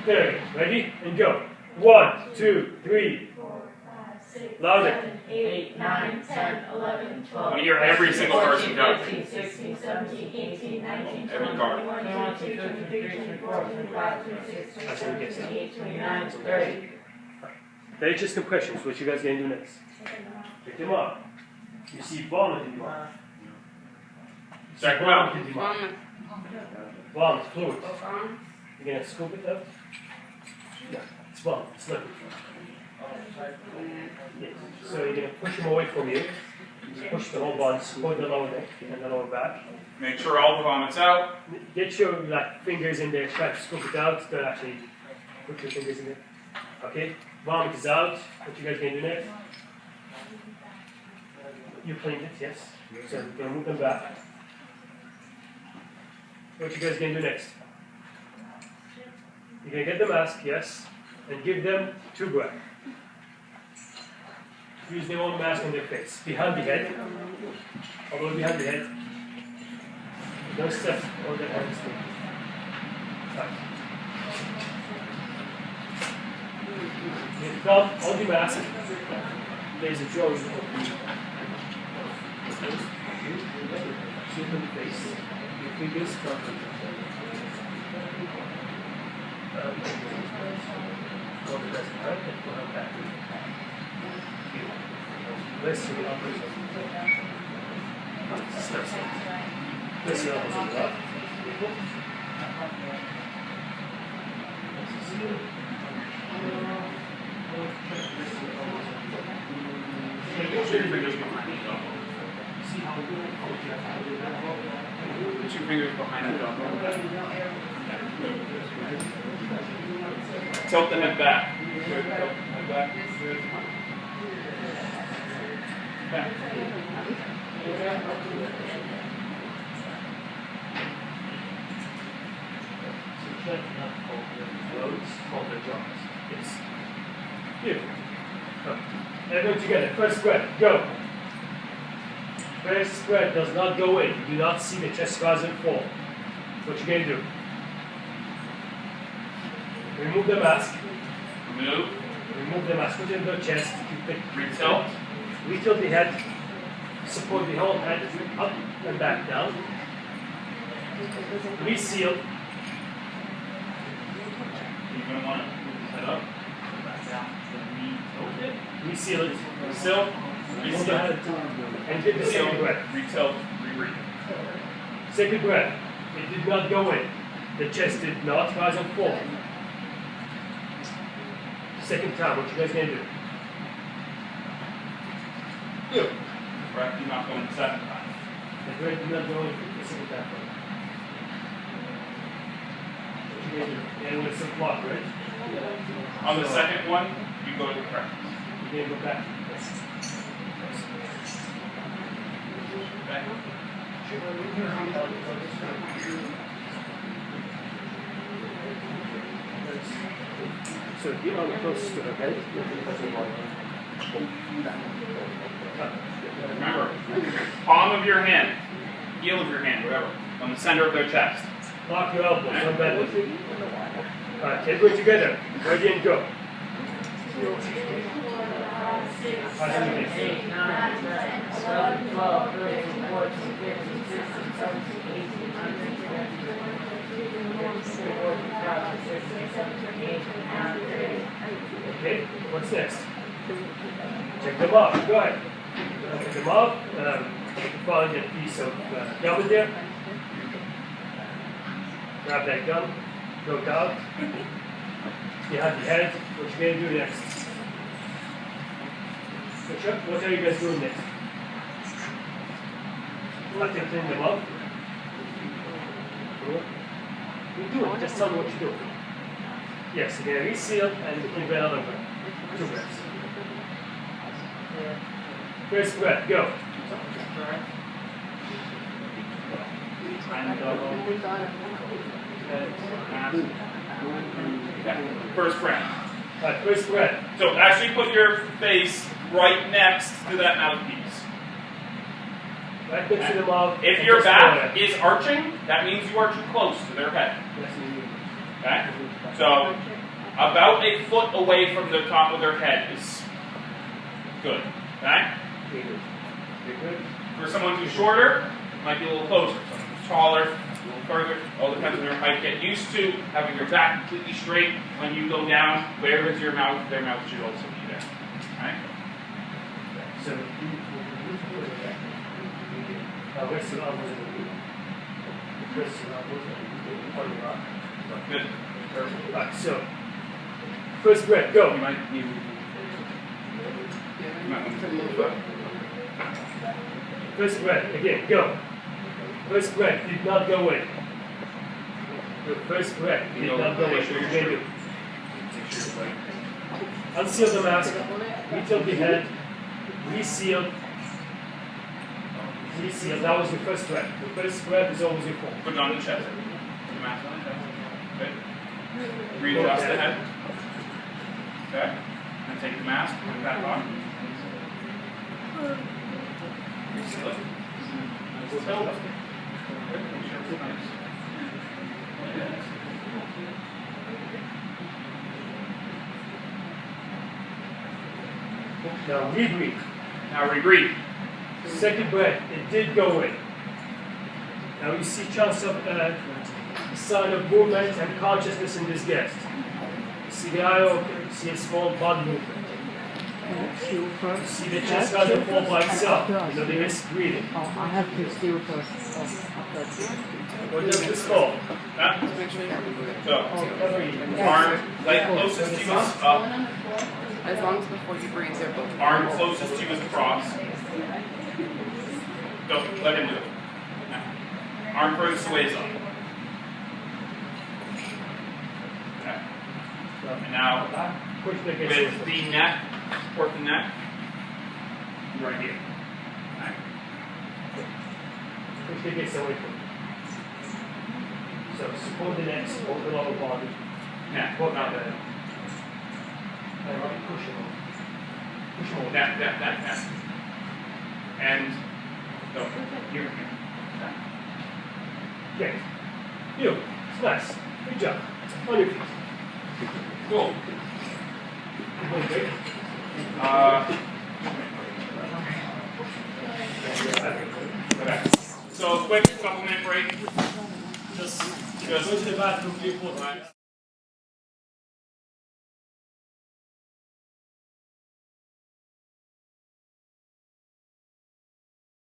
30. Ready? And go. 1, 2, 3. Louder. 8, 9, 10, 11, 12. I want to hear every single person go. 15, 16, 17, 18, 19, Every 20, card. 21, 22, 23, 24, 25, 26, 27, 28, 29, 30. They're just compressions. What you guys going to do next? Pick them up. You see vomit in the mouth. Check them out. Vomit, fluid. You're going to scoop it up? No, it's vomit. It's liquid. Yes. So you're going to push them away from you. Push the whole body, support the lower neck and the lower back. Make sure all the vomit's out. Get your fingers in there, try to scoop it out. Don't actually put your fingers in there. Okay? Vomit is out. What you guys going to do next? You cleaned it, yes. So you're going to move them back. What you guys going to do next? You're going to get the mask, yes, and give them 2 breaths. Use their own mask on their face. Behind the head. All the way behind the head. Don't step on their hands. Right. Your thumb on the mask. There's a jaw. Sit on the face. Your fingers come. Go to the left and go back. Let's see the elbows Let's see the elbows on the left. Put your fingers behind the elbow. Put your fingers behind the elbow. Tilt the head back. Good. Tilt the head back. Good. Back. Hold the jaws. Yes. Beautiful. Everyone together. First spread. Go. First spread does not go in. You do not see the chest rise and fall. What you going to do? Remove the mask. Move. Remove the mask. Put it in the chest. Retilt. Retilt the head. Support the whole head up and back down. Reseal. You're going to want to move the head up. Back down. Okay. Reseal it. Reseal. Remove the head. And get the second breath. Retilt. Re-breathe. Second breath. It did not go in. The chest did not rise and fall. Second time, what you guys gonna do? Good. Breath do not go in the second time. The breath did not go in the second time. What you gonna do? And with some block, right? On the second one, you go to the correct. You gonna go back. Okay. So get on close to the head. Remember, palm of your hand, heel of your hand, whatever, on the center of their chest. Lock your elbows, not bad. Alright, everybody together. Ready and go. 8, 9, 10, 11, 12, 13, 14, 15, 16, 17, 18, 19, 20, Okay, what's next? Check them off. Go ahead. Check them off. Find a piece of gum in there. Grab that gum. Go down. You have the head. What you going to do next? What are you guys doing next? Let them clean them up. You do it. Just tell me what you do. Yes, you're going to reseal and you can get another breath. 2 breaths. First breath, go. First breath. Alright, first breath. So actually put your face right next to that mouthpiece. Right next to the mouth. If your back is arching, that means you are too close to their head. Okay? So about a foot away from the top of their head is good. Okay? For someone who's shorter, it might be a little closer. Someone who's taller, a little further. All depends on your height. Get used to having your back completely straight. When you go down, where is your mouth? Their mouth should also be there. Okay? So, where's the elbows? Where's the elbows? Good. Alright, so, first breath, go. You might need to move up. First breath, again, go. First breath did not go in. The first breath did not go in. What you're going to do? Unseal the mask, retilt the head, reseal. Reseal, that was your first breath. The first breath is always your fault. Put it on the chest. Put the mask on the chest. Okay. Readjust the head. Okay. And take the mask, put it back on. Reseal it. Good. Make sure it's nice. Now rebreathe. Now rebreathe. Second breath, it did go in. Now you see chance of sign of movement and consciousness in this guest. You see the eye open, you see a small body movement. You see the chest doesn't fall by itself. You know the guest breathing. I have to steal first. What does this fall? So, arm, leg closest to us, up. As long as before you breathe, they're both. Arm closest to you is across. Don't let him do it. Arm furthest away is up. Okay. And now, with the neck, support the neck, right here. Okay. Push the hips away from you. So support the neck, support the lower body. Neck, What not about that. that? Push it on. Push more. Neck. And, no, here. Great. You. It's nice. Good job. On your feet. Cool. Going great. Okay. So quick couple minute break. Just go to the bathroom, 3-4 times.